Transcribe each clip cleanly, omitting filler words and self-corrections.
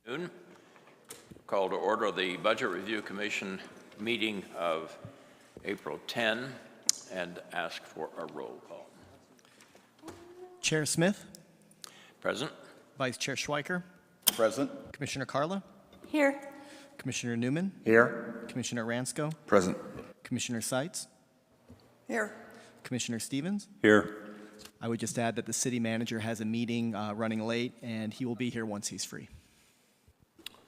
Noon. Call to order the Budget Review Commission meeting of April 10 and ask for a roll call. Chair Smith, Present. Vice Chair Schweiker, Present. Commissioner Carla, Here. Commissioner Newman, Here. Commissioner Ransko, Present. Commissioner Seitz, Here. Commissioner Stevens. Here. I would just add that the city manager has a meeting running late, and he will be here once he's free.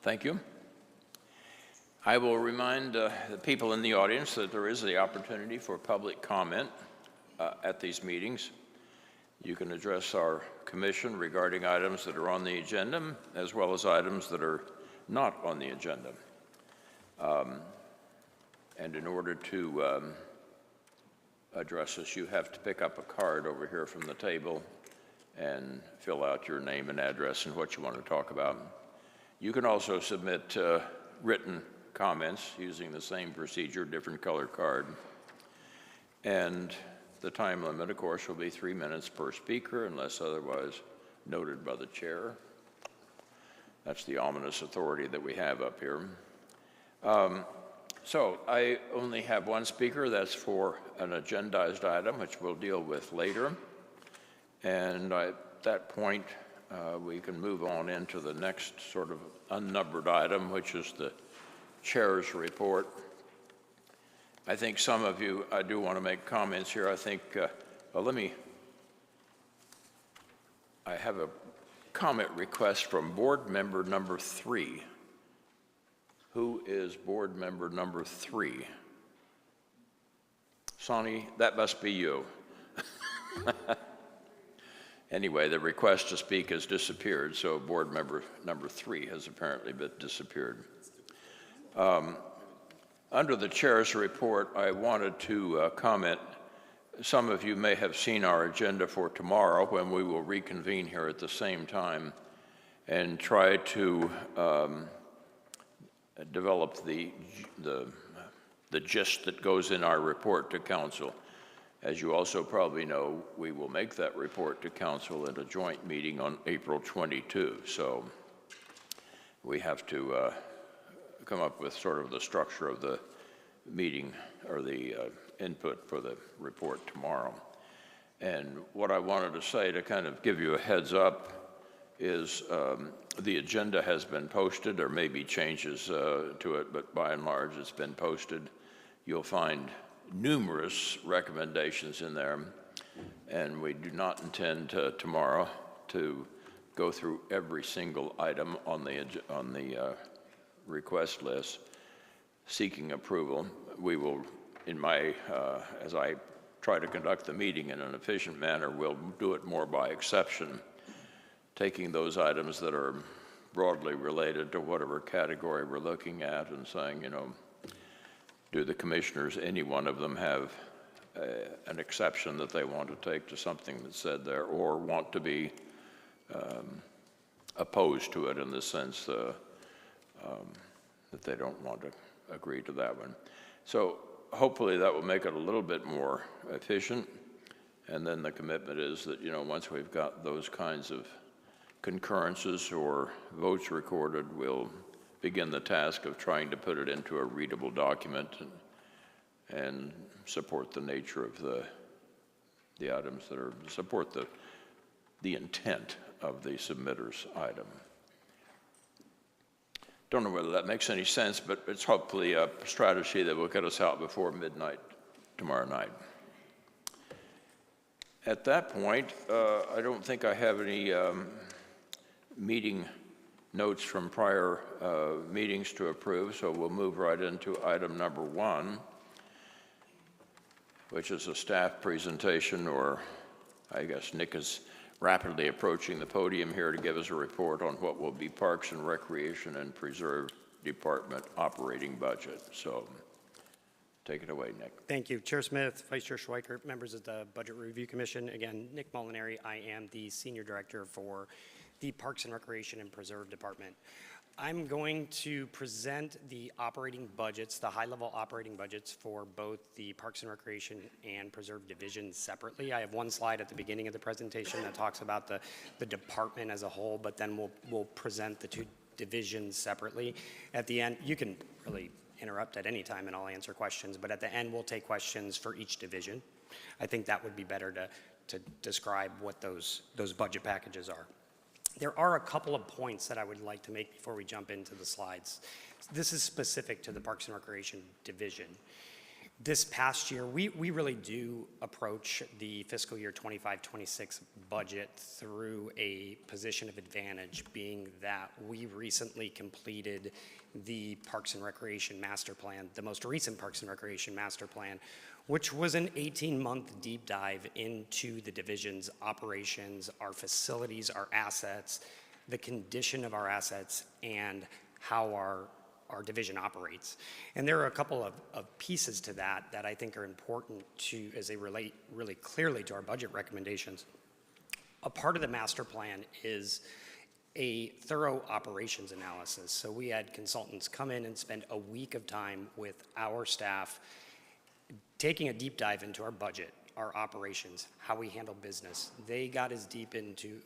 Thank you. I will remind the people in the audience that there is the opportunity for public comment at these meetings. You can address our commission regarding items that are on the agenda, as well as items that are not on the agenda. And in order to address us, you have to pick up a card over here from the table and fill out your name and address and what you want to talk about. You can also submit written comments using the same procedure, different color card. And the time limit, of course, will be 3 minutes per speaker unless otherwise noted by the chair. That's the ominous authority that we have up here. So I only have one speaker. That's for an agendized item, which we'll deal with later. And at that point, we can move on into the next sort of unnumbered item, which is the chair's report. I think some of you, I do want to make comments here. I think, I have a comment request from board member number 3. Who is board member number 3? Sonny, that must be you. Anyway, the request to speak has disappeared, so board member number 3 has apparently disappeared. Under the chair's report, I wanted to comment. Some of you may have seen our agenda for tomorrow when we will reconvene here at the same time and try to develop the gist that goes in our report to council. As you also probably know, we will make that report to council at a joint meeting on April 22. So we have to come up with sort of the structure of the meeting or the input for the report tomorrow. And what I wanted to say to kind of give you a heads up is the agenda has been posted. There may be changes to it, but by and large it's been posted. You'll find numerous recommendations in there, and we do not intend tomorrow to go through every single item on the request list seeking approval. We will, as I try to conduct the meeting in an efficient manner, we'll do it more by exception, taking those items that are broadly related to whatever category we're looking at and saying, you know, do the commissioners, any one of them, have an exception that they want to take to something that's said there, or want to be opposed to it in the sense that they don't want to agree to that one. So hopefully that will make it a little bit more efficient. And then the commitment is that, you know, once we've got those kinds of concurrences or votes recorded, we'll begin the task of trying to put it into a readable document and support the nature of the items that are, support the intent of the submitter's item. Don't know whether that makes any sense, but it's hopefully a strategy that will get us out before midnight tomorrow night. At that point, I don't think I have any meeting notes from prior meetings to approve, so we'll move right into item number 1, which is a staff presentation, or I guess Nick is rapidly approaching the podium here to give us a report on what will be Parks and Recreation and Preserve Department operating budget. So take it away, Nick. Thank you. Chair Smith, Vice Chair Schweiker, members of the Budget Review Commission. Again, Nick Molinari. I am the Senior Director for the Parks and Recreation and Preserve Department. I'm going to present the operating budgets, the high-level operating budgets for both the Parks and Recreation and Preserve divisions separately. I have one slide at the beginning of the presentation that talks about the department as a whole, but then we'll present the divisions separately. At the end, you can really interrupt at any time and I'll answer questions, but at the end, we'll take questions for each division. I think that would be better to describe what those budget packages are. There are a couple of points that I would like to make before we jump into the slides. This is specific to the Parks and Recreation Division. This past year, we really do approach the fiscal year 25-26 budget through a position of advantage, being that we recently completed the Parks and Recreation Master Plan, the most recent Parks and Recreation Master Plan, which was an 18-month deep dive into the division's operations, our facilities, our assets, the condition of our assets, and how our division operates. And there are a couple of pieces to that I think are important to, as they relate really clearly to our budget recommendations. A part of the master plan is a thorough operations analysis. So we had consultants come in and spend a week of time with our staff taking a deep dive into our budget, our operations, how we handle business. They got as deep into,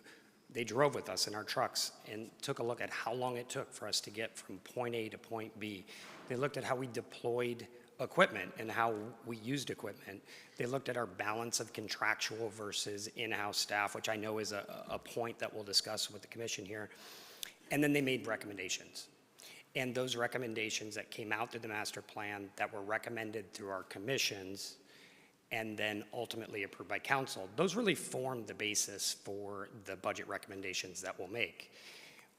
they drove with us in our trucks and took a look at how long it took for us to get from point A to point B. They looked at how we deployed equipment and how we used equipment. They looked at our balance of contractual versus in-house staff, which I know is a point that we'll discuss with the commission here. And then they made recommendations. And those recommendations that came out through the master plan that were recommended through our commissions and then ultimately approved by council, those really formed the basis for the budget recommendations that we'll make.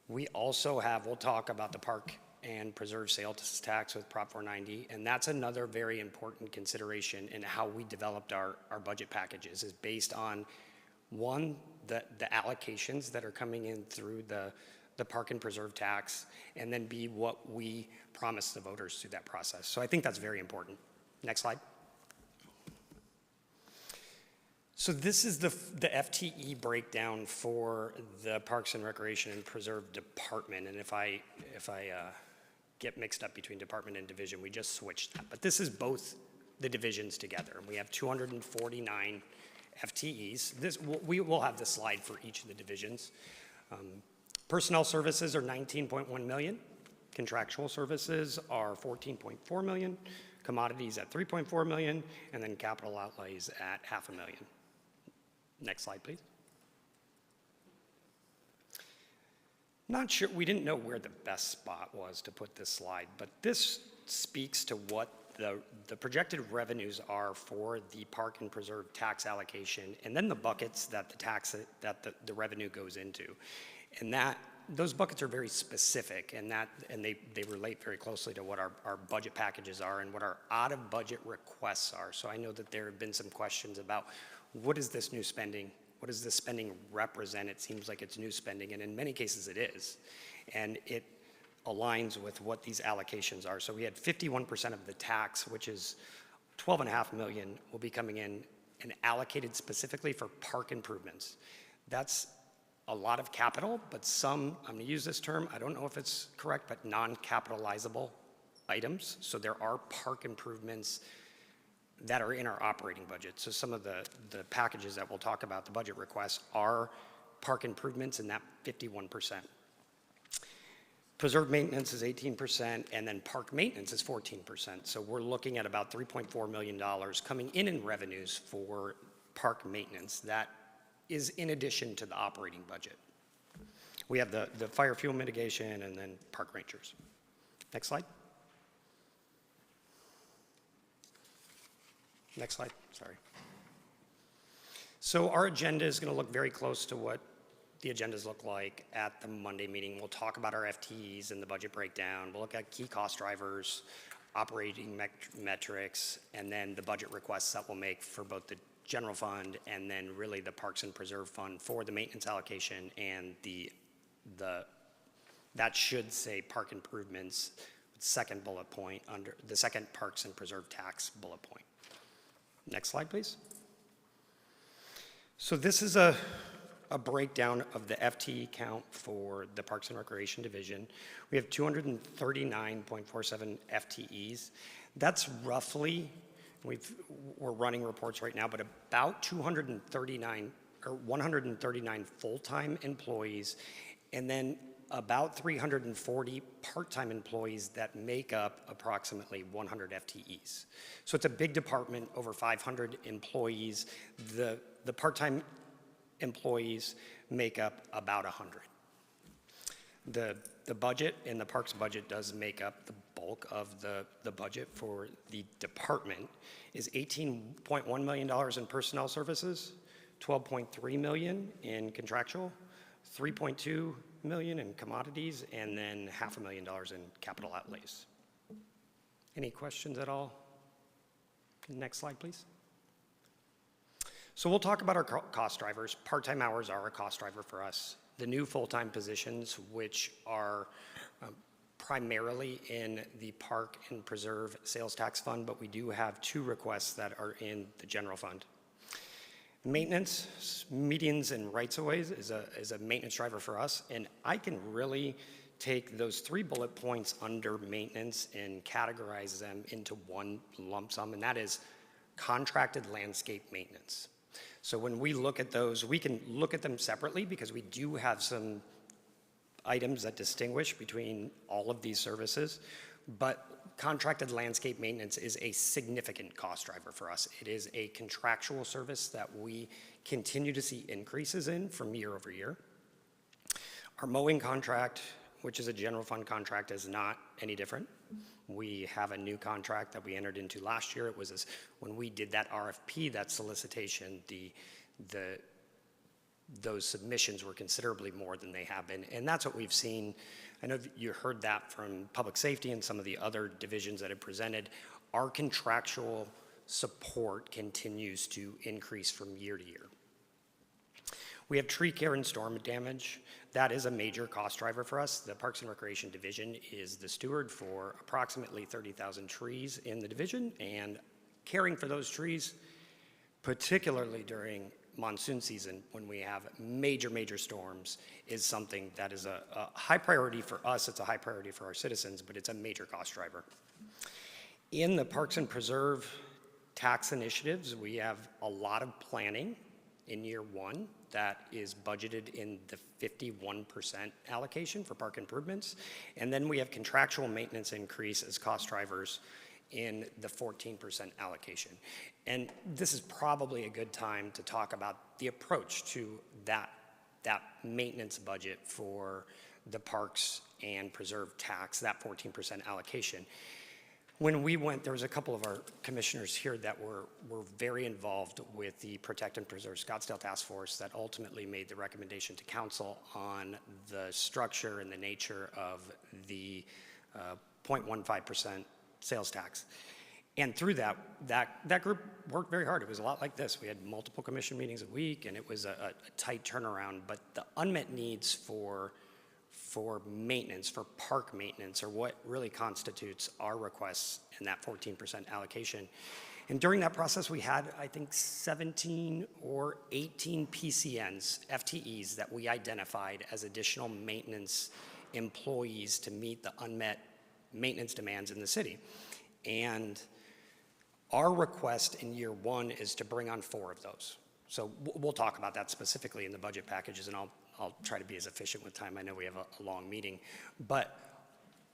We also have, we'll talk about the park and preserve sales tax with Prop 490, and that's another very important consideration in how we developed our budget packages, is based on, one, the allocations that are coming in through the park and preserve tax, and then B, what we promise the voters through that process. So I think that's very important. Next slide. So this is the FTE breakdown for the Parks and Recreation and Preserve Department. And if I get mixed up between department and division, we just switched that. But this is both the divisions together. And we have 249 FTEs. We will have the slide for each of the divisions. Personnel services are 19.1 million. Contractual services are 14.4 million. Commodities at 3.4 million. And then capital outlays at $500,000. Next slide, please. Not sure, we didn't know where the best spot was to put this slide, but this speaks to what the projected revenues are for the park and preserve tax allocation, and then the buckets that the revenue goes into. And those buckets are very specific, and they relate very closely to what our budget packages are and what our out-of-budget requests are. So I know that there have been some questions about what is this new spending? What does this spending represent? It seems like it's new spending, and in many cases it is. And it aligns with what these allocations are. So we had 51% of the tax, which is $12.5 million, will be coming in and allocated specifically for park improvements. That's a lot of capital, but some, I'm gonna use this term, I don't know if it's correct, but non-capitalizable items. So there are park improvements that are in our operating budget. So some of the packages that we'll talk about, the budget requests, are park improvements in that 51%. Preserve maintenance is 18%, and then park maintenance is 14%. So we're looking at about $3.4 million coming in revenues for park maintenance. That is in addition to the operating budget. We have the fire fuel mitigation and then park rangers. Next slide. Next slide, sorry. So our agenda is going to look very close to what the agendas look like at the Monday meeting. We'll talk about our FTEs and the budget breakdown. We'll look at key cost drivers, operating metrics, and then the budget requests that we'll make for both the general fund and then really the Parks and Preserve Fund for the maintenance allocation and that should say park improvements, second bullet point under the second Parks and Preserve tax bullet point. Next slide, please. So this is a breakdown of the FTE count for the Parks and Recreation Division. We have 239.47 FTEs. That's roughly, we're running reports right now, but about 239 or 139 full-time employees, and then about 340 part-time employees that make up approximately 100 FTEs. So it's a big department, over 500 employees. The part-time employees make up about 100. The budget and the parks budget does make up the bulk of the budget for the department is $18.1 million in personnel services, $12.3 million in contractual, $3.2 million in commodities, and then $500,000 in capital outlays. Any questions at all? Next slide, please. So we'll talk about our cost drivers. Part-time hours are a cost driver for us. The new full-time positions, which are primarily in the Park and Preserve Sales Tax Fund, but we do have 2 requests that are in the general fund. Maintenance, medians, and rights-of-ways is a maintenance driver for us, and I can really take those 3 bullet points under maintenance and categorize them into one lump sum, and that is contracted landscape maintenance. So when we look at those, we can look at them separately because we do have some items that distinguish between all of these services, but contracted landscape maintenance is a significant cost driver for us. It is a contractual service that we continue to see increases in from year over year. Our mowing contract, which is a general fund contract, is not any different. We have a new contract that we entered into last year. It was when we did that RFP, that solicitation, those submissions were considerably more than they have been, and that's what we've seen. I know that you heard that from public safety and some of the other divisions that have presented. Our contractual support continues to increase from year to year. We have tree care and storm damage. That is a major cost driver for us. The Parks and Recreation Division is the steward for approximately 30,000 trees in the division, and caring for those trees, particularly during monsoon season when we have major storms, is something that is a high priority for us. It's a high priority for our citizens, but it's a major cost driver. In the Parks and Preserve tax initiatives, we have a lot of planning in year 1 that is budgeted in the 51% allocation for park improvements. And then we have contractual maintenance increase as cost drivers in the 14% allocation. And this is probably a good time to talk about the approach to that maintenance budget for the Parks and Preserve tax, that 14% allocation. When we went, there was a couple of our commissioners here that were very involved with the Protect and Preserve Scottsdale Task Force that ultimately made the recommendation to council on the structure and the nature of the 0.15% sales tax. And through that group worked very hard. It was a lot like this. We had multiple commission meetings a week, and it was a tight turnaround. But the unmet needs for maintenance, for park maintenance, are what really constitutes our requests in that 14% allocation. And during that process, we had, I think, 17 or 18 PCNs, FTEs, that we identified as additional maintenance employees to meet the unmet maintenance demands in the city. And our request in year 1 is to bring on 4 of those. So we'll talk about that specifically in the budget packages, and I'll try to be as efficient with time. I know we have a long meeting. But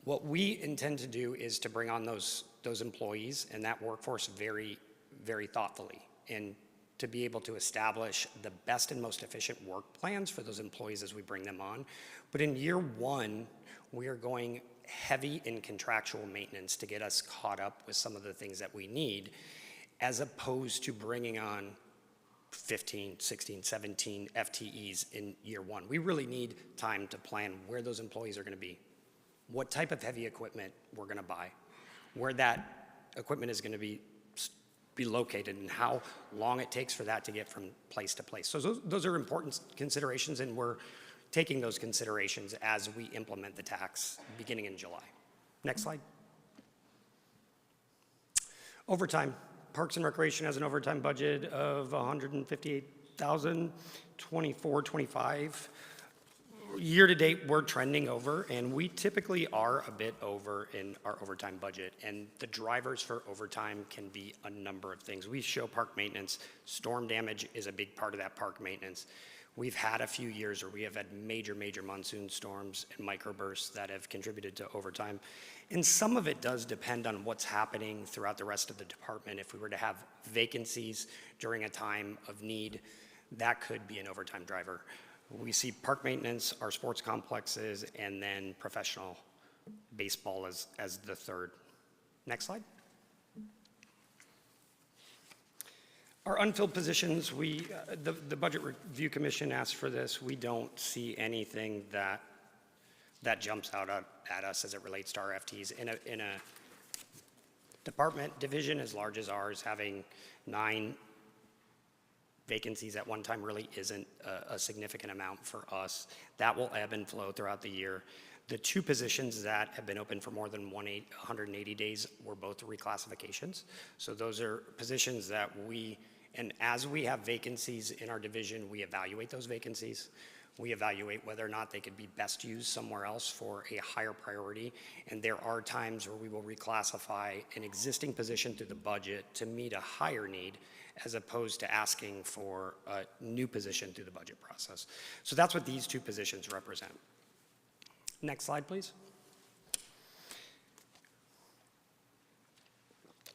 what we intend to do is to bring on those employees and that workforce very, very thoughtfully, and to be able to establish the best and most efficient work plans for those employees as we bring them on. But in year 1, we are going heavy in contractual maintenance to get us caught up with some of the things that we need, as opposed to bringing on 15, 16, 17 FTEs in year 1. We really need time to plan where those employees are going to be, what type of heavy equipment we're going to buy, where that equipment is going to be located, and how long it takes for that to get from place to place. So those are important considerations, and we're taking those considerations as we implement the tax beginning in July. Next slide. Overtime. Parks and Recreation has an overtime budget of $158,000, 24-25. Year to date, we're trending over, and we typically are a bit over in our overtime budget. And the drivers for overtime can be a number of things. We show park maintenance. Storm damage is a big part of that park maintenance. We've had a few years where we have had major monsoon storms and microbursts that have contributed to overtime. And some of it does depend on what's happening throughout the rest of the department. If we were to have vacancies during a time of need, that could be an overtime driver. We see park maintenance, our sports complexes, and then professional baseball as the third. Next slide. Our unfilled positions, the Budget Review Commission asked for this. We don't see anything that jumps out at us as it relates to our FTEs. In a department division as large as ours, having 9 vacancies at one time really isn't a significant amount for us. That will ebb and flow throughout the year. The 2 positions that have been open for more than 180 days were both reclassifications. So those are positions that and as we have vacancies in our division, we evaluate those vacancies. We evaluate whether or not they could be best used somewhere else for a higher priority. And there are times where we will reclassify an existing position through the budget to meet a higher need, as opposed to asking for a new position through the budget process. So that's what these 2 positions represent. Next slide, please.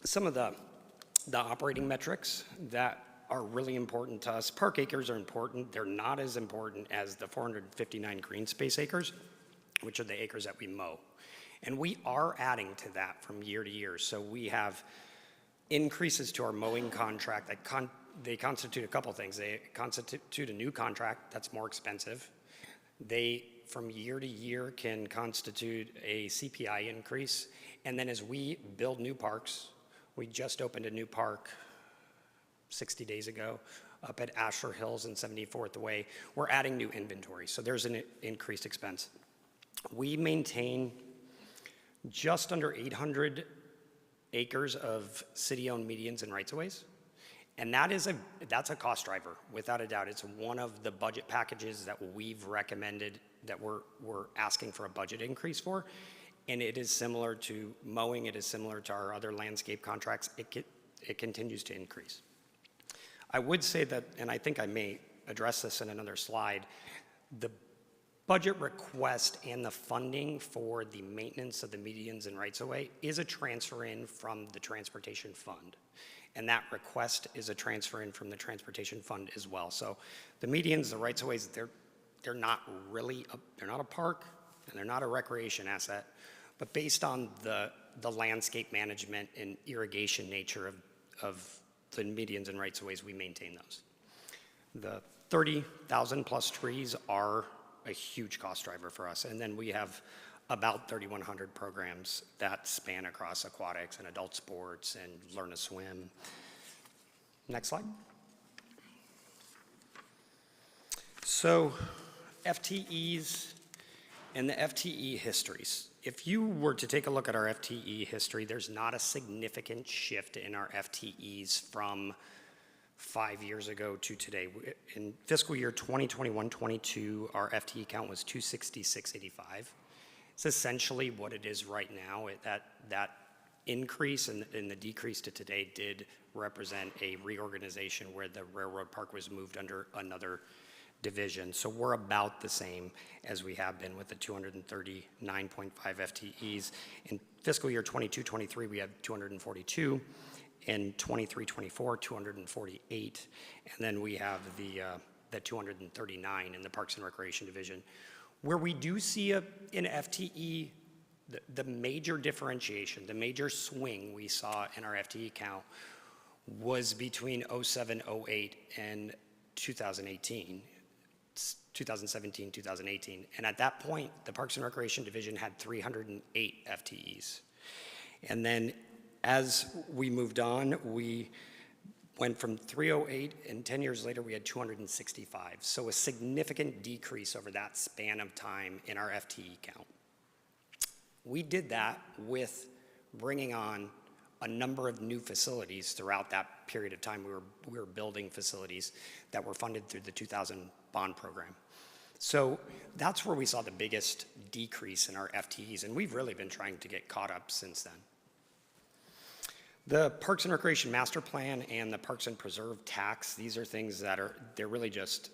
Some of the operating metrics that are really important to us. Park acres are important. They're not as important as the 459 green space acres, which are the acres that we mow. And we are adding to that from year to year. So we have increases to our mowing contract that they constitute a couple things. They constitute a new contract that's more expensive. They, from year to year, can constitute a CPI increase. And then as we build new parks, we just opened a new park 60 days ago up at Asher Hills and 74th Way. We're adding new inventory, so there's an increased expense. We maintain just under 800 acres of city-owned medians and rights-of-ways, and that's a cost driver, without a doubt. It's one of the budget packages that we've recommended that we're asking for a budget increase for, and it is similar to mowing. It is similar to our other landscape contracts. It continues to increase. I would say that, and I think I may address this in another slide, the budget request and the funding for the maintenance of the medians and rights-of-way is a transfer in from the transportation fund. And that request is a transfer in from the transportation fund as well. So the medians, the rights-of-ways, they're not a park and they're not a recreation asset, but based on the landscape management and irrigation nature of the medians and rights-of-ways, we maintain those. The 30,000 plus trees are a huge cost driver for us. And then we have about 3,100 programs that span across aquatics and adult sports and learn to swim. Next slide. So FTEs and the FTE histories. If you were to take a look at our FTE history, there's not a significant shift in our FTEs from 5 years ago to today. In fiscal year 2021-22, our FTE count was 26685. It's essentially what it is right now. That increase and the decrease to today did represent a reorganization where the railroad park was moved under another division. So we're about the same as we have been with the 239.5 FTEs. In fiscal year 22-23, we had 242. In 23-24, 248. And then we have the 239 in the Parks and Recreation Division. Where we do see an FTE, the major differentiation, the major swing we saw in our FTE count was between 07, 08, and 2018. 2017, 2018. And at that point, the Parks and Recreation Division had 308 FTEs. And then as we moved on, we went from 308, and 10 years later, we had 265. So a significant decrease over that span of time in our FTE count. We did that with bringing on a number of new facilities throughout that period of time. We were building facilities that were funded through the 2000 bond program. So that's where we saw the biggest decrease in our FTEs, and we've really been trying to get caught up since then. The Parks and Recreation Master Plan and the Parks and Preserve tax, these are things that they're really just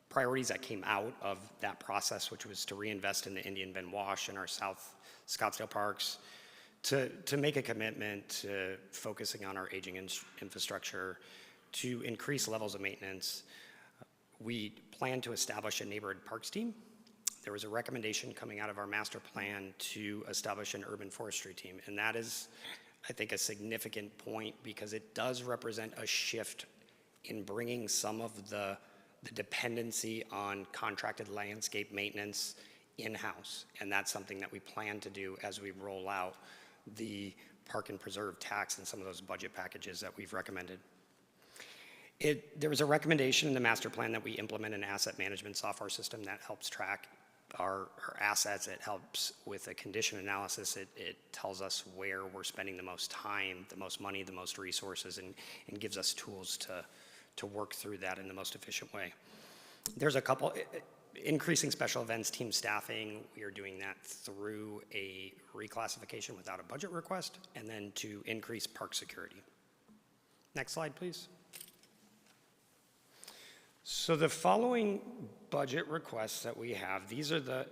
priorities that came out of that process, which was to reinvest in the Indian Bend Wash and our South Scottsdale parks, to make a commitment to focusing on our aging infrastructure, to increase levels of maintenance. We plan to establish a neighborhood parks team. There was a recommendation coming out of our master plan to establish an urban forestry team, and that is, I think, a significant point because it does represent a shift in bringing some of the dependency on contracted landscape maintenance in-house, and that's something that we plan to do as we roll out the Park and Preserve tax and some of those budget packages that we've recommended. There was a recommendation in the master plan that we implement an asset management software system that helps track our assets. It helps with a condition analysis. It tells us where we're spending the most time, the most money, the most resources, and gives us tools to work through that in the most efficient way. There's a couple, increasing special events team staffing. We are doing that through a reclassification without a budget request, and then to increase park security. Next slide, please. So the following budget requests that we have, these are the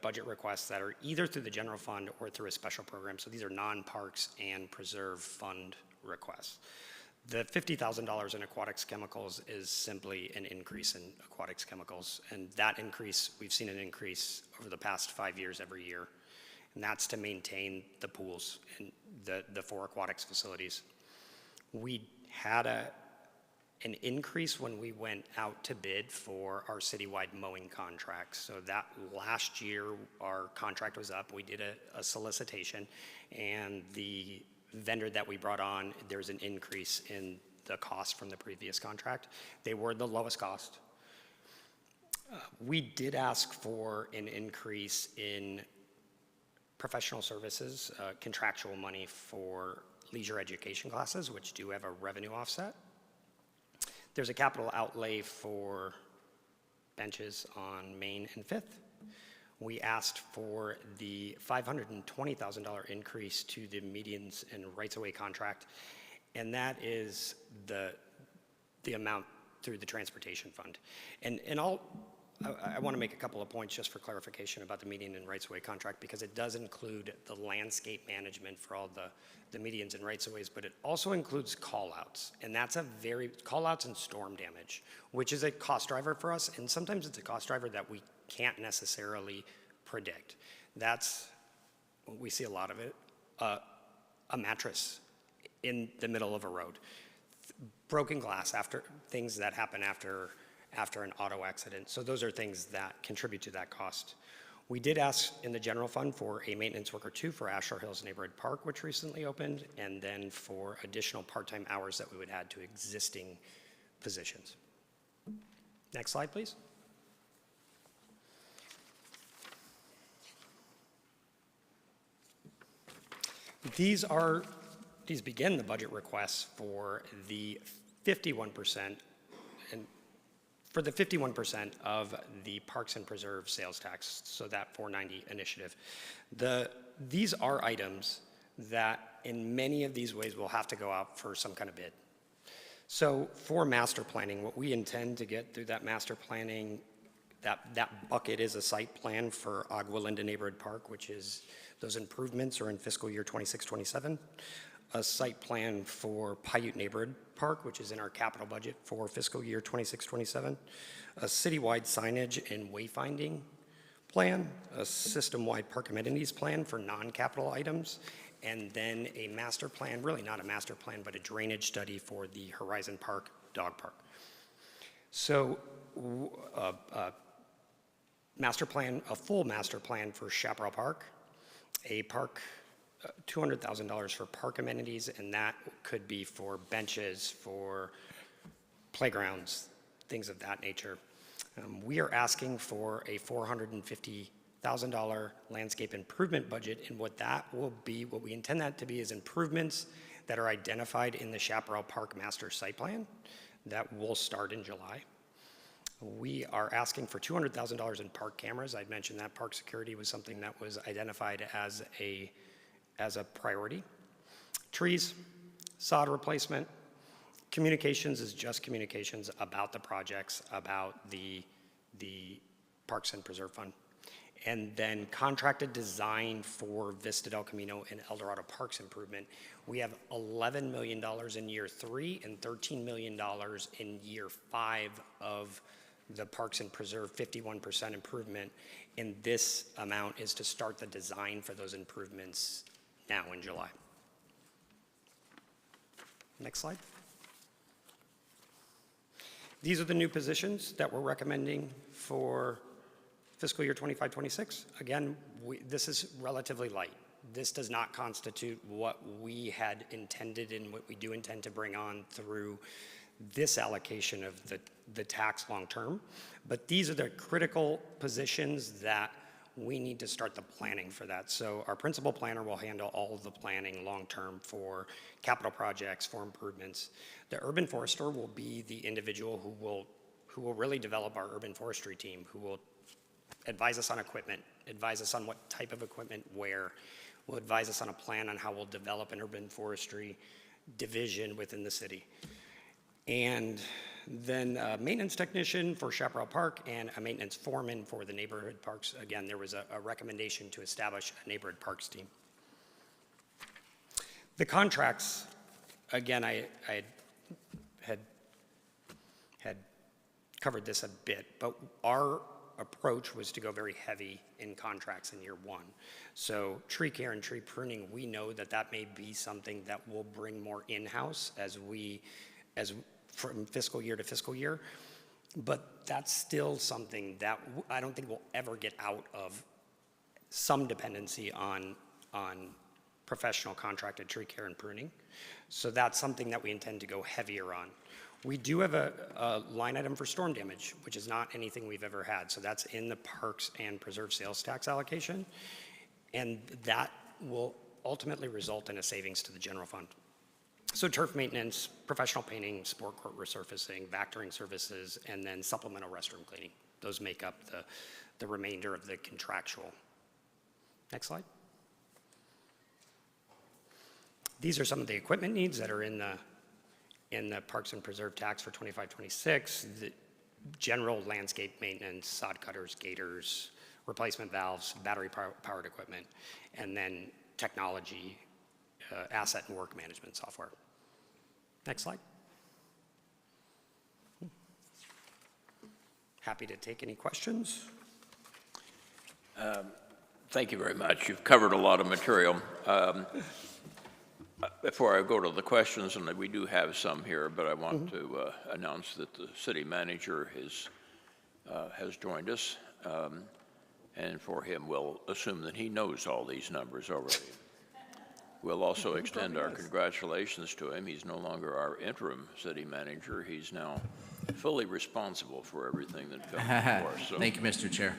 budget requests that are either through the general fund or through a special program. So these are non-parks and preserve fund requests. The $50,000 in aquatics chemicals is simply an increase in aquatics chemicals. And that increase, we've seen an increase over the past 5 years every year. And that's to maintain the pools and the 4 aquatics facilities. We had an increase when we went out to bid for our citywide mowing contracts. So that last year, our contract was up. We did a solicitation, and the vendor that we brought on, there's an increase in the cost from the previous contract. They were the lowest cost. We did ask for an increase in professional services, contractual money for leisure education classes, which do have a revenue offset. There's a capital outlay for benches on Main and Fifth. We asked for the $520,000 increase to the medians and rights-of-way contract, and that is the amount through the transportation fund. And I want to make a couple of points just for clarification about the median and rights-of-way contract, because it does include the landscape management for all the medians and rights-of-ways, but it also includes call-outs, and that's call-outs and storm damage, which is a cost driver for us, and sometimes it's a cost driver that we can't necessarily predict. We see a lot of it, a mattress in the middle of a road, broken glass, after things that happen after an auto accident. So those are things that contribute to that cost. We did ask in the general fund for a maintenance worker 2 for Ashore Hills Neighborhood Park, which recently opened, and then for additional part-time hours that we would add to existing positions. Next slide, please. These begin the budget requests for the 51%, and for the 51% of the Parks and Preserve sales tax, so that 490 initiative. These are items that in many of these ways will have to go out for some kind of bid. So for master planning, what we intend to get through that master planning, that bucket is a site plan for Agua Linda Neighborhood Park, which is those improvements are in fiscal year 26-27. A site plan for Paiute Neighborhood Park, which is in our capital budget for fiscal year 26-27. A citywide signage and wayfinding plan, a system-wide park amenities plan for non-capital items, and then a master plan, really not a master plan, but a drainage study for the Horizon Park Dog Park. So master plan, a full master plan for Chaparral Park, a park, $200,000 for park amenities, and that could be for benches, for playgrounds, things of that nature. We are asking for a $450,000 landscape improvement budget, and what that will be, what we intend that to be, is improvements that are identified in the Chaparral Park Master Site Plan that will start in July. We are asking for $200,000 in park cameras. I'd mentioned that park security was something that was identified as a priority. Trees, sod replacement, communications is just communications about the projects, about the Parks and Preserve Fund. And then contracted design for Vista del Camino and El Dorado Parks improvement. We have $11 million in year 3 and $13 million in year 5 of the Parks and Preserve 51% improvement. And this amount is to start the design for those improvements now in July. Next slide. These are the new positions that we're recommending for fiscal year 25-26. Again, this is relatively light. This does not constitute what we had intended and what we do intend to bring on through this allocation of the tax long term. But these are the critical positions that we need to start the planning for that. So our principal planner will handle all of the planning long term for capital projects, for improvements. The urban forester will be the individual who will really develop our urban forestry team, who will advise us on equipment, advise us on what type of equipment where, will advise us on a plan on how we'll develop an urban forestry division within the city. And then a maintenance technician for Chaparral Park and a maintenance foreman for the neighborhood parks. Again, there was a recommendation to establish a neighborhood parks team. The contracts, again, I had covered this a bit, but our approach was to go very heavy in contracts in year 1. So tree care and tree pruning, we know that may be something that will bring more in-house as from fiscal year to fiscal year. But that's still something that I don't think we'll ever get out of some dependency on professional contracted tree care and pruning. So that's something that we intend to go heavier on. We do have a line item for storm damage, which is not anything we've ever had. So that's in the Parks and Preserve sales tax allocation. And that will ultimately result in a savings to the general fund. So turf maintenance, professional painting, sport court resurfacing, vectoring services, and then supplemental restroom cleaning. Those make up the remainder of the contractual. Next slide. These are some of the equipment needs that are in the Parks and Preserve tax for 25-26. The general landscape maintenance, sod cutters, gators, replacement valves, battery powered equipment, and then technology, asset and work management software. Next slide. Happy to take any questions. Thank you very much. You've covered a lot of material. Before I go to the questions, and we do have some here, but I want to announce that the city manager has joined us, and for him, we'll assume that he knows all these numbers already. We'll also extend our congratulations to him. He's no longer our interim city manager. He's now fully responsible for everything that comes before us. So. Thank you, Mr. Chair.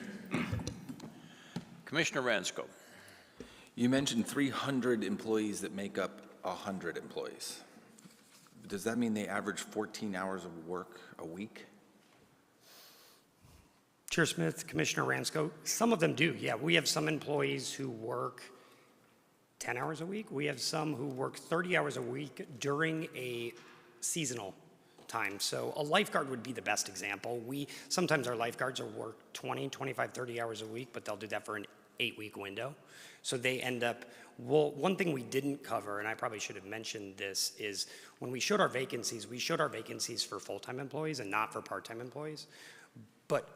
Commissioner Ransko. You mentioned 300 employees that make up 100 employees. Does that mean they average 14 hours of work a week? Chair Smith, Commissioner Ransko, some of them do, yeah. We have some employees who work 10 hours a week. We have some who work 30 hours a week during a seasonal time. So a lifeguard would be the best example. Sometimes our lifeguards will work 20, 25, 30 hours a week, but they'll do that for an 8-week window. So they end up, one thing we didn't cover, and I probably should have mentioned this, is when we showed our vacancies, we showed our vacancies for full-time employees and not for part-time employees. But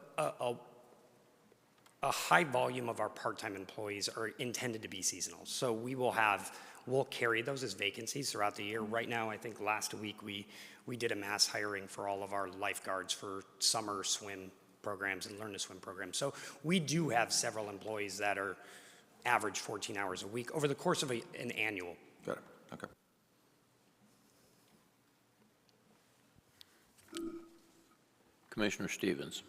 a high volume of our part-time employees are intended to be seasonal. So we'll carry those as vacancies throughout the year. Right now, I think last week we did a mass hiring for all of our lifeguards for summer swim programs and learn to swim programs. So we do have several employees that are average 14 hours a week over the course of an annual. Got it. Okay. Commissioner Stevens.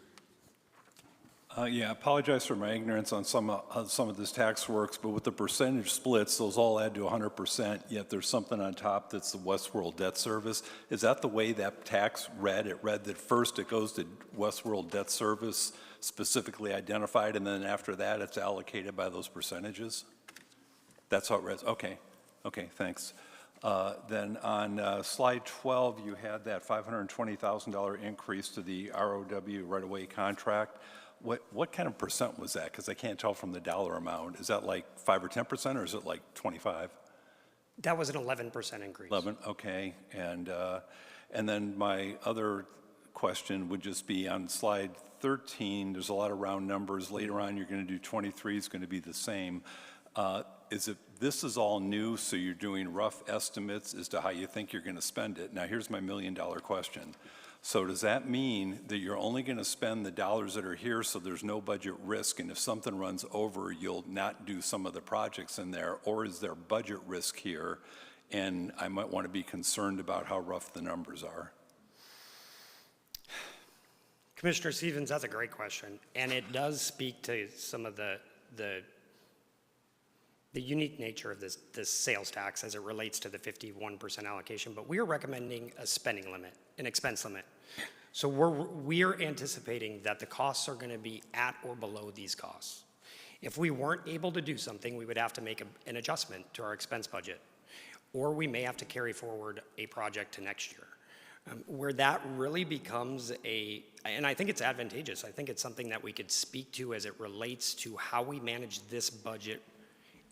Yeah, I apologize for my ignorance on how some of this tax works, but with the percentage splits, those all add to 100%, yet there's something on top that's the Westworld Debt Service. Is that the way that tax read? It read that first it goes to Westworld Debt Service, specifically identified, and then after that, it's allocated by those percentages? That's how it reads. Okay, thanks. Then on slide 12, you had that $520,000 increase to the ROW right-of-way contract. What kind of percent was that? Because I can't tell from the dollar amount. Is that like 5 or 10%, or is it like 25? That was an 11% increase. 11, okay. And then my other question would just be on slide 13, there's a lot of round numbers. Later on, you're going to do 23 is going to be the same. This is all new, so you're doing rough estimates as to how you think you're going to spend it. Now, here's my million-dollar question. So does that mean that you're only going to spend the dollars that are here so there's no budget risk, and if something runs over, you'll not do some of the projects in there, or is there budget risk here, and I might want to be concerned about how rough the numbers are? Commissioner Stevens, that's a great question, and it does speak to some of the unique nature of this sales tax as it relates to the 51% allocation, but we are recommending a spending limit, an expense limit. So we're anticipating that the costs are going to be at or below these costs. If we weren't able to do something, we would have to make an adjustment to our expense budget, or we may have to carry forward a project to next year. Where that really becomes and I think it's advantageous, I think it's something that we could speak to as it relates to how we manage this budget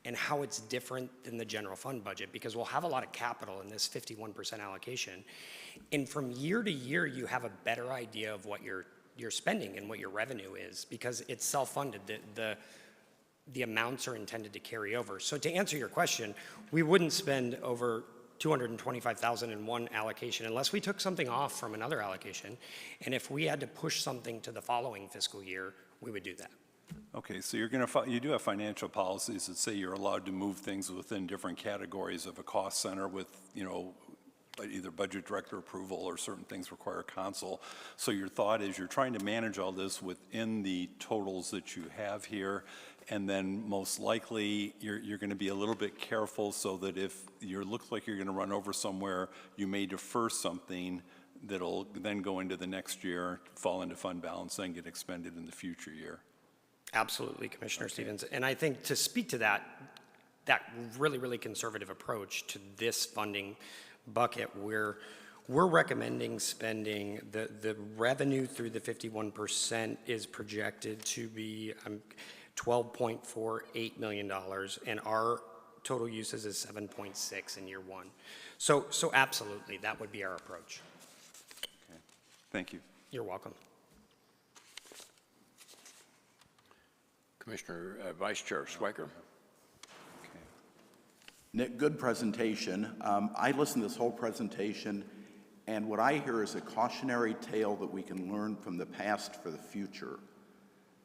and how it's different than the general fund budget, because we'll have a lot of capital in this 51% allocation. And from year to year, you have a better idea of what you're spending and what your revenue is, because it's self-funded. The amounts are intended to carry over. So to answer your question, we wouldn't spend over $225,000 in one allocation unless we took something off from another allocation. And if we had to push something to the following fiscal year, we would do that. Okay, so you do have financial policies that say you're allowed to move things within different categories of a cost center with, either budget director approval or certain things require council. So your thought is you're trying to manage all this within the totals that you have here, and then most likely you're going to be a little bit careful so that if you looks like you're going to run over somewhere, you may defer something that'll then go into the next year, fall into fund balance, then get expended in the future year. Absolutely, Commissioner Stevens. And I think to speak to that really, really conservative approach to this funding bucket, we're recommending spending the revenue through the 51% is projected to be $12.48 million, and our total uses is 7.6 in year one. So absolutely, that would be our approach. Okay. Thank you. You're welcome. Commissioner Vice Chair Schweiker. Okay. Nick, good presentation. I listened to this whole presentation, and what I hear is a cautionary tale that we can learn from the past for the future.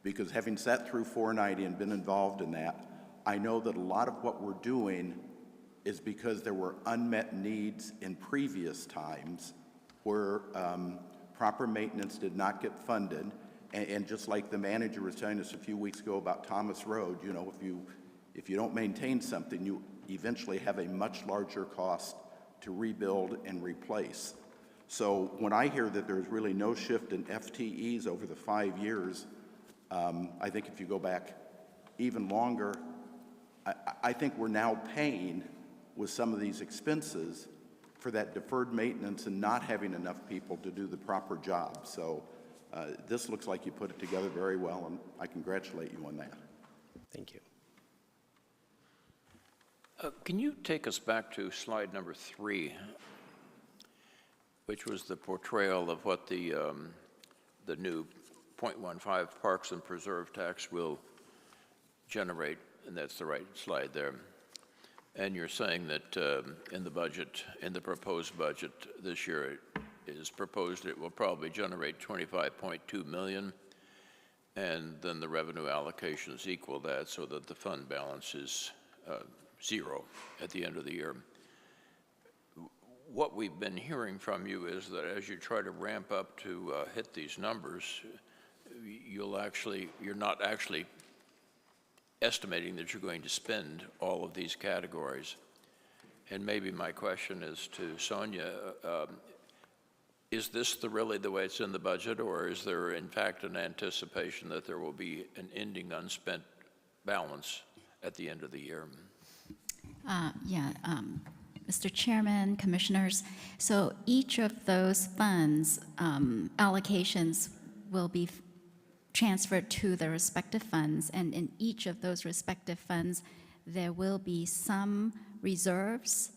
Because having sat through 490 and been involved in that, I know that a lot of what we're doing is because there were unmet needs in previous times where proper maintenance did not get funded. And just like the manager was telling us a few weeks ago about Thomas Road, if you don't maintain something, you eventually have a much larger cost to rebuild and replace. So when I hear that there's really no shift in FTEs over the 5 years, I think if you go back even longer, I think we're now paying with some of these expenses for that deferred maintenance and not having enough people to do the proper job. So this looks like you put it together very well, and I congratulate you on that. Thank you. Can you take us back to slide number 3, which was the portrayal of what the new 0.15 Parks and Preserve tax will generate, and that's the right slide there. And you're saying that in the budget, in the proposed budget this year, it is proposed it will probably generate $25.2 million, and then the revenue allocations equal that, so that the fund balance is zero at the end of the year. What we've been hearing from you is that as you try to ramp up to hit these numbers, you're not actually estimating that you're going to spend all of these categories. And maybe my question is to Sonia, is this really the way it's in the budget, or is there in fact an anticipation that there will be an ending unspent balance at the end of the year? Mr. Chairman, Commissioners, so each of those funds allocations will be transferred to the respective funds, and in each of those respective funds, there will be some reserves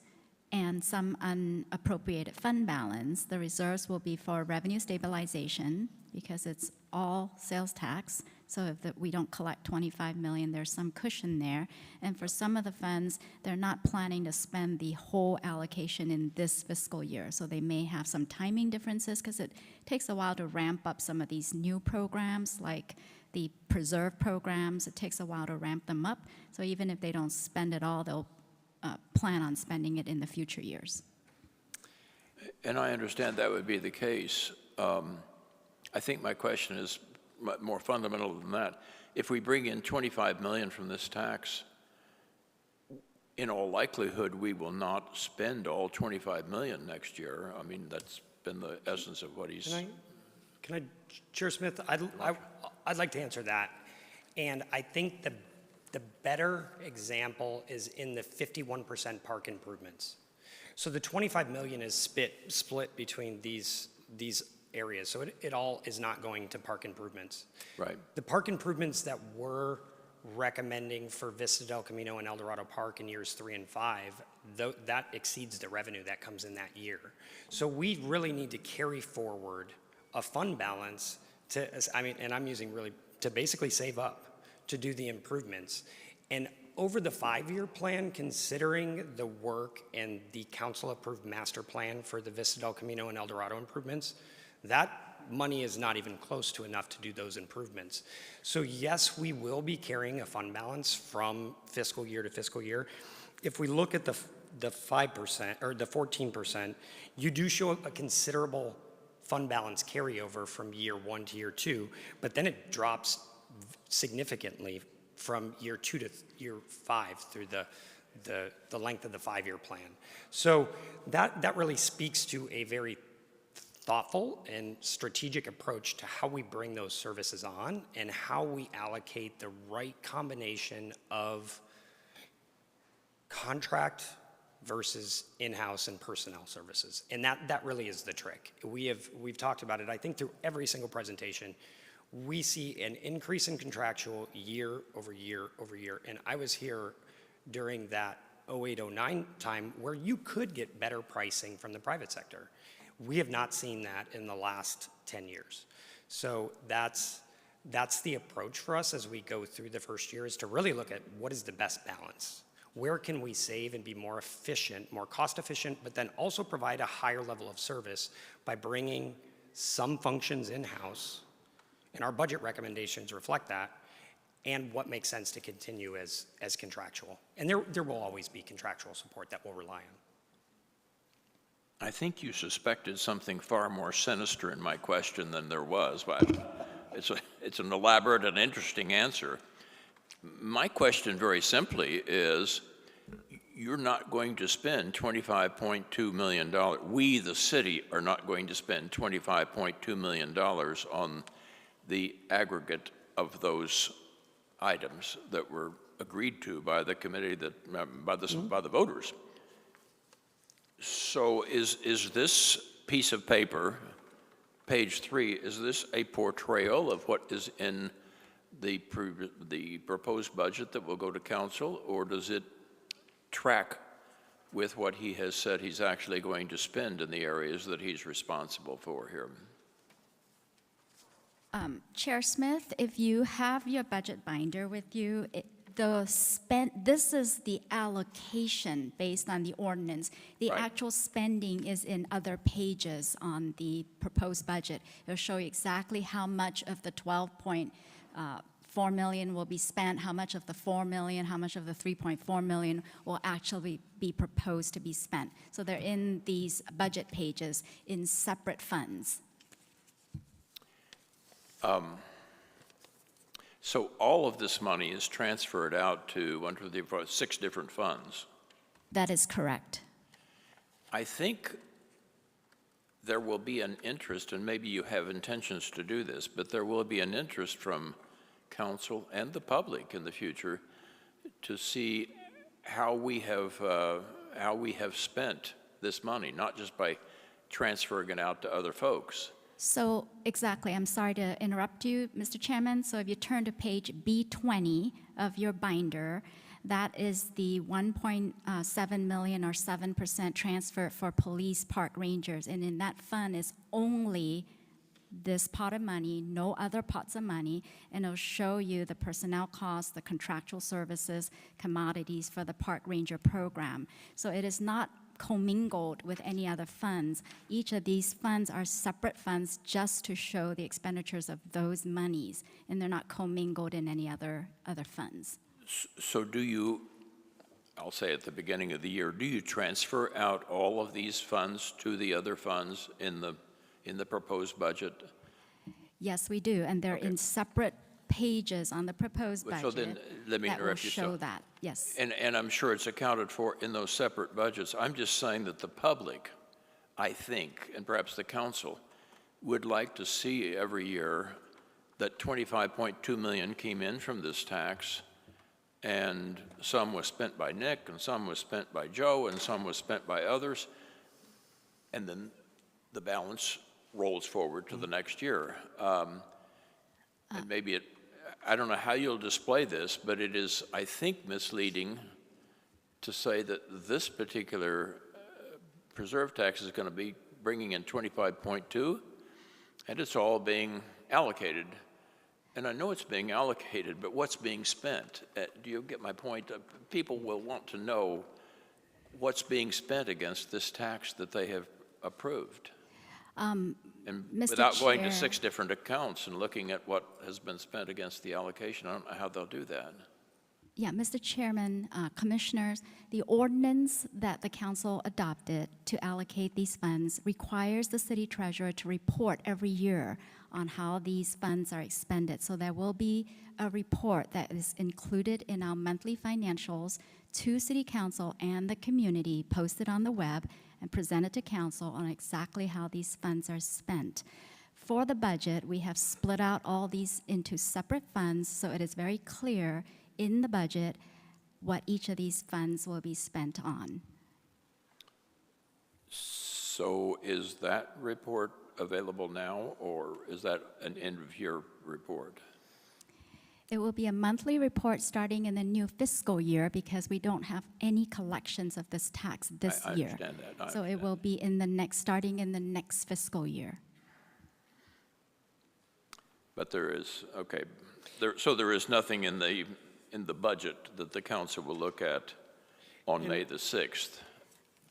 and some unappropriated fund balance. The reserves will be for revenue stabilization because it's all sales tax. So if we don't collect 25 million, there's some cushion there. And for some of the funds, they're not planning to spend the whole allocation in this fiscal year. So they may have some timing differences because it takes a while to ramp up some of these new programs like the preserve programs. It takes a while to ramp them up. So even if they don't spend it all, they'll plan on spending it in the future years. And I understand that would be the case. I think my question is more fundamental than that. If we bring in 25 million from this tax, in all likelihood, we will not spend all 25 million next year. I mean, that's been the essence of what he's... Can I, Chair Smith, I'd like to answer that. And I think the better example is in the 51% park improvements. So the 25 million is split between these areas. So it all is not going to park improvements. Right. The park improvements that we're recommending for Vista del Camino and El Dorado Park in years 3 and 5, that exceeds the revenue that comes in that year. So we really need to carry forward a fund balance to, and I'm using really, to basically save up to do the improvements. And over the 5-year plan, considering the work and the council-approved master plan for the Vista del Camino and El Dorado improvements, that money is not even close to enough to do those improvements. So yes, we will be carrying a fund balance from fiscal year to fiscal year. If we look at the 5% or the 14%, you do show a considerable fund balance carryover from year 1 to year 2, but then it drops significantly from year 2 to year 5 through the length of the 5-year plan. So that really speaks to a very thoughtful and strategic approach to how we bring those services on and how we allocate the right combination of contract versus in-house and personnel services. And that really is the trick. We've talked about it, I think, through every single presentation. We see an increase in contractual year over year over year. And I was here during that 08-09 time where you could get better pricing from the private sector. We have not seen that in the last 10 years. So that's the approach for us as we go through the first year, is to really look at what is the best balance. Where can we save and be more efficient, more cost efficient, but then also provide a higher level of service by bringing some functions in-house, and our budget recommendations reflect that, and what makes sense to continue as contractual. And there will always be contractual support that we'll rely on. I think you suspected something far more sinister in my question than there was, but it's an elaborate and interesting answer. My question very simply is, you're not going to spend $25.2 million. We, the city, are not going to spend $25.2 million on the aggregate of those items that were agreed to by the committee, by the voters. So is this piece of paper, page 3, is this a portrayal of what is in the proposed budget that will go to council, or does it track with what he has said he's actually going to spend in the areas that he's responsible for here? Chair Smith, if you have your budget binder with you, this is the allocation based on the ordinance. The Right. actual spending is in other pages on the proposed budget. It'll show you exactly how much of the 12.4 million will be spent, how much of the 4 million, how much of the 3.4 million will actually be proposed to be spent. So they're in these budget pages in separate funds. So all of this money is transferred out to under the 6 different funds. That is correct. I think there will be an interest, and maybe you have intentions to do this, but there will be an interest from council and the public in the future to see how we have spent this money, not just by transferring it out to other folks. So exactly, I'm sorry to interrupt you, Mr. Chairman. So if you turn to page B20 of your binder, that is the 1.7 million or 7% transfer for police park rangers. And in that fund is only this pot of money, no other pots of money, and it'll show you the personnel costs, the contractual services, commodities for the park ranger program. So it is not commingled with any other funds. Each of these funds are separate funds just to show the expenditures of those monies, and they're not commingled in any other funds. So do you, I'll say at the beginning of the year, do you transfer out all of these funds to the other funds in the proposed budget? Yes, we do, and they're in separate pages on the proposed budget. So then, let me that will interrupt you. show that, yes. And I'm sure it's accounted for in those separate budgets. I'm just saying that the public, I think, and perhaps the council, would like to see every year that 25.2 million came in from this tax, and some was spent by Nick, and some was spent by Joe, and some was spent by others, and then the balance rolls forward to the next year. And maybe I don't know how you'll display this, but it is, I think, misleading to say that this particular preserve tax is going to be bringing in 25.2, and it's all being allocated. And I know it's being allocated, but what's being spent? Do you get my point? People will want to know what's being spent against this tax that they have approved. And Mr. without going to Chair. 6 different accounts and looking at what has been spent against the allocation, I don't know how they'll do that. Yeah, Mr. Chairman, Commissioners, the ordinance that the council adopted to allocate these funds requires the city treasurer to report every year on how these funds are expended. So there will be a report that is included in our monthly financials to City Council and the community, posted on the web and presented to council on exactly how these funds are spent. For the budget, we have split out all these into separate funds, so it is very clear in the budget what each of these funds will be spent on. So is that report available now, or is that an end-of-year report? It will be a monthly report starting in the new fiscal year because we don't have any collections of this tax this I year. understand that. So it will be in the next, starting in the next fiscal year. But there is, okay, so there is nothing in the budget that the council will look at on May the 6th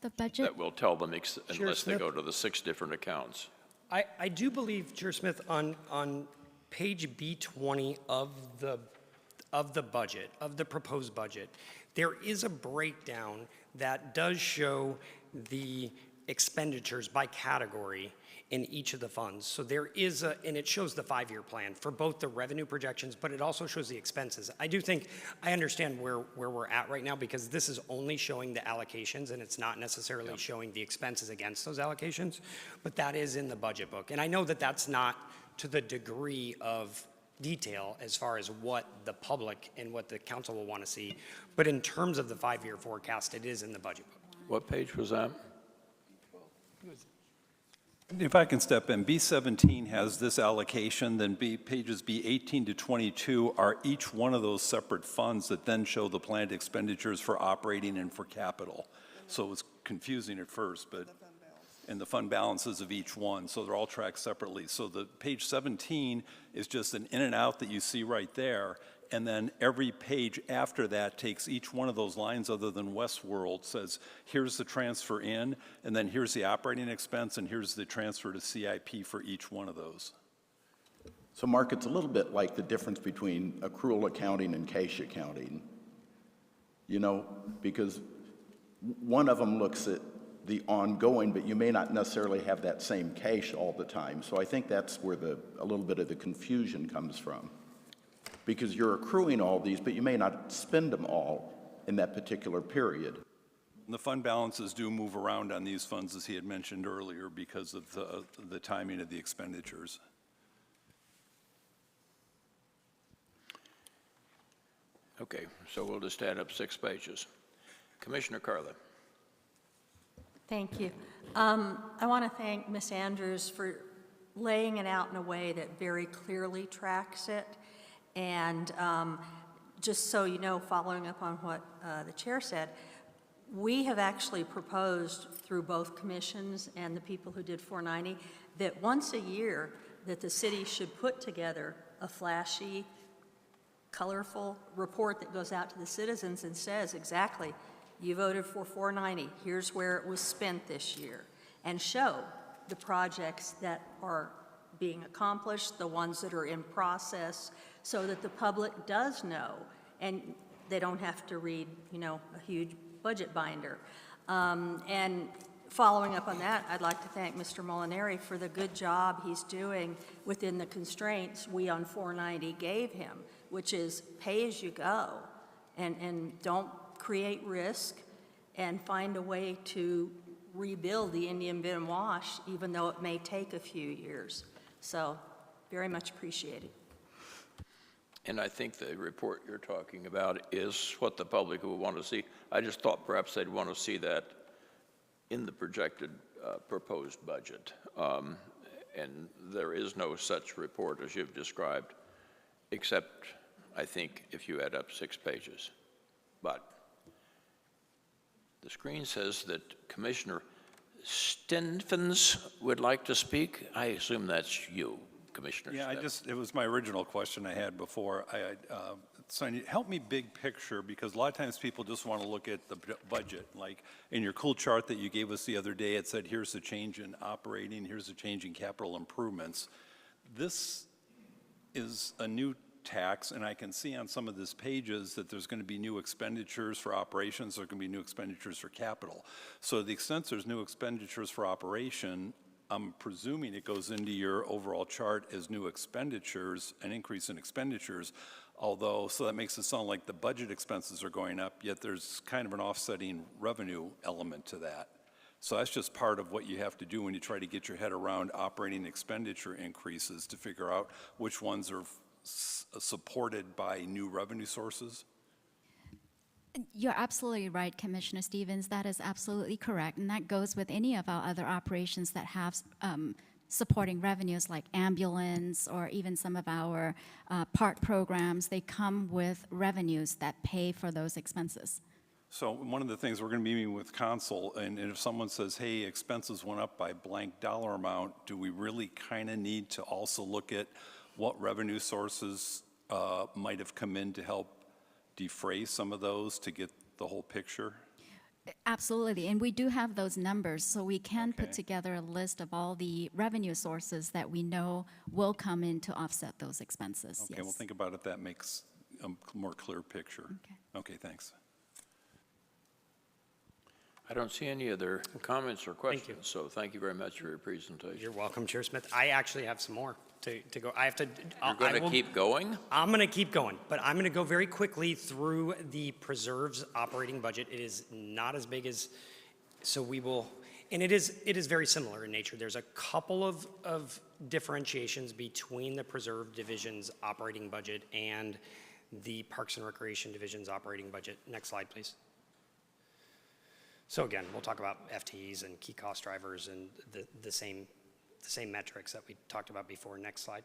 The budget, that will tell them, unless they Smith. go to the 6 different accounts. I do believe, Chair Smith, on page B20 of the budget, of the proposed budget, there is a breakdown that does show the expenditures by category in each of the funds. So there is and it shows the 5-year plan for both the revenue projections, but it also shows the expenses. I do think, I understand where we're at right now because this is only showing the allocations and it's not necessarily showing the expenses against those allocations, but that is in the budget book. And I know that that's not to the degree of detail as far as what the public and what the council will want to see, but in terms of the 5-year forecast, it is in the budget book. What page was that? If I can step in, B17 has this allocation, then pages B18 to 22 are each one of those separate funds that then show the planned expenditures for operating and for capital. So it was confusing at first, but, and the fund balances of each one, so they're all tracked separately. So the page 17 is just an in and out that you see right there, and then every page after that takes each one of those lines other than Westworld, says here's the transfer in, and then here's the operating expense, and here's the transfer to CIP for each one of those. So Mark, it's a little bit like the difference between accrual accounting and cash accounting. You know, because one of them looks at the ongoing, but you may not necessarily have that same cash all the time. So I think that's where a little bit of the confusion comes from. because you're accruing all these, but you may not spend them all in that particular period. The fund balances do move around on these funds, as he had mentioned earlier, because of the timing of the expenditures. Okay, so we'll just add up 6 pages. Commissioner Carla. Thank you. I want to thank Ms. Andrews for laying it out in a way that very clearly tracks it. And just so you know, following up on what the chair said, we have actually proposed through both commissions and the people who did 490 that once a year that the city should put together a flashy, colorful report that goes out to the citizens and says exactly, you voted for 490, here's where it was spent this year, and show the projects that are being accomplished, the ones that are in process, so that the public does know, and they don't have to read, you know, a huge budget binder. And following up on that, I'd like to thank Mr. Molinari for the good job he's doing within the constraints we on 490 gave him, which is pay as you go, and don't create risk, and find a way to rebuild the Indian Bend Wash, even though it may take a few years. So, very much appreciated. And I think the report you're talking about is what the public will want to see. I just thought perhaps they'd want to see that in the projected proposed budget. And there is no such report as you've described, except, I think, if you add up 6 pages. But the screen says that Commissioner Stinfens would like to speak. I assume that's you, Commissioner. Yeah, Stinfens. it was my original question I had before. Sonia, help me big picture, because a lot of times people just want to look at the budget. Like in your cool chart that you gave us the other day, it said, here's the change in operating, here's the change in capital improvements. This is a new tax, and I can see on some of these pages that there's going to be new expenditures for operations, there's going to be new expenditures for capital. So to the extent there's new expenditures for operation, I'm presuming it goes into your overall chart as new expenditures, an increase in expenditures, although, so that makes it sound like the budget expenses are going up, yet there's kind of an offsetting revenue element to that. So that's just part of what you have to do when you try to get your head around operating expenditure increases to figure out which ones are supported by new revenue sources. You're absolutely right, Commissioner Stevens. That is absolutely correct. And that goes with any of our other operations that have supporting revenues like ambulance or even some of our park programs. They come with revenues that pay for those expenses. So one of the things we're going to be meeting with council, and if someone says, hey, expenses went up by blank dollar amount, do we really kind of need to also look at what revenue sources might have come in to help defray some of those to get the whole picture? Absolutely, and we do have those numbers, so we can put Okay. together a list of all the revenue sources that we know will come in to offset those expenses. Okay, Yes. well, think about it. That makes a more clear picture. Okay. Okay, thanks. I don't see any other comments or questions. you. So thank you very much for your presentation. You're welcome, Chair Smith. I actually have some more to go. I have to. You're going to keep going? I'm going to keep going, but I'm going to go very quickly through the preserves operating budget. It is not as big as, so we will, and it is very similar in nature. There's a couple of differentiations between the preserve division's operating budget and the Parks and Recreation division's operating budget. Next slide, please. So again, we'll talk about FTEs and key cost drivers and the same metrics that we talked about before. Next slide.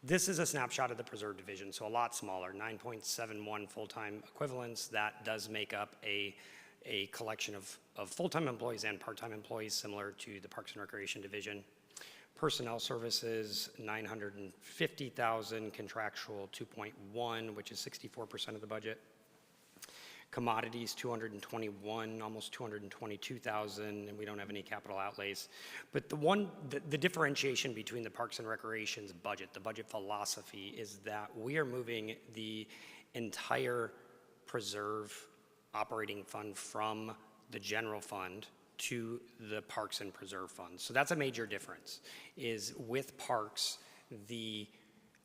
This is a snapshot of the preserve division, so a lot smaller, 9.71 full-time equivalents. That does make up a collection of full-time employees and part-time employees, similar to the Parks and Recreation division. Personnel services, 950,000, contractual 2.1, which is 64% of the budget. Commodities, 221, almost 222,000, and we don't have any capital outlays. But the differentiation between the Parks and Recreation's budget, the budget philosophy, is that we are moving the entire preserve operating fund from the general fund to the Parks and Preserve Fund. So that's a major difference, is with Parks, the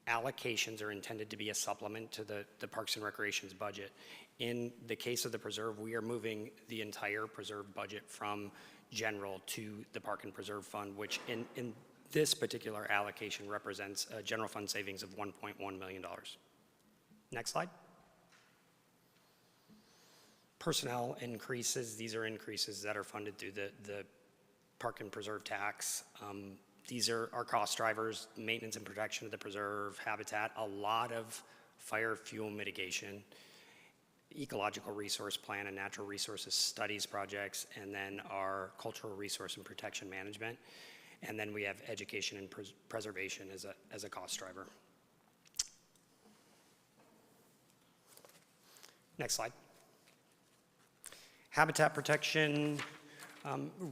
allocations are intended to be a supplement to the Parks and Recreation's budget. In the case of the preserve, we are moving the entire preserve budget from general to the Park and Preserve Fund, which in this particular allocation represents a general fund savings of $1.1 million. Next slide. Personnel increases, these are increases that are funded through the Park and Preserve tax. These are our cost drivers: maintenance and protection of the preserve, habitat, a lot of fire fuel mitigation, ecological resource plan and natural resources studies projects, and then our cultural resource and protection management. And then we have education and preservation as a cost driver. Next slide. Habitat protection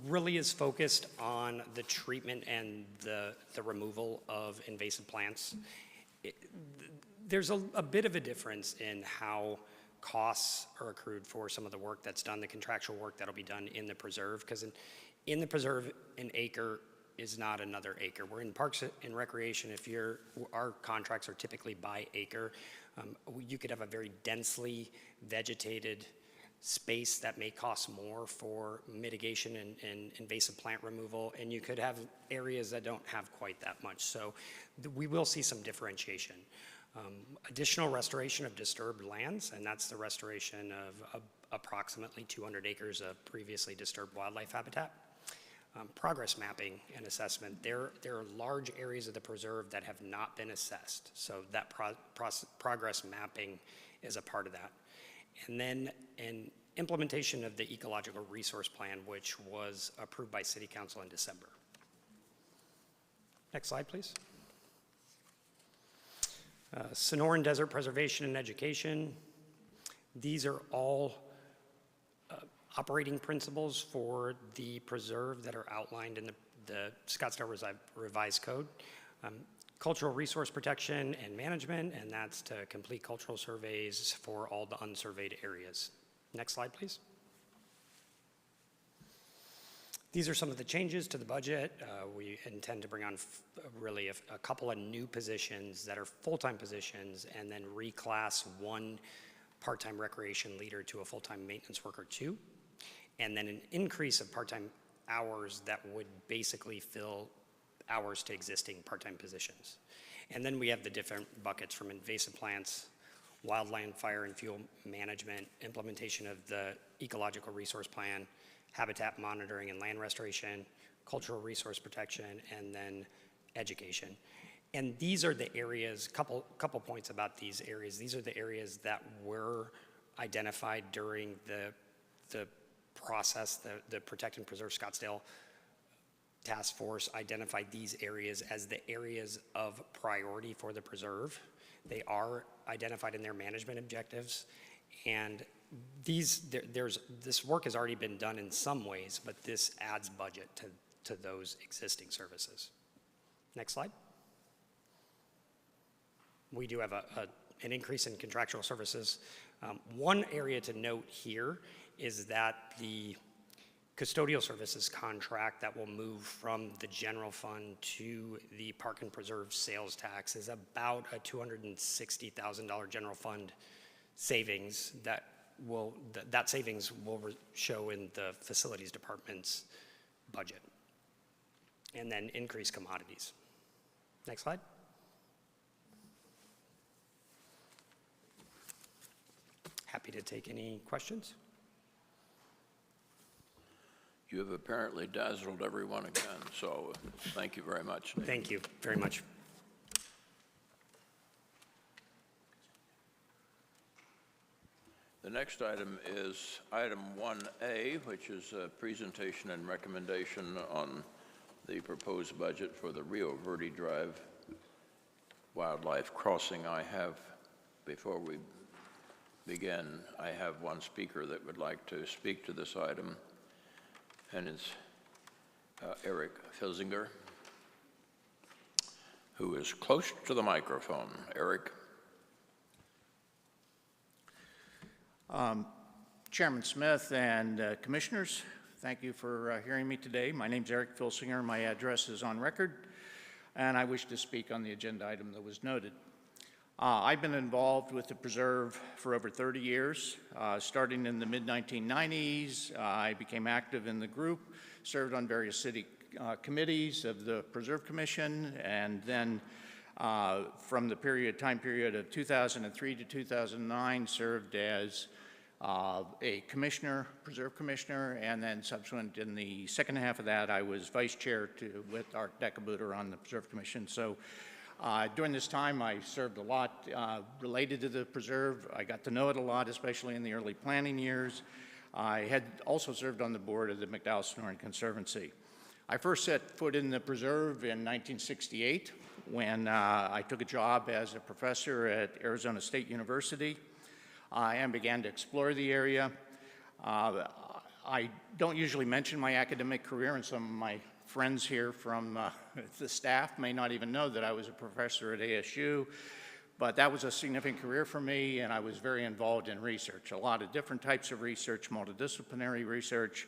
really is focused on the treatment and the removal of invasive plants. There's a bit of a difference in how costs are accrued for some of the work that's done, the contractual work that'll be done in the preserve, because in the preserve, an acre is not another acre. We're in Parks and Recreation. Our contracts are typically by acre. You could have a very densely vegetated space that may cost more for mitigation and invasive plant removal, and you could have areas that don't have quite that much. So we will see some differentiation. Additional restoration of disturbed lands, and that's the restoration of approximately 200 acres of previously disturbed wildlife habitat. Progress mapping and assessment. There are large areas of the preserve that have not been assessed, so that progress mapping is a part of that. And then an implementation of the ecological resource plan, which was approved by City Council in December. Next slide, please. Sonoran Desert Preservation and Education. These are all operating principles for the preserve that are outlined in the Scottsdale Revised Code. Cultural resource protection and management, and that's to complete cultural surveys for all the unsurveyed areas. Next slide, please. These are some of the changes to the budget. We intend to bring on really a couple of new positions that are full-time positions, and then reclass one part-time recreation leader to a full-time maintenance worker 2, and then an increase of part-time hours that would basically fill hours to existing part-time positions. And then we have the different buckets from invasive plants, wildland fire and fuel management, implementation of the ecological resource plan, habitat monitoring and land restoration, cultural resource protection, and then education. And these are the areas, couple points about these areas. These are the areas that were identified during the process, the Protect and Preserve Scottsdale Task Force identified these areas as the areas of priority for the preserve. They are identified in their management objectives, and this work has already been done in some ways, but this adds budget to those existing services. Next slide. We do have an increase in contractual services. One area to note here is that the custodial services contract that will move from the general fund to the Park and Preserve sales tax is about a $260,000 general fund savings that savings will show in the facilities department's budget, and then increase commodities. Next slide. Happy to take any questions. You have apparently dazzled everyone again, so thank you very much, Nick. Thank you very much. The next item is item 1A, which is a presentation and recommendation on the proposed budget for the Rio Verde Drive Wildlife Crossing. Before we begin, I have one speaker that would like to speak to this item, and it's Eric Filzinger, who is close to the microphone. Eric. Chairman Smith and Commissioners, thank you for hearing me today. My name's Eric Filzinger. My address is on record, and I wish to speak on the agenda item that was noted. I've been involved with the preserve for over 30 years. Starting in the mid-1990s, I became active in the group, served on various city committees of the Preserve Commission, and then from the time period of 2003 to 2009, served as a commissioner, preserve commissioner, and then subsequent in the second half of that, I was vice chair with Art Decabooter on the Preserve Commission. So during this time, I served a lot related to the preserve. I got to know it a lot, especially in the early planning years. I had also served on the board of the McDowell-Sonoran Conservancy. I first set foot in the preserve in 1968 when I took a job as a professor at Arizona State University and began to explore the area. I don't usually mention my academic career, and some of my friends here from the staff may not even know that I was a professor at ASU, but that was a significant career for me, and I was very involved in research, a lot of different types of research, multidisciplinary research.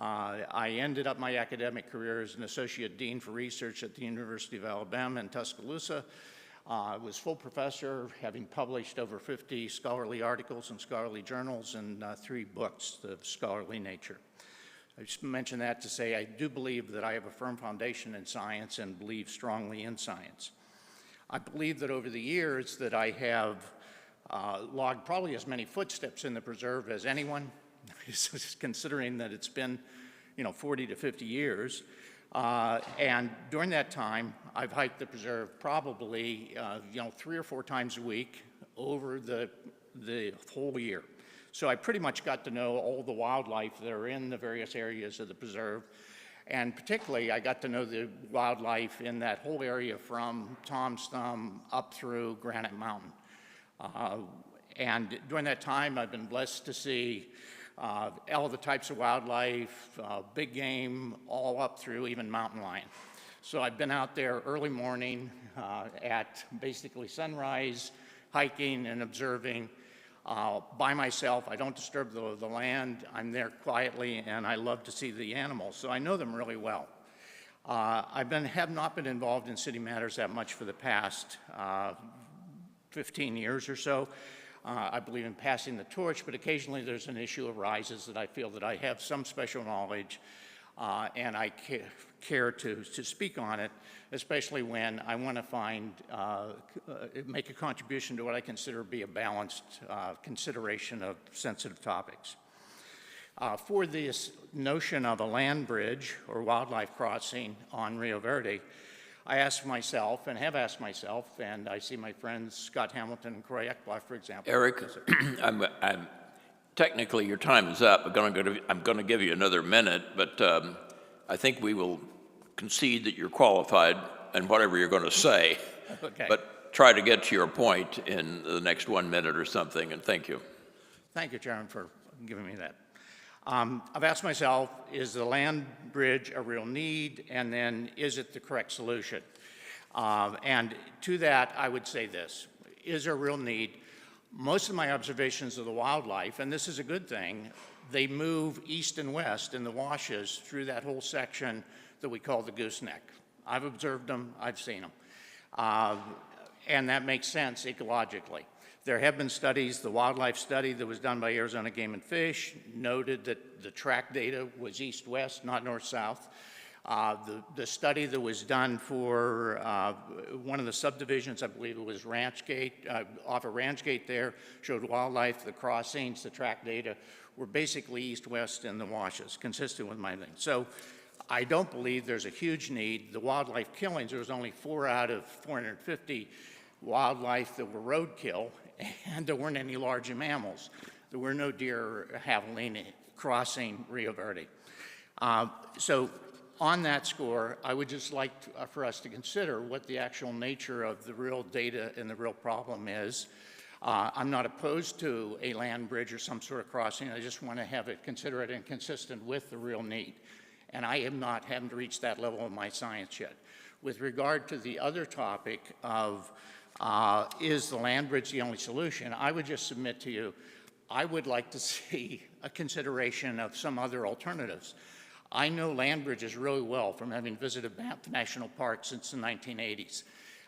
I ended up my academic career as an associate dean for research at the University of Alabama in Tuscaloosa. I was full professor, having published over 50 scholarly articles in scholarly journals and 3 books of scholarly nature. I just mention that to say I do believe that I have a firm foundation in science and believe strongly in science. I believe that over the years that I have logged probably as many footsteps in the preserve as anyone, considering that it's been, 40 to 50 years. And during that time, I've hiked the preserve probably, 3 or 4 times a week over the whole year. So I pretty much got to know all the wildlife that are in the various areas of the preserve. And particularly, I got to know the wildlife in that whole area from Tom's Thumb up through Granite Mountain. And during that time, I've been blessed to see all the types of wildlife, big game, all up through even mountain lion. So I've been out there early morning at basically sunrise, hiking and observing by myself. I don't disturb the land. I'm there quietly, and I love to see the animals, so I know them really well. Have not been involved in city matters that much for the past 15 years or so. I believe in passing the torch, but occasionally there's an issue arises that I feel that I have some special knowledge and I care to speak on it, especially when I want to make a contribution to what I consider to be a balanced consideration of sensitive topics. For this notion of a land bridge or wildlife crossing on Rio Verde, I asked myself, and have asked myself, and I see my friends Scott Hamilton and Corey Ekblad, for example. Eric, technically your time is up. I'm going to give you another minute, but I think we will concede that you're qualified in whatever you're going to say. Okay. But try to get to your point in the next 1 minute or something, and thank you. Thank you, Chairman, for giving me that. I've asked myself, is the land bridge a real need, and then is it the correct solution? And to that, I would say this, is there a real need? Most of my observations of the wildlife, and this is a good thing, they move east and west in the washes through that whole section that we call the gooseneck. I've observed them, I've seen them. And that makes sense ecologically. There have been studies, the wildlife study that was done by Arizona Game and Fish noted that the track data was east-west, not north-south. The study that was done for one of the subdivisions, I believe it was Ranch Gate, off of Ranch Gate there, showed wildlife, the crossings, the track data were basically east-west in the washes, consistent with my thing. So I don't believe there's a huge need. The wildlife killings, there was only 4 out of 450 wildlife that were roadkill, and there weren't any large mammals. There were no deer or javelina crossing Rio Verde. So on that score, I would just like for us to consider what the actual nature of the real data and the real problem is. I'm not opposed to a land bridge or some sort of crossing. I just want to have it considerate and consistent with the real need. And I haven't reached that level of my science yet. With regard to the other topic of is the land bridge the only solution, I would just submit to you, I would like to see a consideration of some other alternatives. I know land bridges really well from having visited Banff National Park since the 1980s.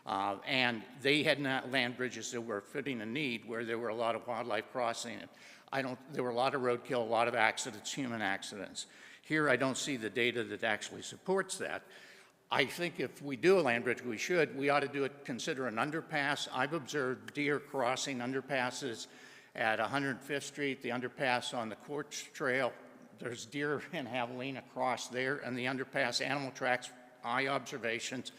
And they had not land bridges that were fitting a need where there were a lot of wildlife crossing. There were a lot of roadkill, a lot of accidents, human accidents. Here, I don't see the data that actually supports that. I think if we do a land bridge, we ought to consider an underpass. I've observed deer crossing underpasses at 105th Street, the underpass on the Quartz Trail. There's deer in Javelina across there, and the underpass animal tracks, eye observations,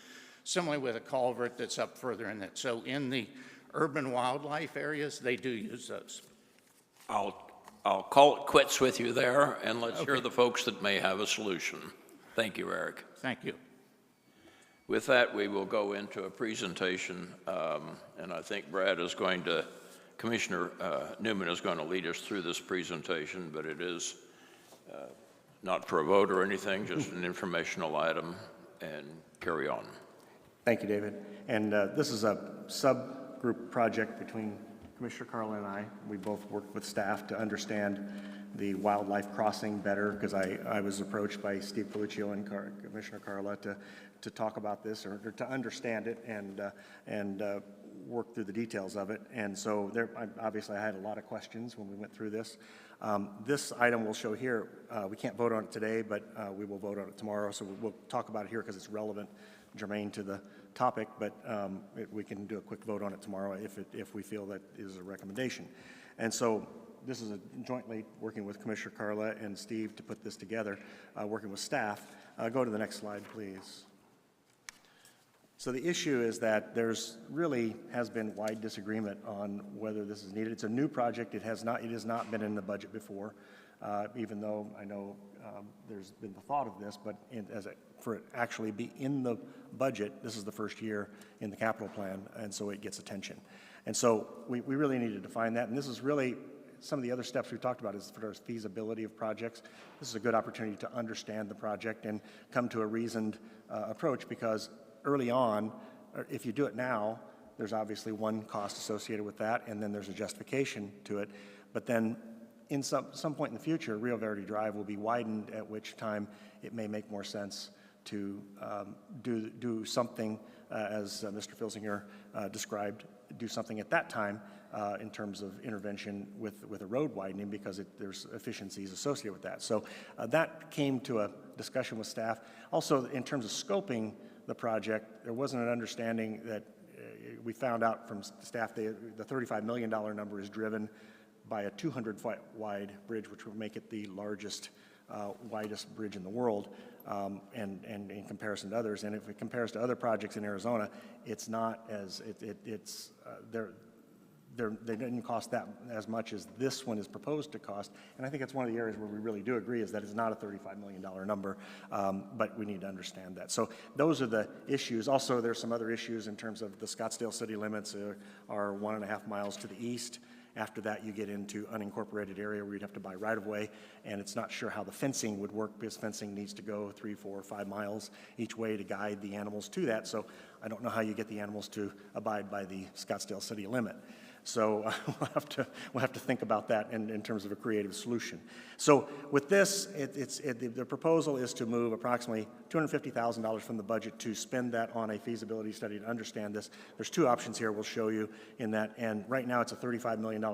similarly with a culvert that's up further in it. So in the urban wildlife areas, they do use those. I'll call it quits with you there, and let's hear the folks that may have a solution. Thank you, Eric. Thank you. With that, we will go into a presentation, and I think Commissioner Newman is going to lead us through this presentation, but it is not for a vote or anything, just an informational item, and carry on. Thank you, David. And this is a subgroup project between Commissioner Carla and I. We both worked with staff to understand the wildlife crossing better, because I was approached by Steve Paluccio and Commissioner Carla to talk about this, or to understand it and work through the details of it. And so obviously I had a lot of questions when we went through this. This item we'll show here, we can't vote on it today, but we will vote on it tomorrow. So we'll talk about it here because it's relevant, germane to the topic, but we can do a quick vote on it tomorrow if we feel that is a recommendation. And so this is jointly working with Commissioner Carla and Steve to put this together, working with staff. Go to the next slide, please. So the issue is that there's really has been wide disagreement on whether this is needed. It's a new project. It has not been in the budget before, even though I know there's been the thought of this, but for it actually be in the budget, this is the first year in the capital plan, and so it gets attention. And so we really need to define that, and this is really some of the other steps we've talked about is for feasibility of projects. This is a good opportunity to understand the project and come to a reasoned approach, because early on, if you do it now, there's obviously one cost associated with that, and then there's a justification to it. But then in some point in the future, Rio Verde Drive will be widened, at which time it may make more sense to do something, as Mr. Filsinger described, do something at that time in terms of intervention with a road widening, because there's efficiencies associated with that. So that came to a discussion with staff. Also, in terms of scoping the project, there wasn't an understanding that we found out from staff the $35 million number is driven by a 200-foot wide bridge, which would make it the largest, widest bridge in the world, and in comparison to others. And if it compares to other projects in Arizona, it's not as they didn't cost that as much as this one is proposed to cost. And I think that's one of the areas where we really do agree, is that it's not a $35 million number, but we need to understand that. So those are the issues. Also, there's some other issues in terms of the Scottsdale city limits are 1.5 miles to the east. After that, you get into unincorporated area where you'd have to buy right-of-way, and it's not sure how the fencing would work, because fencing needs to go 3, 4, 5 miles each way to guide the animals to that. So I don't know how you get the animals to abide by the Scottsdale city limit. So we'll have to think about that in terms of a creative solution. So with this, the proposal is to move approximately $250,000 from the budget to spend that on a feasibility study to understand this. There's two options here we'll show you in that, and right now it's a $35 million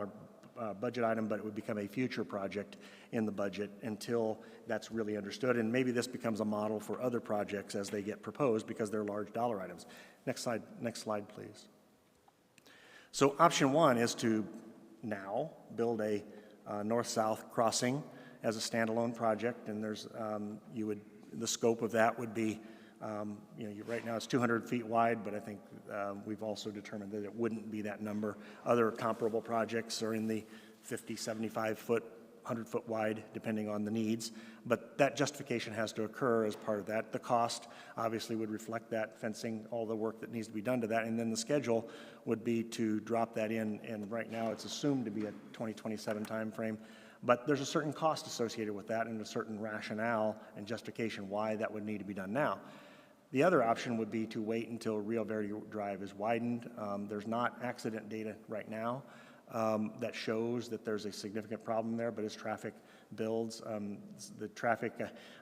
budget item, but it would become a future project in the budget until that's really understood. And maybe this becomes a model for other projects as they get proposed, because they're large dollar items. Next slide, please. So option one is to now build a north-south crossing as a standalone project, and there's the scope of that would be right now it's 200 feet wide, but I think we've also determined that it wouldn't be that number. Other comparable projects are in the 50, 75 foot, 100 foot wide, depending on the needs. But that justification has to occur as part of that. The cost obviously would reflect that, fencing, all the work that needs to be done to that. And then the schedule would be to drop that in. And right now it's assumed to be a 2027 timeframe. But there's a certain cost associated with that, and a certain rationale and justification why that would need to be done now. The other option would be to wait until Rio Verde Drive is widened. There's not accident data right now that shows that there's a significant problem there, but as traffic builds, the traffic,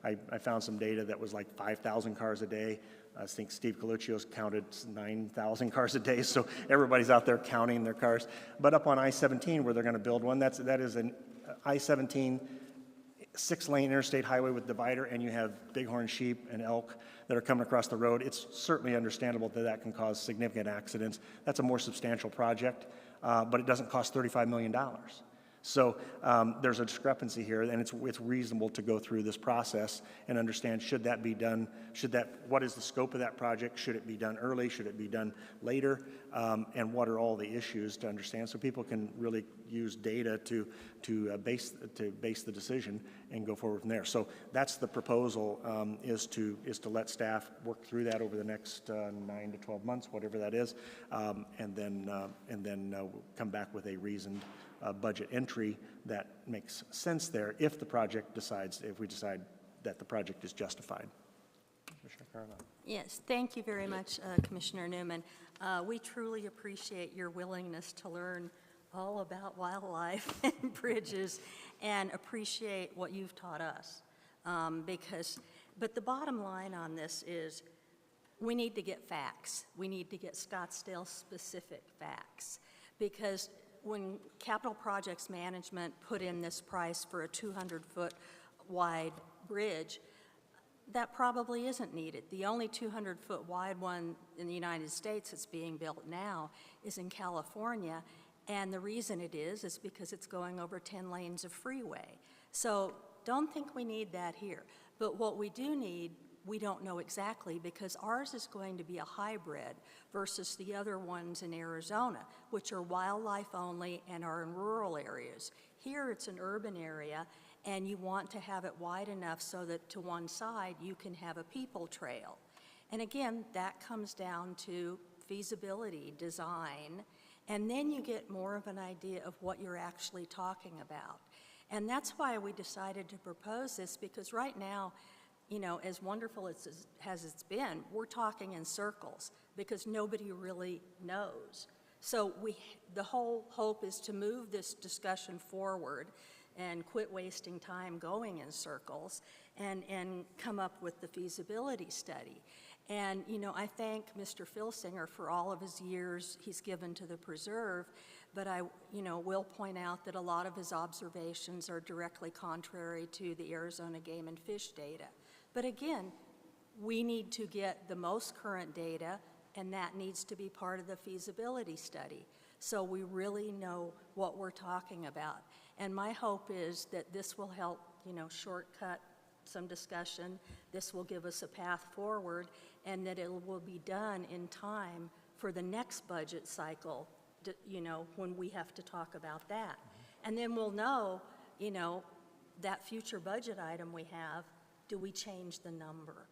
I found some data that was like 5,000 cars a day I think Steve Coluccio's counted 9,000 cars a day, so everybody's out there counting their cars. But up on I-17 where they're going to build one, that is an I-17 6-lane interstate highway with divider, and you have bighorn sheep and elk that are coming across the road. It's certainly understandable that that can cause significant accidents. That's a more substantial project, but it doesn't cost $35 million. So there's a discrepancy here, and it's reasonable to go through this process and understand, should that be done, what is the scope of that project? Should it be done early? Should it be done later? And what are all the issues to understand, so people can really use data to base the decision and go forward from there. So that's the proposal, is to let staff work through that over the next 9 to 12 months, whatever that is, and then come back with a reasoned budget entry that makes sense there if we decide that the project is justified. Commissioner Carlin. Yes, thank you very much, Commissioner Newman. We truly appreciate your willingness to learn all about wildlife and bridges, and appreciate what you've taught us. But the bottom line on this is, we need to get facts. We need to get Scottsdale-specific facts, because when Capital Projects Management put in this price for a 200-foot wide bridge, that probably isn't needed. The only 200-foot wide one in the United States that's being built now is in California, and the reason it is because it's going over 10 lanes of freeway. So don't think we need that here. But what we do need, we don't know exactly, because ours is going to be a hybrid versus the other ones in Arizona, which are wildlife only and are in rural areas. Here it's an urban area, and you want to have it wide enough so that to one side you can have a people trail. And again, that comes down to feasibility, design, and then you get more of an idea of what you're actually talking about. And that's why we decided to propose this, because right now, you know, as wonderful as it's been, we're talking in circles because nobody really knows. So the whole hope is to move this discussion forward and quit wasting time going in circles, and come up with the feasibility study. And, you know, I thank Mr. Filsinger for all of his years he's given to the preserve, but I, you know, will point out that a lot of his observations are directly contrary to the Arizona Game and Fish data. But again, we need to get the most current data, and that needs to be part of the feasibility study, so we really know what we're talking about. And my hope is that this will help, you know, shortcut some discussion. This will give us a path forward, and that it will be done in time for the next budget cycle, you know, when we have to talk about that. And then we'll know, you know, that future budget item we have, do we change the number?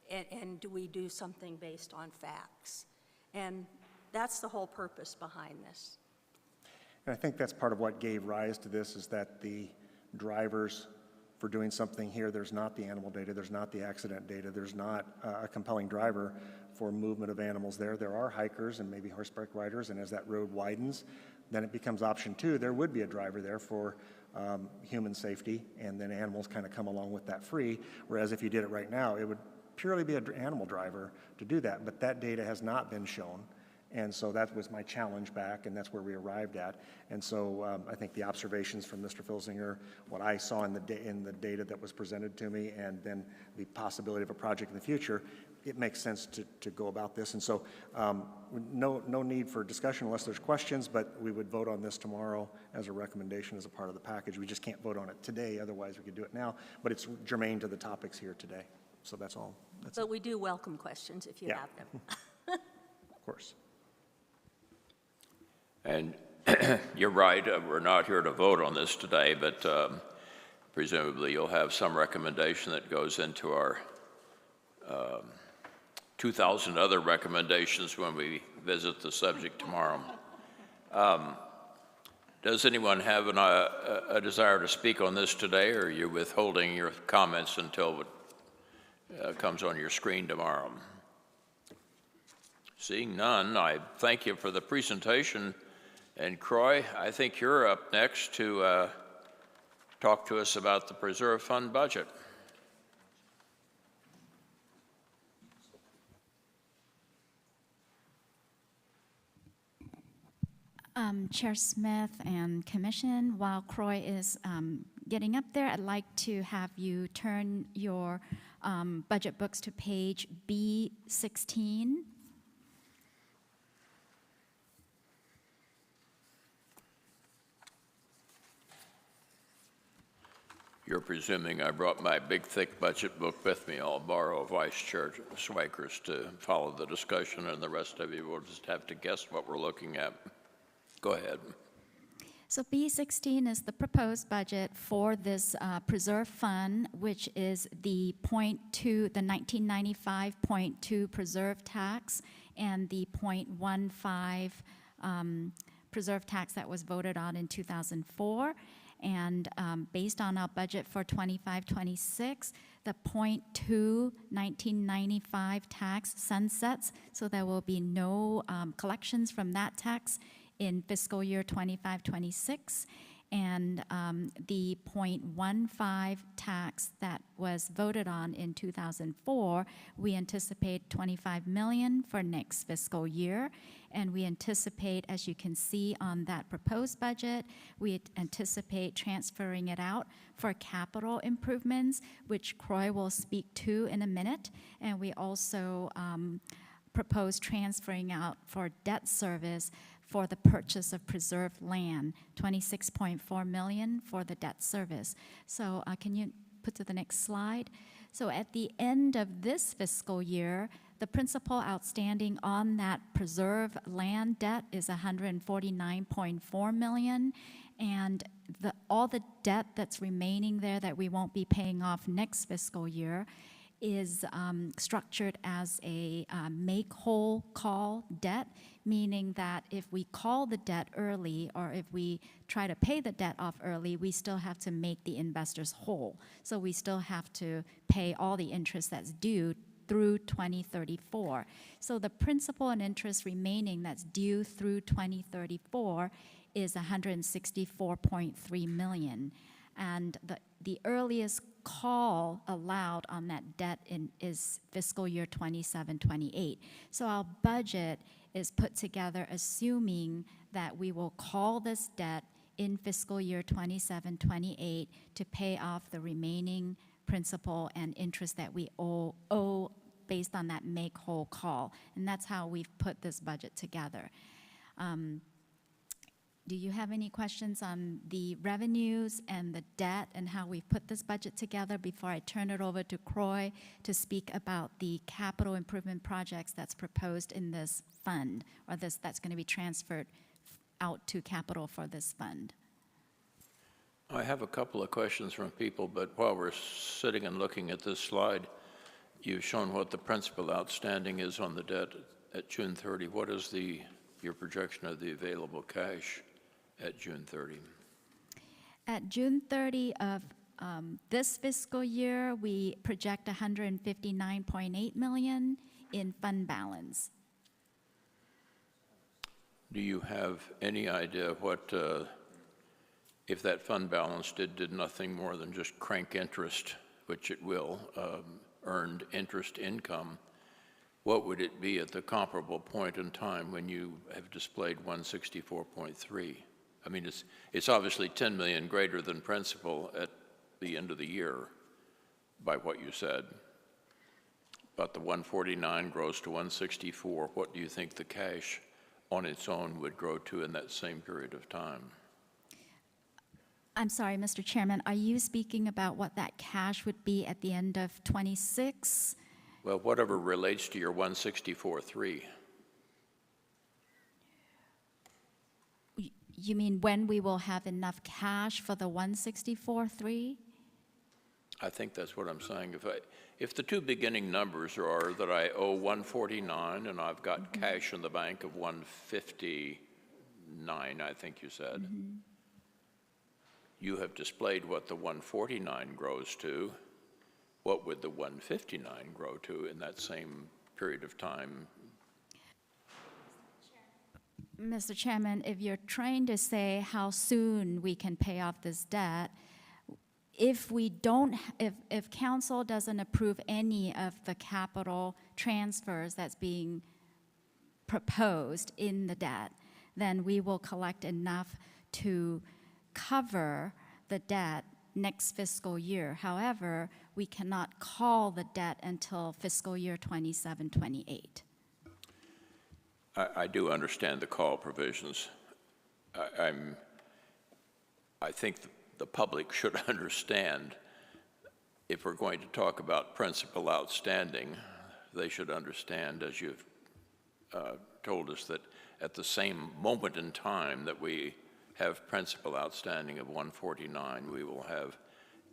And do we do something based on facts? And that's the whole purpose behind this. And I think that's part of what gave rise to this, is that the drivers for doing something here, there's not the animal data, there's not the accident data, there's not a compelling driver for movement of animals there. There are hikers and maybe horseback riders, and as that road widens, then it becomes option two. There would be a driver there for human safety, and then animals kind of come along with that free, whereas if you did it right now, it would purely be an animal driver to do that, but that data has not been shown. And so that was my challenge back, and that's where we arrived at. And so I think the observations from Mr. Filsinger, what I saw in the data that was presented to me, and then the possibility of a project in the future, it makes sense to go about this. And so no need for discussion unless there's questions, but we would vote on this tomorrow as a recommendation as a part of the package. We just can't vote on it today, otherwise we could do it now, but it's germane to the topics here today. So that's all. But we do welcome questions if you have them. Of course. And you're right, we're not here to vote on this today, but presumably you'll have some recommendation that goes into our 2,000 other recommendations when we visit the subject tomorrow. Does anyone have a desire to speak on this today, or are you withholding your comments until it comes on your screen tomorrow? Seeing none, I thank you for the presentation. And Croy, I think you're up next to talk to us about the Preserve Fund budget. Chair Smith and Commission, while Croy is getting up there, I'd like to have you turn your budget books to page B16. You're presuming I brought my big, thick budget book with me. I'll borrow Vice Chair Schweiker's to follow the discussion, and the rest of you will just have to guess what we're looking at. Go ahead. So B16 is the proposed budget for this preserve fund, which is the .2, the 1995.2 preserve tax and the .15 preserve tax that was voted on in 2004. And based on our budget for 25-26, the .2 1995 tax sunsets, so there will be no collections from that tax in fiscal year 25-26, and the .15 tax that was voted on in 2004, we anticipate 25 million for next fiscal year, and we anticipate, as you can see on that proposed budget, we anticipate transferring it out for capital improvements, which Croy will speak to in a minute, and we also propose transferring out for debt service for the purchase of preserved land, 26.4 million for the debt service. So can you put to the next slide? So at the end of this fiscal year, the principal outstanding on that preserved land debt is 149.4 million, and all the debt that's remaining there that we won't be paying off next fiscal year is structured as a make-whole call debt, meaning that if we call the debt early or if we try to pay the debt off early, we still have to make the investors whole. So we still have to pay all the interest that's due through 2034. So the principal and interest remaining that's due through 2034 is 164.3 million. And the earliest call allowed on that debt is fiscal year 27-28. So our budget is put together assuming that we will call this debt in fiscal year 27-28 to pay off the remaining principal and interest that we owe based on that make-whole call. And that's how we've put this budget together. Do you have any questions on the revenues and the debt and how we've put this budget together before I turn it over to Croy to speak about the capital improvement projects that's proposed in this fund, or that's going to be transferred out to capital for this fund? I have a couple of questions from people, but while we're sitting and looking at this slide, you've shown what the principal outstanding is on the debt at June 30. What is your projection of the available cash at June 30? At June 30 of this fiscal year, we project 159.8 million in fund balance. Do you have any idea what, if that fund balance did nothing more than just crank interest, which it will, earned interest income, what would it be at the comparable point in time when you have displayed 164.3? I mean, it's obviously 10 million greater than principal at the end of the year by what you said. But the 149 grows to 164. What do you think the cash on its own would grow to in that same period of time? I'm sorry, Mr. Chairman, are you speaking about what that cash would be at the end of 26? Well, whatever relates to your 164.3. You mean when we will have enough cash for the 164.3? I think that's what I'm saying. If the two beginning numbers are that I owe 149 and I've got cash in the bank of 159, I think you said, you have displayed what the 149 grows to. What would the 159 grow to in that same period of time? Mr. Chairman, if you're trying to say how soon we can pay off this debt, if council doesn't approve any of the capital transfers that's being proposed in the debt, then we will collect enough to cover the debt next fiscal year. However, we cannot call the debt until fiscal year 27-28. I do understand the call provisions. I think the public should understand, if we're going to talk about principal outstanding, they should understand, as you've told us, that at the same moment in time that we have principal outstanding of 149, we will have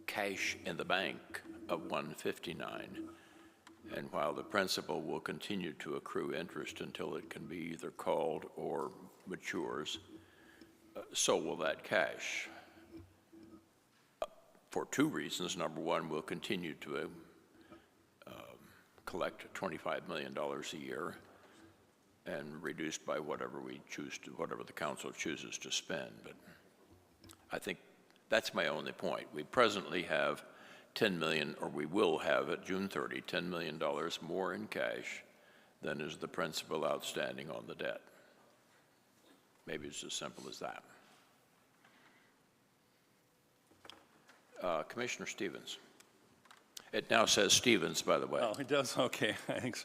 cash in the bank of 159. And while the principal will continue to accrue interest until it can be either called or matures, so will that cash. For two reasons. Number one, we'll continue to collect $25 million a year, and reduced by whatever we choose to, whatever the council chooses to spend. But I think that's my only point. We presently have 10 million, or we will have at June 30, $10 million more in cash than is the principal outstanding on the debt. Maybe it's as simple as that. Commissioner Stevens. It now says Stevens, by the way. Oh, it does? Okay, thanks.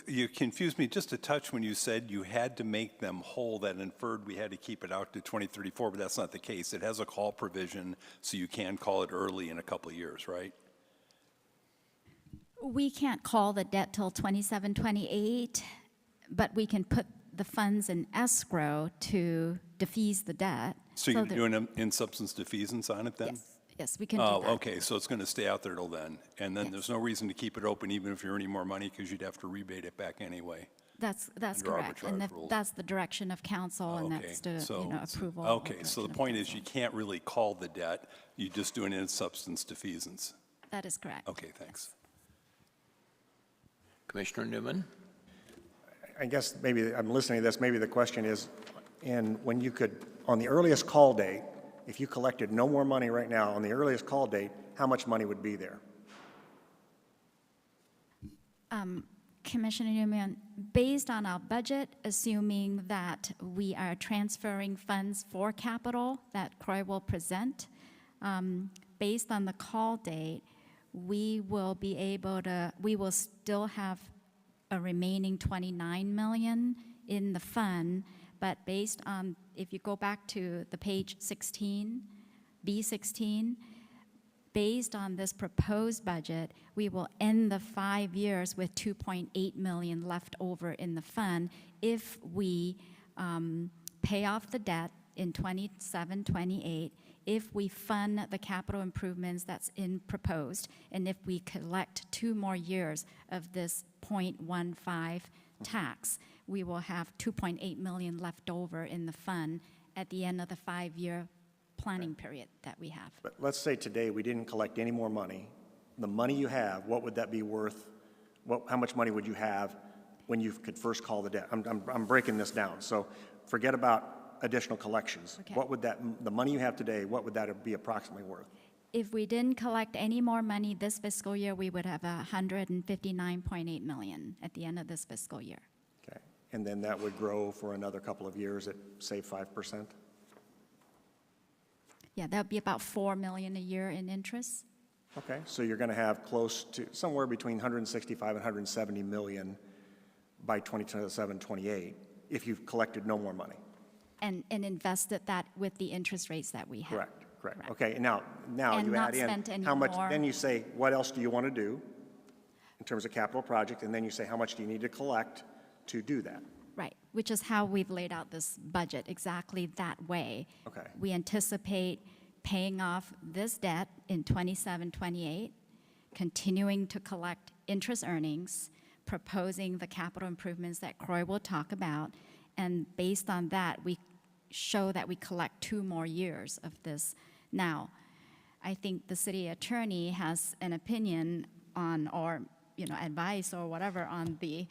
You confused me just a touch when you said you had to make them whole. That inferred we had to keep it out to 2034, but that's not the case. It has a call provision, so you can call it early in a couple of years, right? We can't call the debt till 27-28, but we can put the funds in escrow to defease the debt. So you're doing an in-substance defeasance on it then? Yes, yes, we can do that. Oh, okay, so it's going to stay out there till then. And then there's no reason to keep it open even if you're earning more money, because you'd have to rebate it back anyway. That's under correct, and arbitrage rules. that's the direction of council, and Okay, that's the, so- approval. Okay, and so the direction of point is council. you can't really call the debt, you just do an in-substance defeasance. That is correct. Okay, thanks. Commissioner Newman? I guess maybe, I'm listening to this, maybe the question is, and when you could, on the earliest call date, if you collected no more money right now, on the earliest call date, how much money would be there? Commissioner Newman, based on our budget, assuming that we are transferring funds for capital that Croy will present, based on the call date, we will be able to, we will still have a remaining 29 million in the fund, but based on, if you go back to the page 16, B16, based on this proposed budget, we will end the 5 years with 2.8 million left over in the fund if we pay off the debt in 27-28, if we fund the capital improvements that's in proposed, and if we collect 2 more years of this 0.15 tax, we will have 2.8 million left over in the fund at the end of the 5-year planning period that we have. But let's say today we didn't collect any more money. The money you have, what would that be worth? How much money would you have when you could first call the debt? I'm breaking this down. So forget about additional collections. Okay. What would that, the money you have today, what would that be approximately worth? If we didn't collect any more money this fiscal year, we would have 159.8 million at the end of this fiscal year. Okay. And then that would grow for another couple of years at, say, 5%? Yeah, that would be about 4 million a year in interest. Okay, so you're going to have close to somewhere between 165 and 170 million by 2027-28 if you've collected no more money. And invested that with the interest rates that we have. Correct, correct. Okay, and now And you not add spent in any how much, more. then you say, what else do you want to do in terms of capital project? And then you say, how much do you need to collect to do that? Right, which is how we've laid out this budget, exactly that way. Okay. We anticipate paying off this debt in 27-28, continuing to collect interest earnings, proposing the capital improvements that Croy will talk about, and based on that, we show that we collect 2 more years of this. Now, I think the city attorney has an opinion on, or advice or whatever on the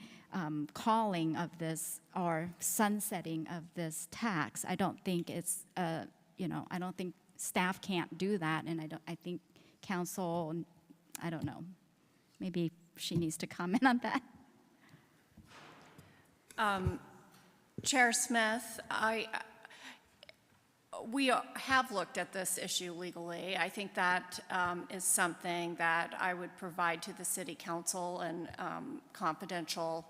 calling of this or sunsetting of this tax. I don't think it's, I don't think staff can't do that, and I think council, I don't know, maybe she needs to comment on that. Chair Smith, we have looked at this issue legally. I think that is something that I would provide to the City Council in confidential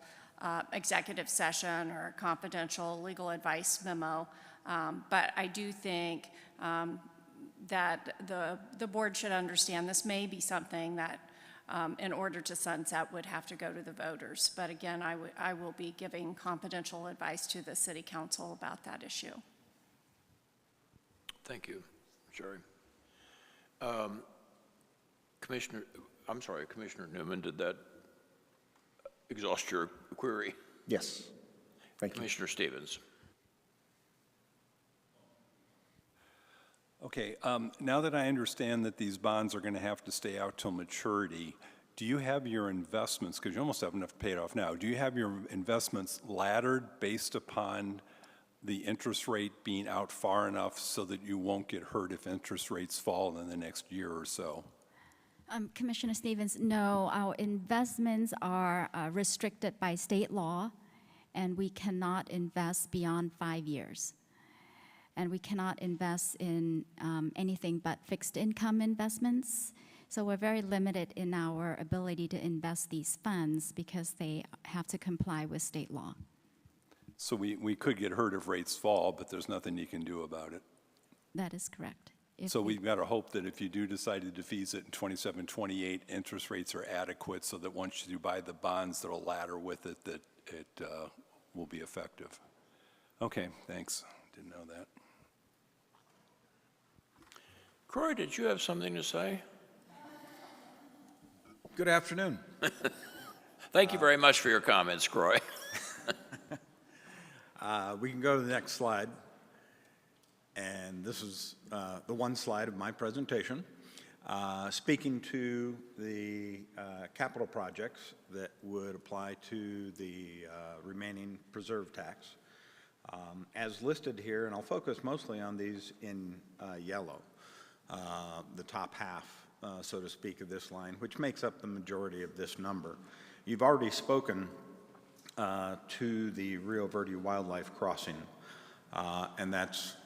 executive session or confidential legal advice memo. But I do think that the board should understand this may be something that in order to sunset would have to go to the voters. But again, I will be giving confidential advice to the City Council about that issue. Thank you, Sherry. Commissioner Newman, did that exhaust your query? Yes. Thank you. Commissioner Stevens. Okay, now that I understand that these bonds are going to have to stay out till maturity, do you have your investments, because you almost have enough paid off now, do you have your investments laddered based upon the interest rate being out far enough so that you won't get hurt if interest rates fall in the next year or so? Commissioner Stevens, no, our investments are restricted by state law, and we cannot invest beyond 5 years. And we cannot invest in anything but fixed income investments. So we're very limited in our ability to invest these funds because they have to comply with state law. So we could get hurt if rates fall, but there's nothing you can do about it. That is correct. So we've got to hope that if you do decide to defease it in 27, 28, interest rates are adequate so that once you buy the bonds that'll ladder with it, that it will be effective. Okay, thanks. Didn't know that. Croy, did you have something to say? Good afternoon. Thank you very much for your comments, Croy. We can go to the next slide. And this is the one slide of my presentation, speaking to the capital projects that would apply to the remaining preserve tax. As listed here, and I'll focus mostly on these in yellow, the top half, so to speak, of this line, which makes up the majority of this number. You've already spoken to the Rio Verde Wildlife Crossing, and that's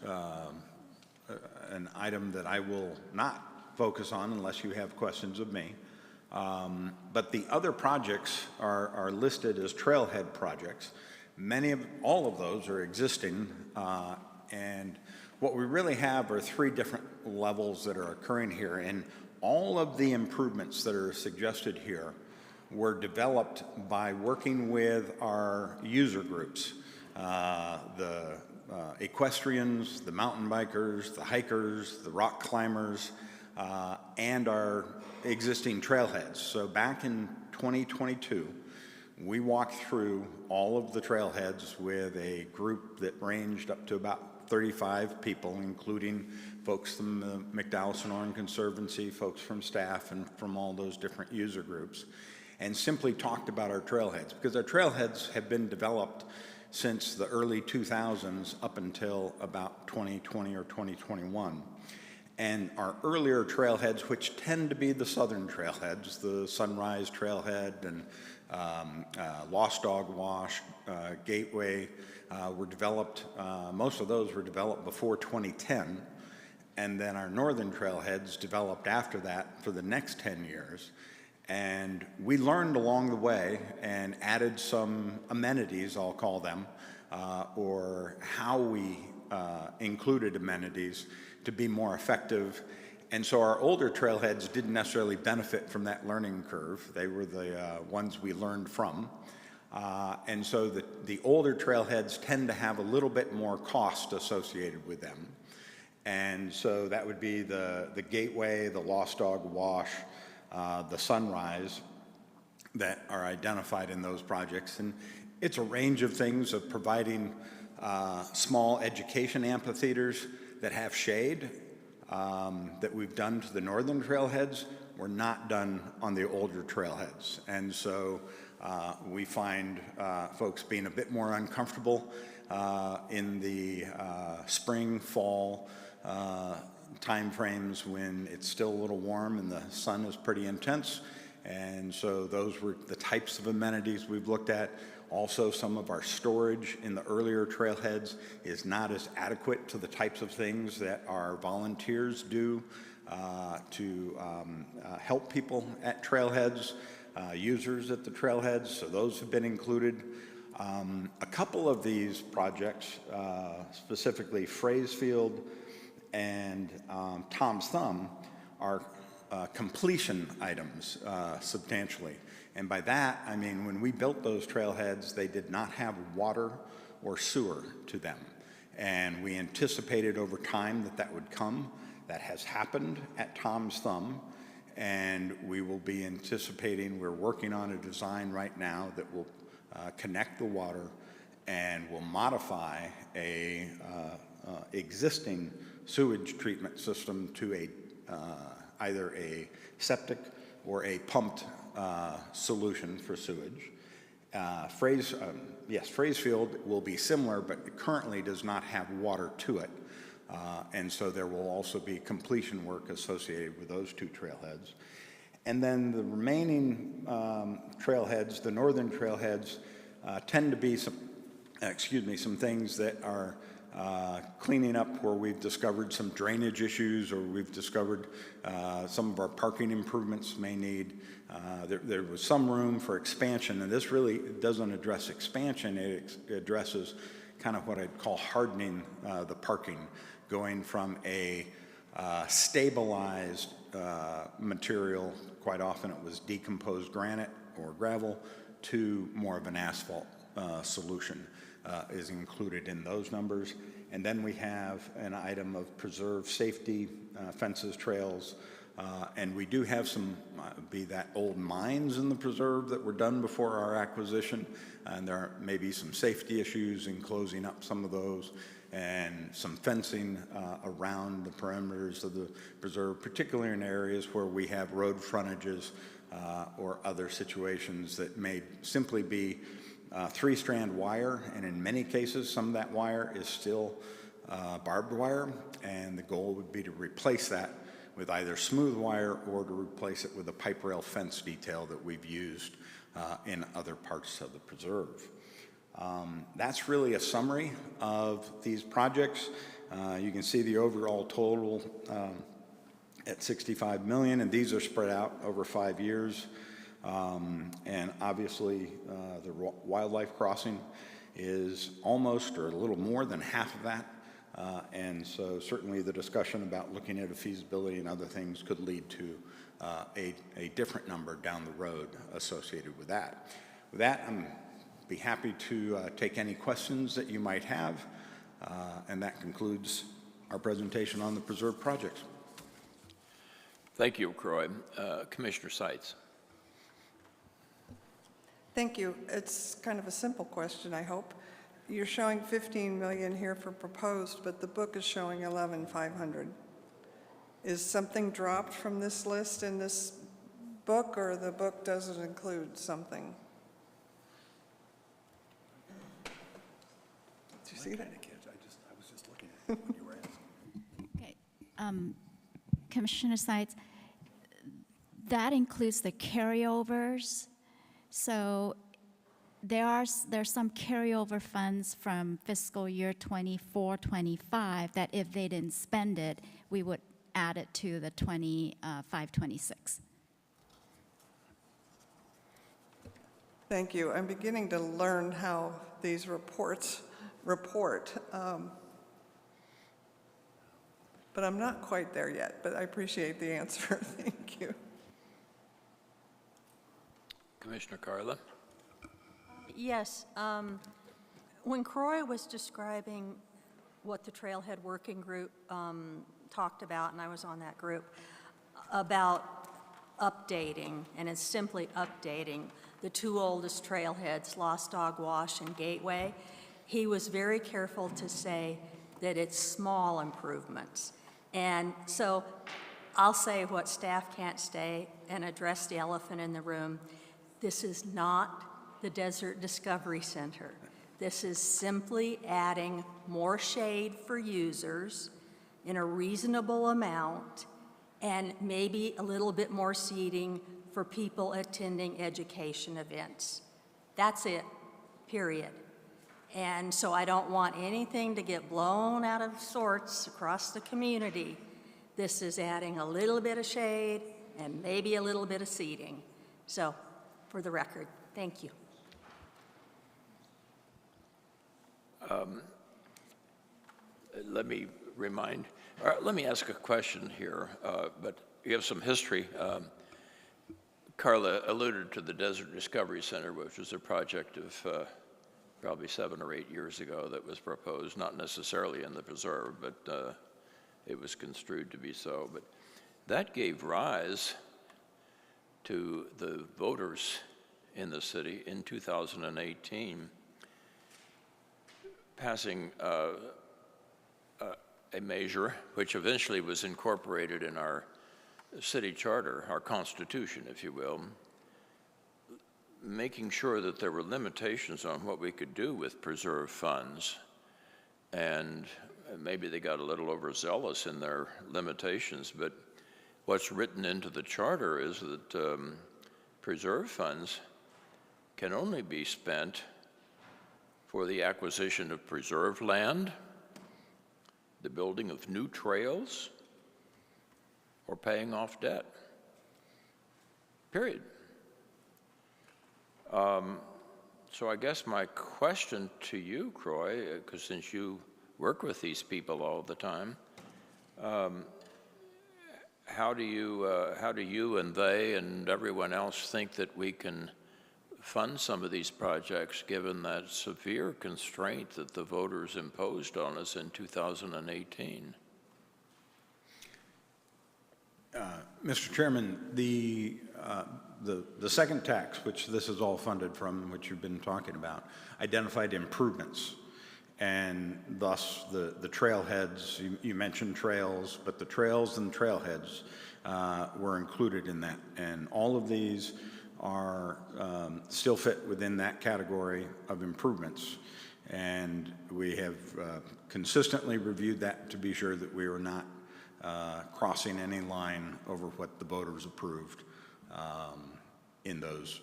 an item that I will not focus on unless you have questions of me. But the other projects are listed as trailhead projects. All of those are existing, and what we really have are three different levels that are occurring here, and all of the improvements that are suggested here were developed by working with our user groups, the equestrians, the mountain bikers, the hikers, the rock climbers, and our existing trailheads. So back in 2022, we walked through all of the trailheads with a group that ranged up to about 35 people, including folks from the McDowell Sonoran Conservancy, folks from staff, and from all those different user groups, and simply talked about our trailheads, because our trailheads have been developed since the early 2000s up until about 2020 or 2021. And our earlier trailheads, which tend to be the southern trailheads, the Sunrise Trailhead and Lost Dog Wash, Gateway, were developed, most of those were developed before 2010. And then our northern trailheads developed after that for the next 10 years. And we learned along the way and added some amenities, I'll call them, or how we included amenities to be more effective. And so our older trailheads didn't necessarily benefit from that learning curve. They were the ones we learned from. And so the older trailheads tend to have a little bit more cost associated with them. And so that would be the Gateway, the Lost Dog Wash, the Sunrise, that are identified in those projects. And it's a range of things of providing small education amphitheaters that have shade that we've done to the northern trailheads were not done on the older trailheads. And so we find folks being a bit more uncomfortable in the spring, fall time frames when it's still a little warm and the sun is pretty intense. And so those were the types of amenities we've looked at. Also, some of our storage in the earlier trailheads is not as adequate to the types of things that our volunteers do to help people at trailheads, users at the trailheads, so those have been included. A couple of these projects, specifically Frazefield and Tom's Thumb, are completion items substantially. And by that, I mean when we built those trailheads, they did not have water or sewer to them. And we anticipated over time that that would come. That has happened at Tom's Thumb. And we will be anticipating, we're working on a design right now that will connect the water and will modify a existing sewage treatment system to either a septic or a pumped solution for sewage. Frazefield will be similar, but it currently does not have water to it. And so there will also be completion work associated with those two trailheads. And then the remaining trailheads, the northern trailheads, tend to be some things that are cleaning up where we've discovered some drainage issues, or we've discovered some of our parking improvements may need. There was some room for expansion, and this really doesn't address expansion. It addresses kind of what I'd call hardening the parking, going from a stabilized material, quite often it was decomposed granite or gravel, to more of an asphalt solution is included in those numbers. And then we have an item of preserve safety, fences, trails, and we do have some, be that old mines in the preserve that were done before our acquisition, and there may be some safety issues in closing up some of those, and some fencing around the perimeters of the preserve, particularly in areas where we have road frontages or other situations that may simply be three-strand wire, and in many cases, some of that wire is still barbed wire, and the goal would be to replace that with either smooth wire or to replace it with a pipe rail fence detail that we've used in other parts of the preserve. That's really a summary of these projects. You can see the overall total at $65 million, and these are spread out over 5 years. And obviously, the wildlife crossing is almost or a little more than half of that. And so certainly the discussion about looking at a feasibility and other things could lead to a different number down the road associated with that. With that, I'm be happy to take any questions that you might have. And that concludes our presentation on the preserve projects. Thank you, Croy. Commissioner Seitz. Thank you. It's kind of a simple question, I hope. You're showing 15 million here for proposed, but the book is showing 11,500. Is something dropped from this list in this book, or the book doesn't include something? Did you see that? I was just looking at it when you were asking. Okay. Commissioner Seitz, that includes the carryovers. So there's some carryover funds from fiscal year 24-25 that if they didn't spend it, we would add it to the 25-26. Thank you. I'm beginning to learn how these reports report, but I'm not quite there yet, but I appreciate the answer. Thank you. Commissioner Carla. Yes. When Croy was describing what the Trailhead Working Group talked about, and I was on that group, about updating, and it's simply updating, the two oldest trailheads, Lost Dog Wash and Gateway, he was very careful to say that it's small improvements. And so I'll say what staff can't say and address the elephant in the room. This is not the Desert Discovery Center. This is simply adding more shade for users in a reasonable amount and maybe a little bit more seating for people attending education events. That's it. period. And so I don't want anything to get blown out of sorts across the community. This is adding a little bit of shade and maybe a little bit of seating. So, for the record, thank you. Let me let me ask a question here, but you have some history. Carla alluded to the Desert Discovery Center, which was a project of probably 7 or 8 years ago that was proposed, not necessarily in the preserve, but it was construed to be so. But that gave rise to the voters in the city in 2018 passing a measure which eventually was incorporated in our city charter, our constitution, if you will, making sure that there were limitations on what we could do with preserve funds. And maybe they got a little overzealous in their limitations, but what's written into the charter is that preserve funds can only be spent for the acquisition of preserved land, the building of new trails, or paying off debt. Period. So I guess my question to you, Croy, because since you work with these people all the time, how do you and they and everyone else think that we can fund some of these projects given that severe constraint that the voters imposed on us in 2018? Mr. Chairman, the second tax, which this is all funded from, which you've been talking about, identified improvements. And thus the trailheads, you mentioned trails, but the trails and trailheads were included in that. And all of these are still fit within that category of improvements. And we have consistently reviewed that to be sure that we were not crossing any line over what the voters approved in those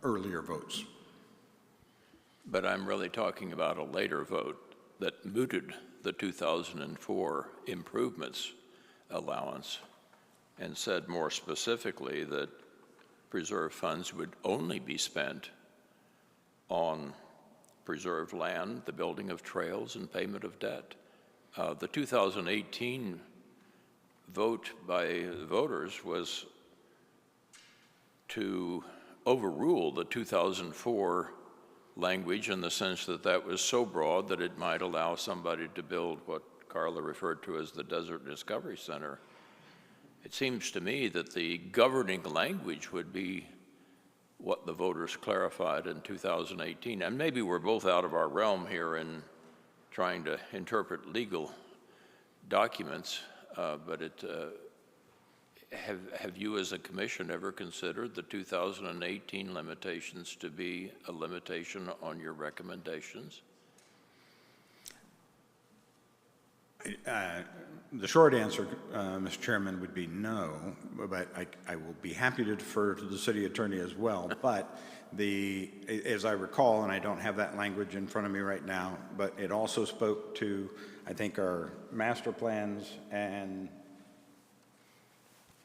earlier votes. But I'm really talking about a later vote that mooted the 2004 improvements allowance and said more specifically that preserve funds would only be spent on preserved land, the building of trails, and payment of debt. The 2018 vote by the voters was to overrule the 2004 language in the sense that that was so broad that it might allow somebody to build what Carla referred to as the Desert Discovery Center. It seems to me that the governing language would be what the voters clarified in 2018. And maybe we're both out of our realm here in trying to interpret legal documents, but have you as a commission ever considered the 2018 limitations to be a limitation on your recommendations? The short answer, Mr. Chairman, would be no, but I will be happy to defer to the city attorney as well. But as I recall, and I don't have that language in front of me right now, but it also spoke to, I think, our master plans and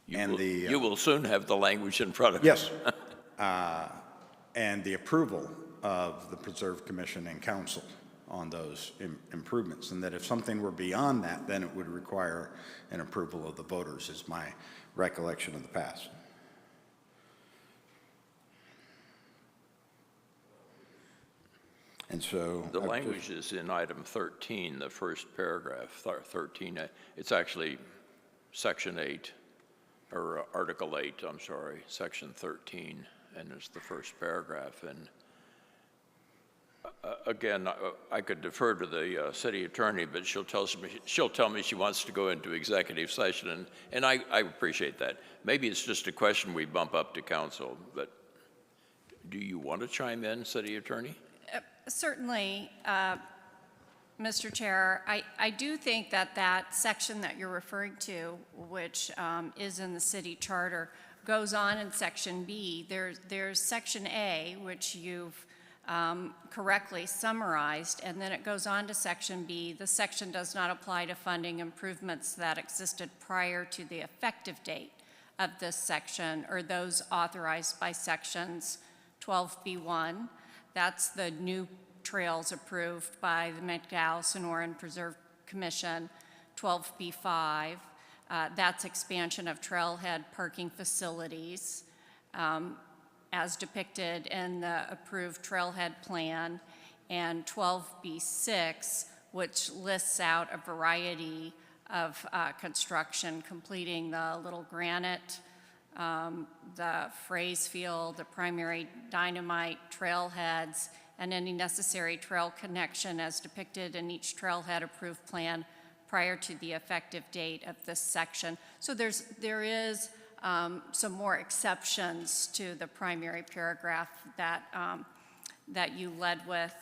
You will soon have the language in front of you. Yes. And the approval of the Preserve Commission and Council on those improvements, and that if something were beyond that, then it would require an approval of the voters, is my recollection of the past. And so the language is in item 13, the first paragraph, 13. It's actually section 8, or article 8, I'm sorry, section 13, and it's the first paragraph. And again, I could defer to the city attorney, but she'll tell me she wants to go into executive session, and I appreciate that. Maybe it's just a question we bump up to council, but do you want to chime in, city attorney? Certainly, Mr. Chair. I do think that section that you're referring to, which is in the city charter, goes on in section B. There's section A, which you've correctly summarized, and then it goes on to Section B. The section does not apply to funding improvements that existed prior to the effective date of this section or those authorized by Sections 12B1. That's the new trails approved by the McDowell-Sonoran Preserve Commission. 12B5, that's expansion of trailhead parking facilities as depicted in the approved trailhead plan, and 12B6, which lists out a variety of construction, completing the Little Granite, the Fraze Field, the primary dynamite trailheads, and any necessary trail connection as depicted in each trailhead approved plan prior to the effective date of this section. So there is some more exceptions to the primary paragraph that, that you led with,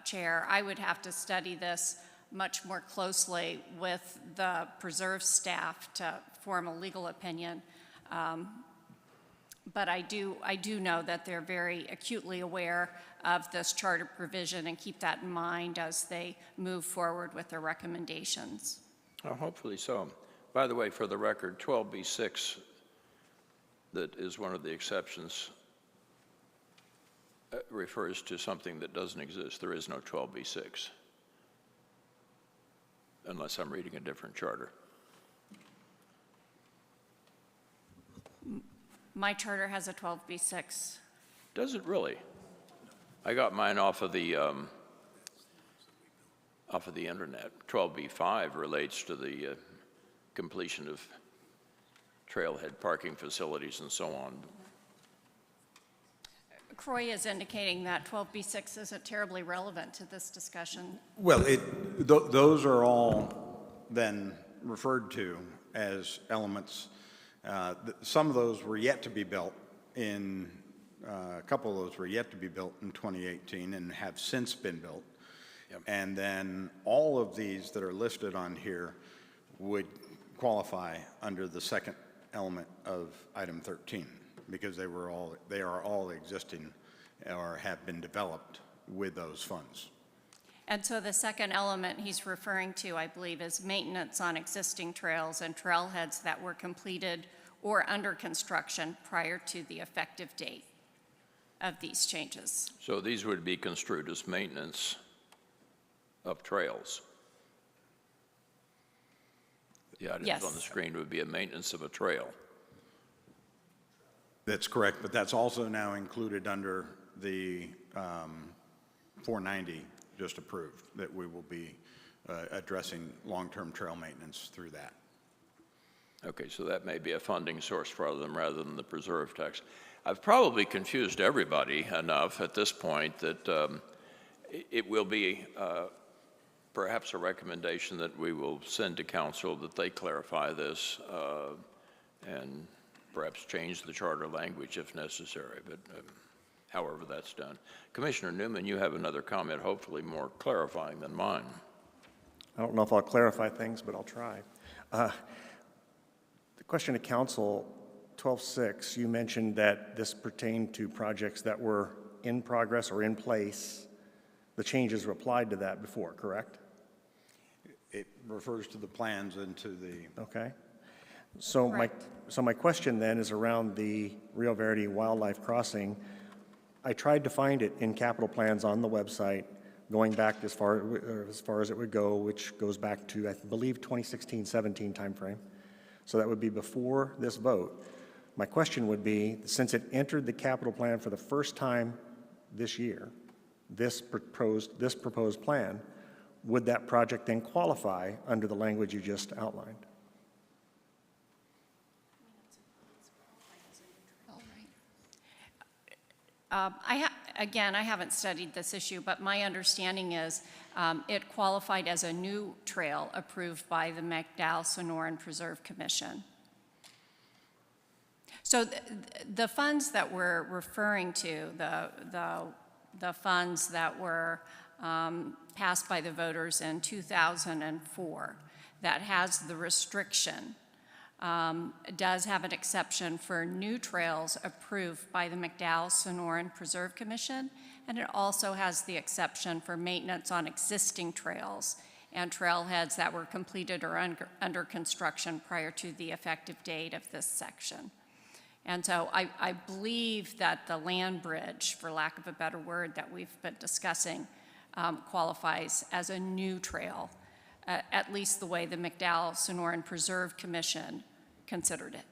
Chair. I would have to study this much more closely with the preserve staff to form a legal opinion. But I do know that they're very acutely aware of this charter provision and keep that in mind as they move forward with their recommendations. Hopefully so. By the way, for the record, 12B6, that is one of the exceptions, refers to something that doesn't exist. There is no 12B6, unless I'm reading a different charter. My charter has a 12B6. Does it really? I got mine off of the internet. 12B5 relates to the completion of trailhead parking facilities and so on. Croy is indicating that 12B6 isn't terribly relevant to this discussion. Well, those are all then referred to as elements. Some of those were yet to be built in, a couple of those were yet to be built in 2018 and have since been built. Yep. And then all of these that are listed on here would qualify under the second element of item 13 because they are all existing or have been developed with those funds. And so the second element he's referring to, I believe, is maintenance on existing trails and trailheads that were completed or under construction prior to the effective date of these changes. So these would be construed as maintenance of trails. The items Yes. on the screen would be a maintenance of a trail. That's correct, but that's also now included under the 490 just approved, that we will be addressing long-term trail maintenance through that. Okay, so that may be a funding source for them rather than the preserve tax. I've probably confused everybody enough at this point that it will be perhaps a recommendation that we will send to council that they clarify this and perhaps change the charter language if necessary, but however that's done. Commissioner Newman, you have another comment, hopefully more clarifying than mine. I don't know if I'll clarify things, but I'll try. The question to council, 12.6, you mentioned that this pertained to projects that were in progress or in place. The changes were applied to that before, correct? It refers to the plans and to the... Okay. So my question then is around the Rio Verde Wildlife Crossing. I tried to find it in capital plans on the website, going back as far as it would go, which goes back to, I believe, 2016-17 timeframe. So that would be before this vote. My question would be, since it entered the capital plan for the first time this year, this proposed plan, would that project then qualify under the language you just outlined? Again, I haven't studied this issue, but my understanding is it qualified as a new trail approved by the McDowell-Sonoran Preserve Commission. So the funds that we're referring to, the funds that were passed by the voters in 2004, that has the restriction, does have an exception for new trails approved by the McDowell-Sonoran Preserve Commission, and it also has the exception for maintenance on existing trails and trailheads that were completed or under construction prior to the effective date of this section. And so I believe that the land bridge, for lack of a better word, that we've been discussing qualifies as a new trail, at least the way the McDowell-Sonoran Preserve Commission considered it.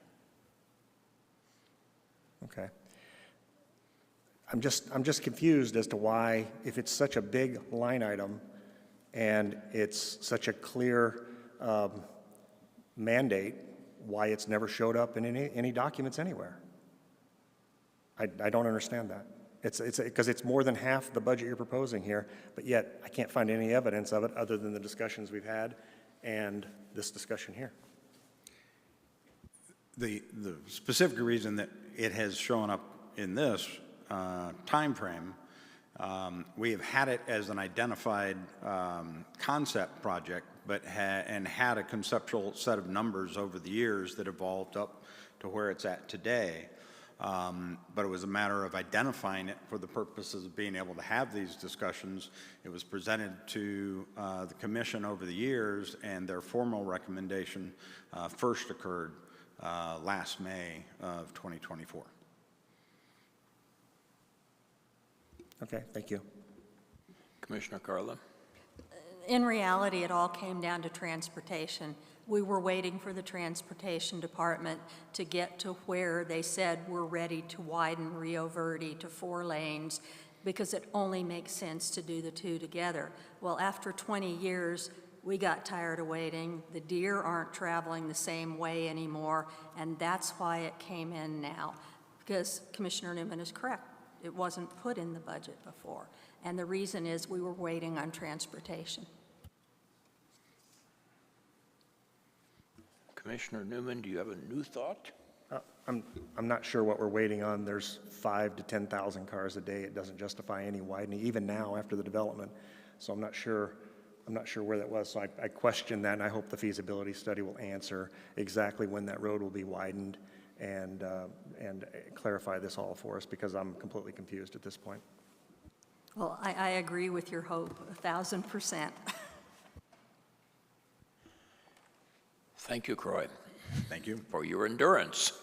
Okay. I'm just confused as to why, if it's such a big line item and it's such a clear mandate, why it's never showed up in any documents anywhere. I don't understand that. It's because it's more than half the budget you're proposing here, but yet I can't find any evidence of it other than the discussions we've had and this discussion here. The specific reason that it has shown up in this time frame, we have had it as an identified concept project, but had a conceptual set of numbers over the years that evolved up to where it's at today. But it was a matter of identifying it for the purposes of being able to have these discussions. It was presented to the commission over the years, and their formal recommendation first occurred last May of 2024. Okay, thank you. Commissioner Carla? In reality, it all came down to transportation. We were waiting for the Transportation Department to get to where they said we're ready to widen Rio Verde to 4 lanes because it only makes sense to do the two together. Well, after 20 years, we got tired of waiting. The deer aren't traveling the same way anymore, and that's why it came in now. Because Commissioner Newman is correct. It wasn't put in the budget before. And the reason is we were waiting on transportation. Commissioner Newman, do you have a new thought? I'm not sure what we're waiting on. There's 5,000 to 10,000 cars a day. It doesn't justify any widening, even now after the development. So I'm not sure where that was. So I question that, and I hope the feasibility study will answer exactly when that road will be widened and clarify this all for us, because I'm completely confused at this point. Well, I agree with your hope, 1,000%. Thank you, Croy. Thank you. For your endurance.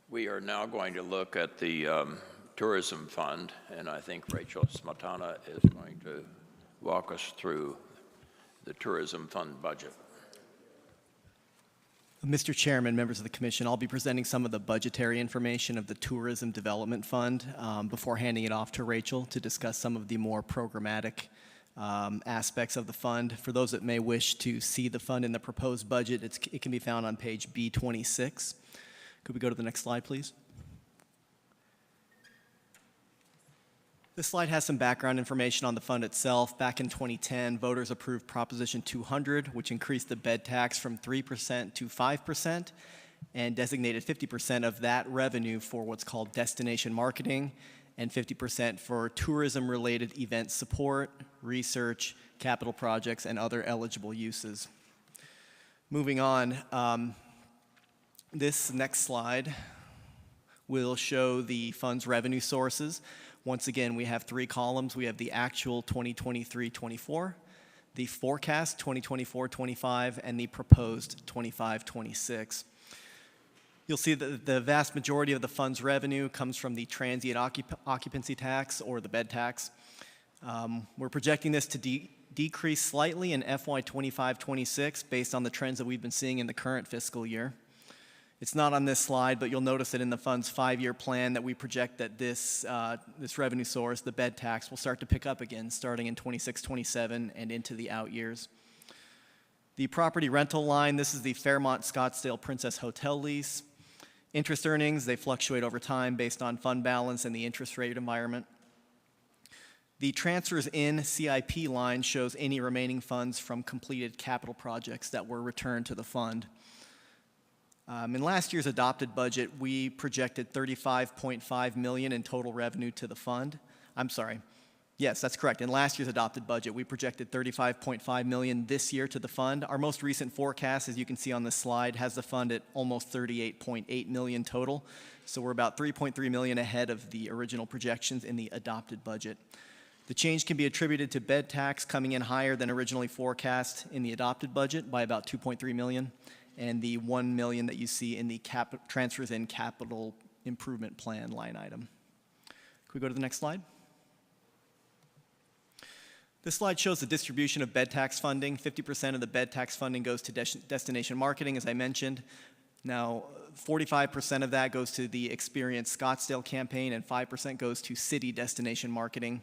We are now going to look at the Tourism Fund, and I think Rachel Smetana is going to walk us through the Tourism Fund budget. Mr. Chairman, members of the Commission, I'll be presenting some of the budgetary information of the Tourism Development Fund before handing it off to Rachel to discuss some of the more programmatic aspects of the fund. For those that may wish to see the fund in the proposed budget, it can be found on page B26. Could we go to the next slide, please? This slide has some background information on the fund itself. Back in 2010, voters approved Proposition 200, which increased the bed tax from 3% to 5% and designated 50% of that revenue for what's called destination marketing and 50% for tourism-related event support, research, capital projects, and other eligible uses. Moving on, this next slide will show the fund's revenue sources. Once again, we have 3 columns. We have the actual 2023-24, the forecast 2024-25, and the proposed 25-26. You'll see that the vast majority of the fund's revenue comes from the transient occupancy tax, or the bed tax. We're projecting this to decrease slightly in FY 25-26 based on the trends that we've been seeing in the current fiscal year. It's not on this slide, but you'll notice that in the fund's 5-year plan that we project that this revenue source, the bed tax, will start to pick up again starting in 26-27 and into the out years. The property rental line, this is the Fairmont Scottsdale Princess Hotel lease. Interest earnings, they fluctuate over time based on fund balance and the interest rate environment. The transfers in CIP line shows any remaining funds from completed capital projects that were returned to the fund. In last year's adopted budget, we projected $35.5 million in total revenue to the fund. I'm sorry. Yes, that's correct. In last year's adopted budget, we projected $35.5 million this year to the fund. Our most recent forecast, as you can see on this slide, has the fund at almost $38.8 million total. So we're about $3.3 million ahead of the original projections in the adopted budget. The change can be attributed to bed tax coming in higher than originally forecast in the adopted budget by about $2.3 million, and the $1 million that you see in the transfers in capital improvement plan line item. Can we go to the next slide? This slide shows the distribution of bed tax funding. 50% of the bed tax funding goes to destination marketing, as I mentioned. Now, 45% of that goes to the Experience Scottsdale campaign, and 5% goes to city destination marketing.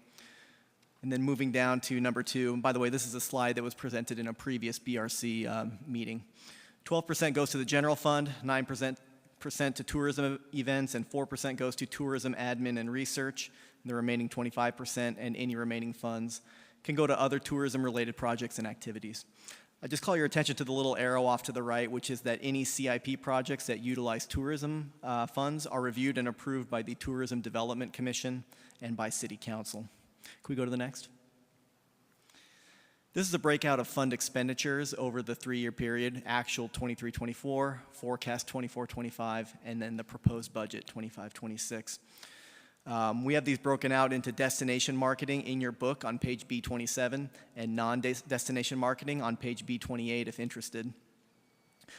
And then moving down to number 2, and by the way, this is a slide that was presented in a previous BRC meeting. 12% goes to the general fund, 9% to tourism events, and 4% goes to tourism admin and research. And the remaining 25% and any remaining funds can go to other tourism-related projects and activities. I just call your attention to the little arrow off to the right, which is that any CIP projects that utilize tourism funds are reviewed and approved by the Tourism Development Commission and by City Council. Can we go to the next? This is a breakout of fund expenditures over the 3-year period, actual 23-24, forecast 24-25, and then the proposed budget 25-26. We have these broken out into destination marketing in your book on page B27 and non-destination marketing on page B28 if interested.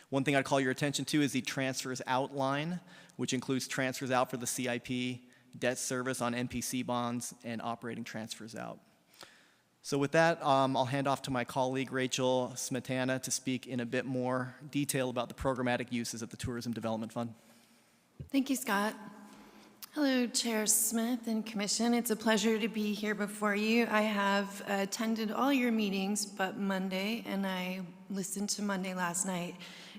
One thing I'd call your attention to is the transfers out line, which includes transfers out for the CIP, debt service on MPC bonds, and operating transfers out. So with that, I'll hand off to my colleague Rachel Smetana to speak in a bit more detail about the programmatic uses of the Tourism Development Fund. Thank you, Scott. Hello, Chair Smith and Commission. It's a pleasure to be here before you. I have attended all your meetings but Monday, and I listened to Monday last night,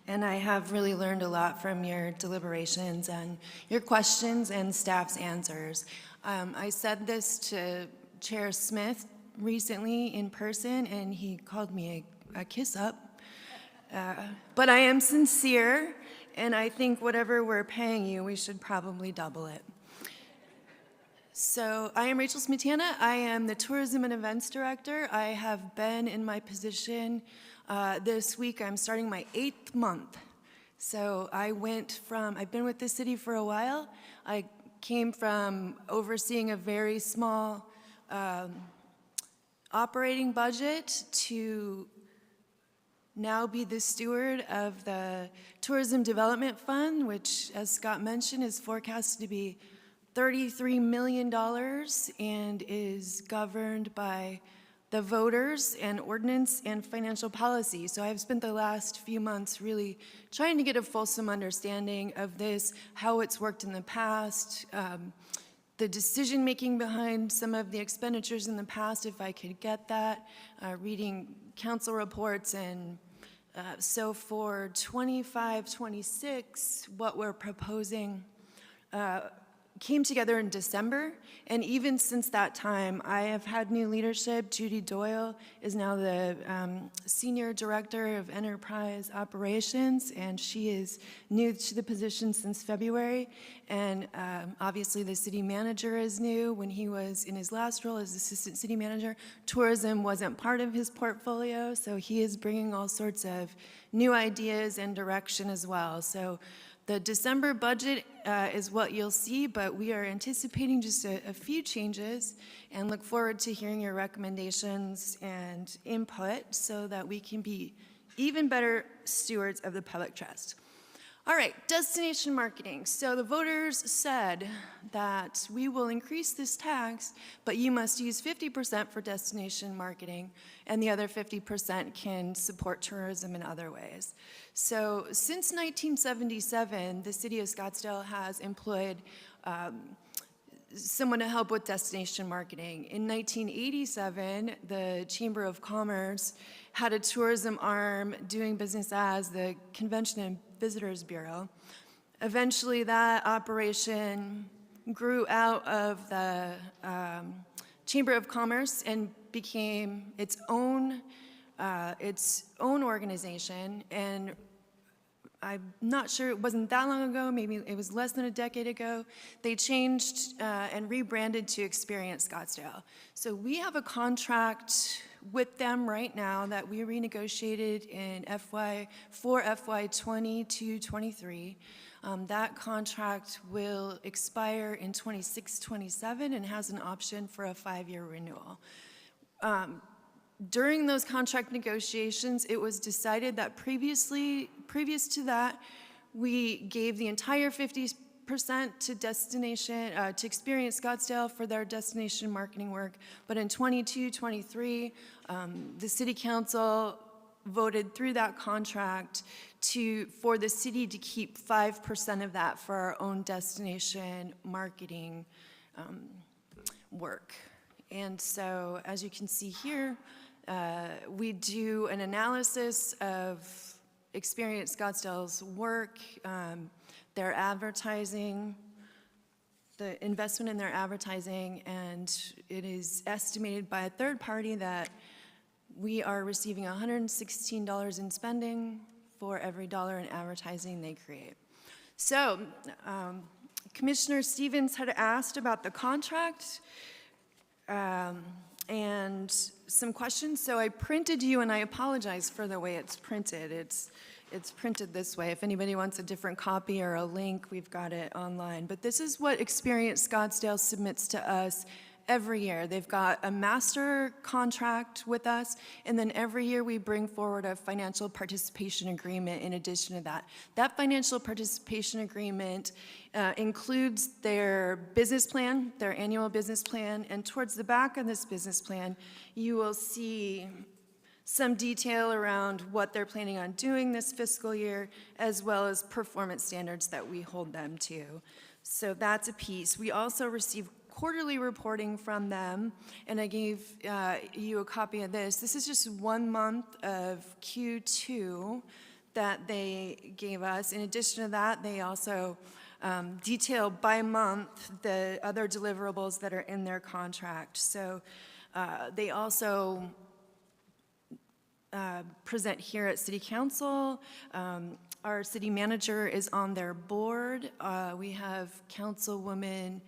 and I have really learned a lot from your deliberations and your questions and staff's answers. I said this to Chair Smith recently in person, and he called me a kiss up. But I am sincere, and I think whatever we're paying you, we should probably double it. So I am Rachel Smetana. I am the Tourism and Events Director. I have been in my position this week. I'm starting my 8th month. So I've been with the city for a while. I came from overseeing a very small operating budget to now be the steward of the Tourism Development Fund, which, as Scott mentioned, is forecasted to be $33 million and is governed by the voters and ordinance and financial policy. So I've spent the last few months really trying to get a fulsome understanding of this, how it's worked in the past, the decision-making behind some of the expenditures in the past, if I could get that, reading council reports. And so for 25-26, what we're proposing came together in December, and even since that time, I have had new leadership. Judy Doyle is now the Senior Director of Enterprise Operations, and she is new to the position since February. And obviously the city manager is new. When he was in his last role as Assistant City Manager, tourism wasn't part of his portfolio, so he is bringing all sorts of new ideas and direction as well. So the December budget is what you'll see, but we are anticipating just a few changes and look forward to hearing your recommendations and input so that we can be even better stewards of the public trust. All right, destination marketing. So the voters said that we will increase this tax, but you must use 50% for destination marketing, and the other 50% can support tourism in other ways. So since 1977, the city of Scottsdale has employed someone to help with destination marketing. In 1987, the Chamber of Commerce had a tourism arm doing business as the Convention and Visitors Bureau. Eventually, that operation grew out of the Chamber of Commerce and became its own organization. And I'm not sure, it wasn't that long ago, maybe it was less than a decade ago, they changed and rebranded to Experience Scottsdale. So we have a contract with them right now that we renegotiated in FY 22-23. That contract will expire in 26-27 and has an option for a 5-year renewal. During those contract negotiations, it was decided that previous to that, we gave the entire 50% to to Experience Scottsdale for their destination marketing work. But in 22-23, the city council voted through that contract for the city to keep 5% of that for our own destination marketing work. And so, as you can see here, we do an analysis of Experience Scottsdale's work, their advertising, the investment in their advertising, and it is estimated by a third party that we are receiving $116 in spending for every dollar in advertising they create. So, Commissioner Stevens had asked about the contract and some questions. So I printed you, and I apologize for the way it's printed. It's printed this way. If anybody wants a different copy or a link, we've got it online. But this is what Experience Scottsdale submits to us every year. They've got a master contract with us, and then every year we bring forward a financial participation agreement in addition to that. That financial participation agreement includes their business plan, their annual business plan, and towards the back of this business plan, you will see some detail around what they're planning on doing this fiscal year, as well as performance standards that we hold them to. So that's a piece. We also receive quarterly reporting from them, and I gave you a copy of this. This is just 1 month of Q2 that they gave us. In addition to that, they also detail by month the other deliverables that are in their contract. So they also present here at City Council. Our city manager is on their board. We have Councilwoman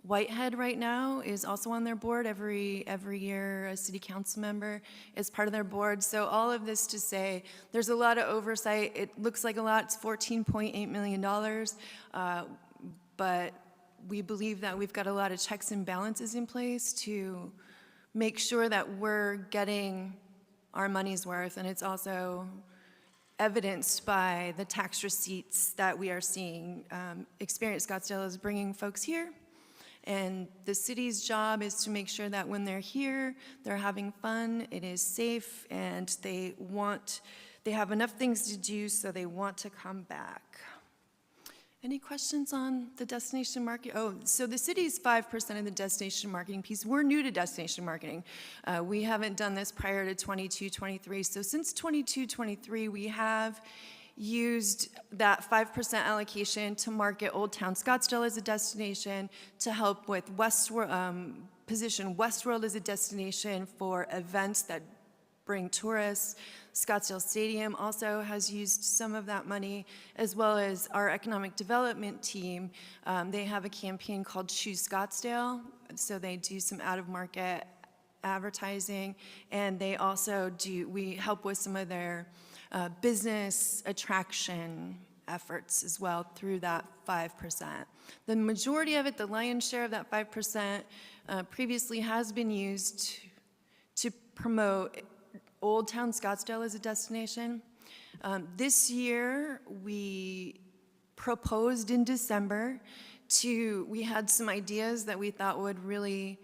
Whitehead right now is also on their board. Every year, a city council member is part of their board. So all of this to say, there's a lot of oversight. It looks like a lot. It's $14.8 million. But we believe that we've got a lot of checks and balances in place to make sure that we're getting our money's worth. And it's also evidenced by the tax receipts that we are seeing. Experience Scottsdale is bringing folks here. And the city's job is to make sure that when they're here, they're having fun, it is safe, and they have enough things to do, so they want to come back. Any questions on the destination market? Oh, so the city's 5% of the destination marketing piece. We're new to destination marketing. We haven't done this prior to 22-23. So since 22-23, we have used that 5% allocation to market Old Town Scottsdale as a destination, to help with position Westworld as a destination for events that bring tourists. Scottsdale Stadium also has used some of that money, as well as our economic development team. They have a campaign called Choose Scottsdale, so they do some out-of-market advertising, and they also we help with some of their business attraction efforts as well through that 5%. The majority of it, the lion's share of that 5%, previously has been used to promote Old Town Scottsdale as a destination. This year, we proposed in December we had some ideas that we thought would really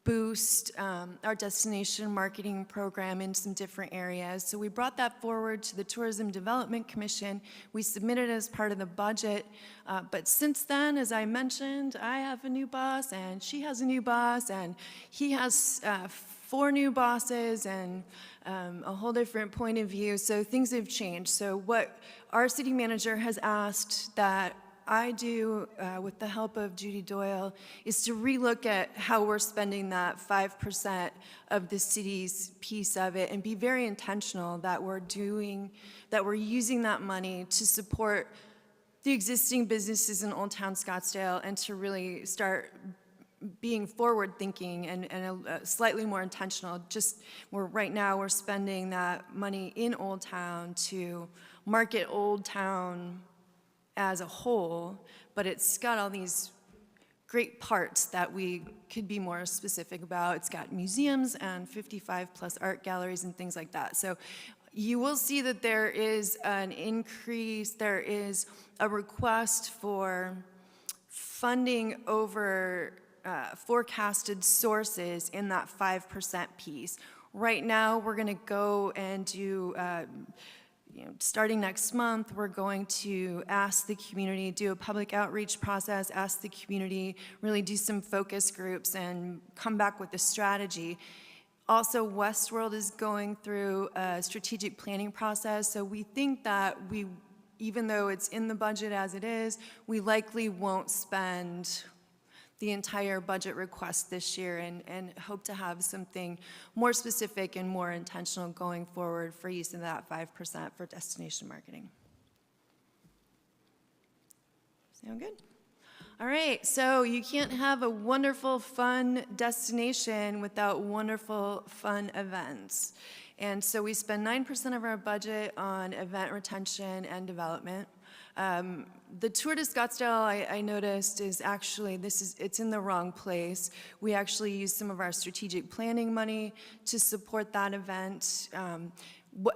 boost our destination marketing program in some different areas. So we brought that forward to the Tourism Development Commission. We submitted it as part of the budget. But since then, as I mentioned, I have a new boss, and she has a new boss, and he has 4 new bosses, and a whole different point of view. So things have changed. So what our city manager has asked that I do, with the help of Judy Doyle, is to relook at how we're spending that 5% of the city's piece of it, and be very intentional that we're using that money to support the existing businesses in Old Town Scottsdale, and to really start being forward-thinking and slightly more intentional. Right now we're spending that money in Old Town to market Old Town as a whole, but it's got all these great parts that we could be more specific about. It's got museums and 55+ art galleries and things like that. So you will see that there is an increase, there is a request for funding over forecasted sources in that 5% piece. Right now, we're going to go and do, starting next month, we're going to ask the community, do a public outreach process, ask the community, really do some focus groups and come back with a strategy. Also, Westworld is going through a strategic planning process, so we think that even though it's in the budget as it is, we likely won't spend the entire budget request this year and hope to have something more specific and more intentional going forward for use of that 5% for destination marketing. Sound good? All right, so you can't have a wonderful, fun destination without wonderful, fun events. And so we spend 9% of our budget on event retention and development. The Tour de Scottsdale, I noticed, is actually, it's in the wrong place. We actually use some of our strategic planning money to support that event.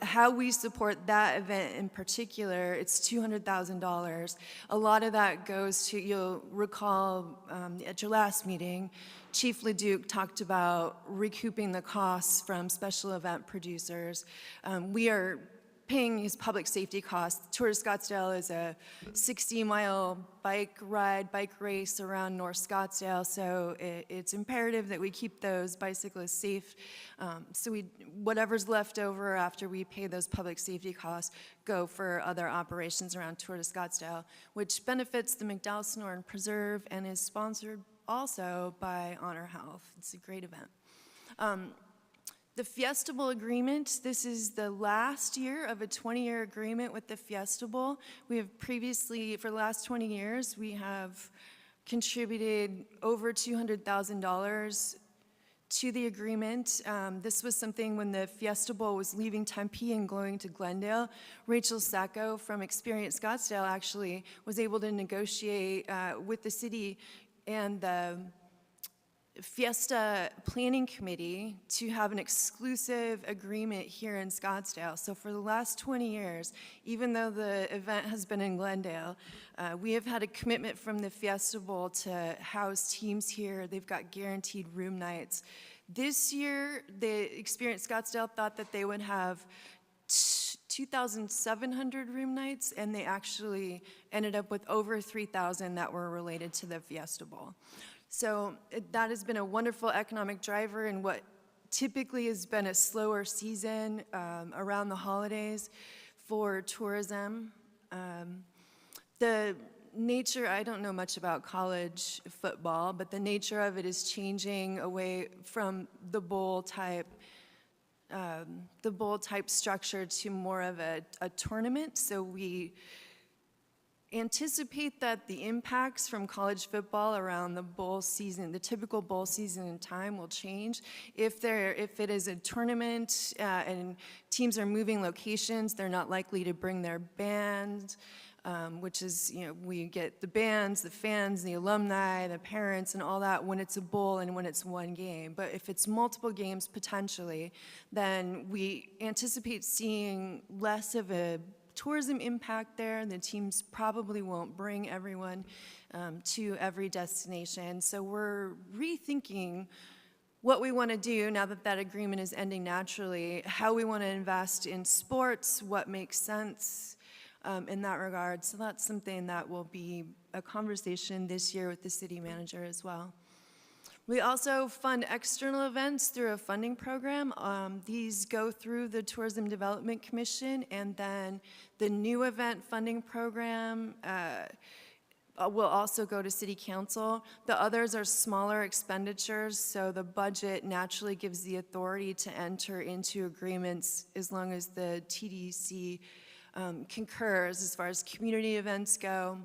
How we support that event in particular, it's $200,000. A lot of that goes to, you'll recall at your last meeting, Chief LeDuc talked about recouping the costs from special event producers. We are paying his public safety costs. Tour de Scottsdale is a 60-mile bike race around North Scottsdale, so it's imperative that we keep those bicyclists safe. So whatever's left over after we pay those public safety costs go for other operations around Tour de Scottsdale, which benefits the McDowell Sonoran Preserve and is sponsored also by Honor Health. It's a great event. The Fiesta Bowl agreement, this is the last year of a 20-year agreement with the Fiesta Bowl. We have previously, for the last 20 years, we have contributed over $200,000 to the agreement. This was something when the Fiesta Bowl was leaving Tempe and going to Glendale. Rachel Sacco from Experience Scottsdale actually was able to negotiate with the city and the Fiesta Planning Committee to have an exclusive agreement here in Scottsdale. So for the last 20 years, even though the event has been in Glendale, we have had a commitment from the Fiesta Bowl to house teams here. They've got guaranteed room nights. This year, the Experience Scottsdale thought that they would have 2,700 room nights, and they actually ended up with over 3,000 that were related to the Fiesta Bowl. So that has been a wonderful economic driver in what typically has been a slower season around the holidays for tourism. The nature, I don't know much about college football, but the nature of it is changing away from the bowl type structure to more of a tournament. So we anticipate that the impacts from college football around the bowl season, the typical bowl season in time, will change. If it is a tournament and teams are moving locations, they're not likely to bring their band, which is, we get the bands, the fans, the alumni, the parents, and all that when it's a bowl and when it's one game. But if it's multiple games potentially, then we anticipate seeing less of a tourism impact there. The teams probably won't bring everyone to every destination. So we're rethinking what we want to do now that that agreement is ending naturally, how we want to invest in sports, what makes sense in that regard. So that's something that will be a conversation this year with the city manager as well. We also fund external events through a funding program. These go through the Tourism Development Commission, and then the new event funding program will also go to City Council. The others are smaller expenditures, so the budget naturally gives the authority to enter into agreements as long as the TDC concurs as far as community events go.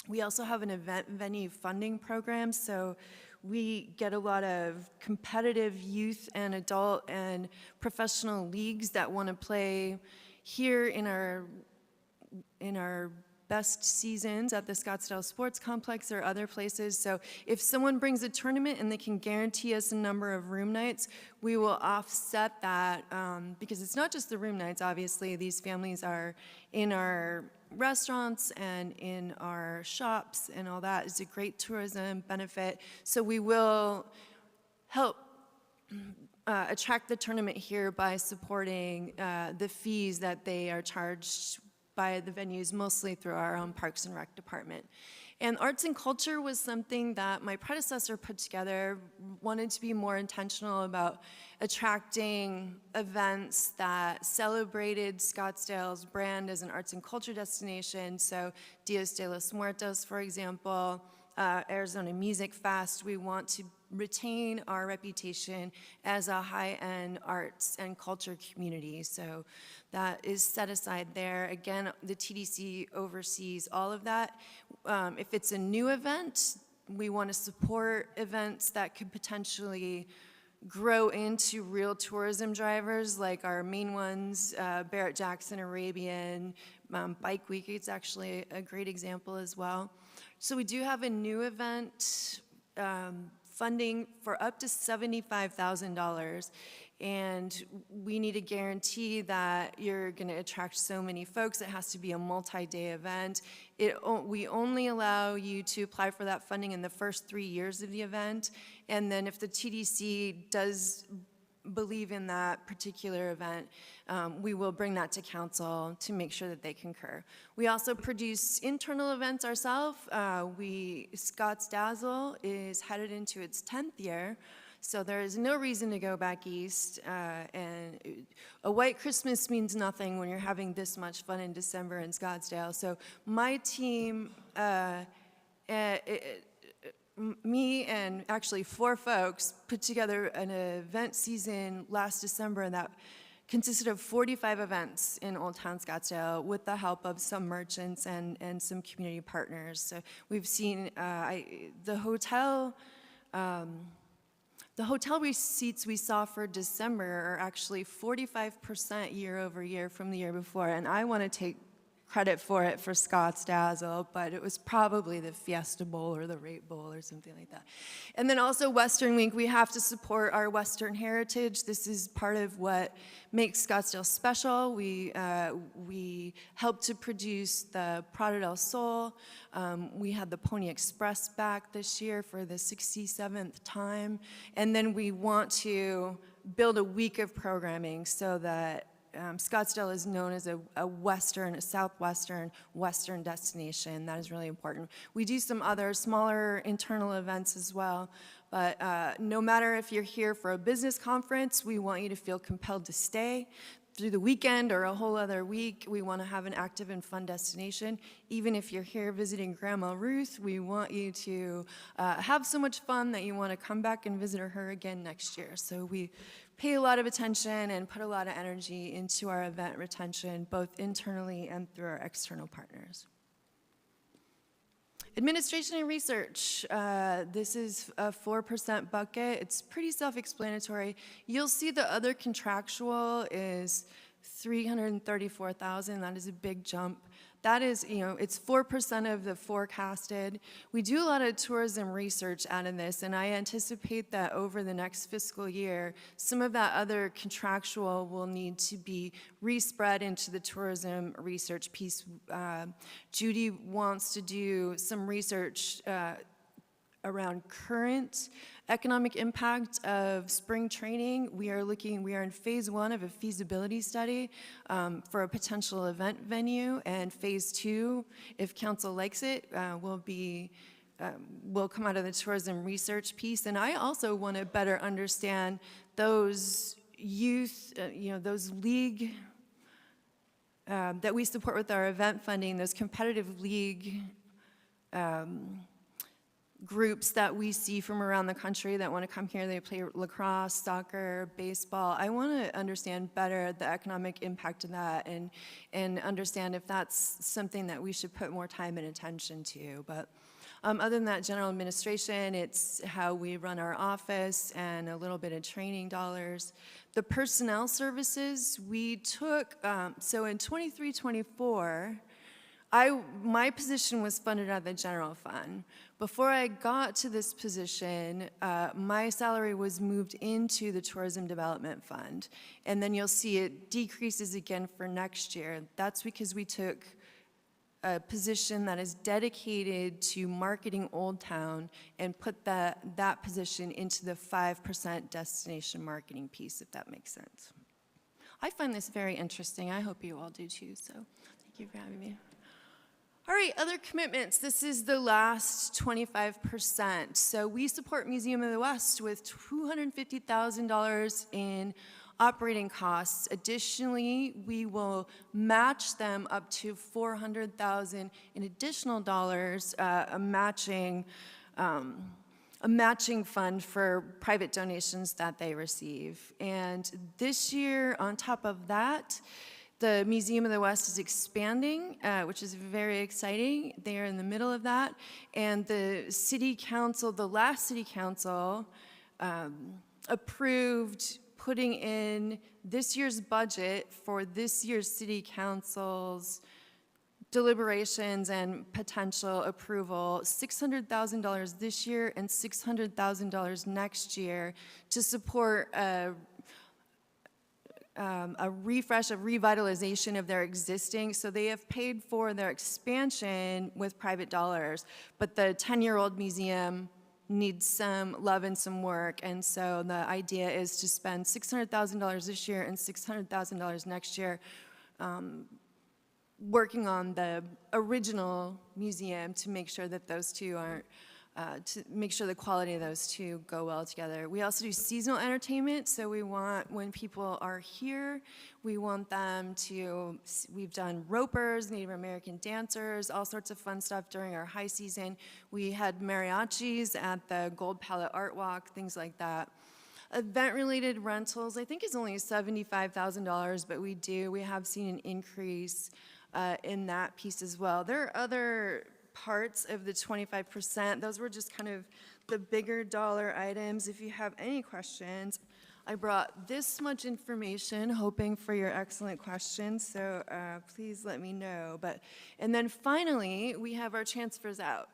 We also have an event venue funding program, so we get a lot of competitive youth and adult and professional leagues that want to play here in our best seasons at the Scottsdale Sports Complex or other places. So if someone brings a tournament and they can guarantee us a number of room nights, we will offset that because it's not just the room nights, obviously. These families are in our restaurants and in our shops and all that. It's a great tourism benefit. So we will help attract the tournament here by supporting the fees that they are charged by the venues, mostly through our own Parks and Rec department. And arts and culture was something that my predecessor put together, wanted to be more intentional about attracting events that celebrated Scottsdale's brand as an arts and culture destination. So Dias de los Muertos, for example, Arizona Music Fest. We want to retain our reputation as a high-end arts and culture community. So that is set aside there. Again, the TDC oversees all of that. If it's a new event, we want to support events that could potentially grow into real tourism drivers, like our main ones, Barrett-Jackson Arabian, Bike Week is actually a great example as well. So we do have a new event funding for up to $75,000, and we need to guarantee that you're going to attract so many folks. It has to be a multi-day event. We only allow you to apply for that funding in the first 3 years of the event, and then if the TDC does believe in that particular event, we will bring that to council to make sure that they concur. We also produce internal events ourselves. Scottsdazzle is headed into its 10th year, so there is no reason to go back east. And a white Christmas means nothing when you're having this much fun in December in Scottsdale. So my team, me and actually 4 folks put together an event season last December that consisted of 45 events in Old Town Scottsdale with the help of some merchants and some community partners. So we've seen the hotel receipts we saw for December are actually 45% year over year from the year before, and I want to take credit for it for Scottsdazzle, but it was probably the Fiesta Bowl or the Rate Bowl or something like that. And then also Western Week, we have to support our Western heritage. This is part of what makes Scottsdale special. We helped to produce the Prado del Sol. We had the Pony Express back this year for the 67th time. And then we want to build a week of programming so that Scottsdale is known as a southwestern, western destination. That is really important. We do some other smaller internal events as well, but no matter if you're here for a business conference, we want you to feel compelled to stay through the weekend or a whole other week. We want to have an active and fun destination. Even if you're here visiting Grandma Ruth, we want you to have so much fun that you want to come back and visit her again next year. So we pay a lot of attention and put a lot of energy into our event retention, both internally and through our external partners. Administration and research. This is a 4% bucket. It's pretty self-explanatory. You'll see the other contractual is $334,000. That is a big jump. That is, it's 4% of the forecasted. We do a lot of tourism research out of this, and I anticipate that over the next fiscal year, some of that other contractual will need to be respread into the tourism research piece. Judy wants to do some research around current economic impact of spring training. We are in phase 1 of a feasibility study for a potential event venue, and phase 2, if council likes it, will come out of the tourism research piece. And I also want to better understand those youth, those league that we support with our event funding, those competitive league groups that we see from around the country that want to come here. They play lacrosse, soccer, baseball. I want to understand better the economic impact of that and understand if that's something that we should put more time and attention to. But other than that, general administration, it's how we run our office and a little bit of training dollars. The personnel services, we took, so in 23-24, My position was funded out of the general fund. Before I got to this position, my salary was moved into the Tourism Development Fund. And then you'll see it decreases again for next year. That's because we took a position that is dedicated to marketing Old Town and put that position into the 5% destination marketing piece, if that makes sense. I find this very interesting. I hope you all do too, so thank you for having me. All right, other commitments. This is the last 25%. So we support Museum of the West with $250,000 in operating costs. Additionally, we will match them up to $400,000 in additional dollars, a matching fund for private donations that they receive. And this year, on top of that, the Museum of the West is expanding, which is very exciting. They are in the middle of that. And the city council, the last city council, approved putting in this year's budget for this year's city council's deliberations and potential approval, $600,000 this year and $600,000 next year to support a refresh, a revitalization of their existing. So they have paid for their expansion with private dollars, but the 10-year-old museum needs some love and some work. And so the idea is to spend $600,000 this year and $600,000 next year working on the original museum to make sure that those two aren't to make sure the quality of those two go well together. We also do seasonal entertainment, so we want, when people are here, we want them to, we've done ropers, Native American dancers, all sorts of fun stuff during our high season. We had mariachis at the Gold Palette Art Walk, things like that. Event-related rentals, I think is only $75,000, but we have seen an increase in that piece as well. There are other parts of the 25%. Those were just kind of the bigger dollar items. If you have any questions, I brought this much information, hoping for your excellent questions, so please let me know. And then finally, we have our transfers out.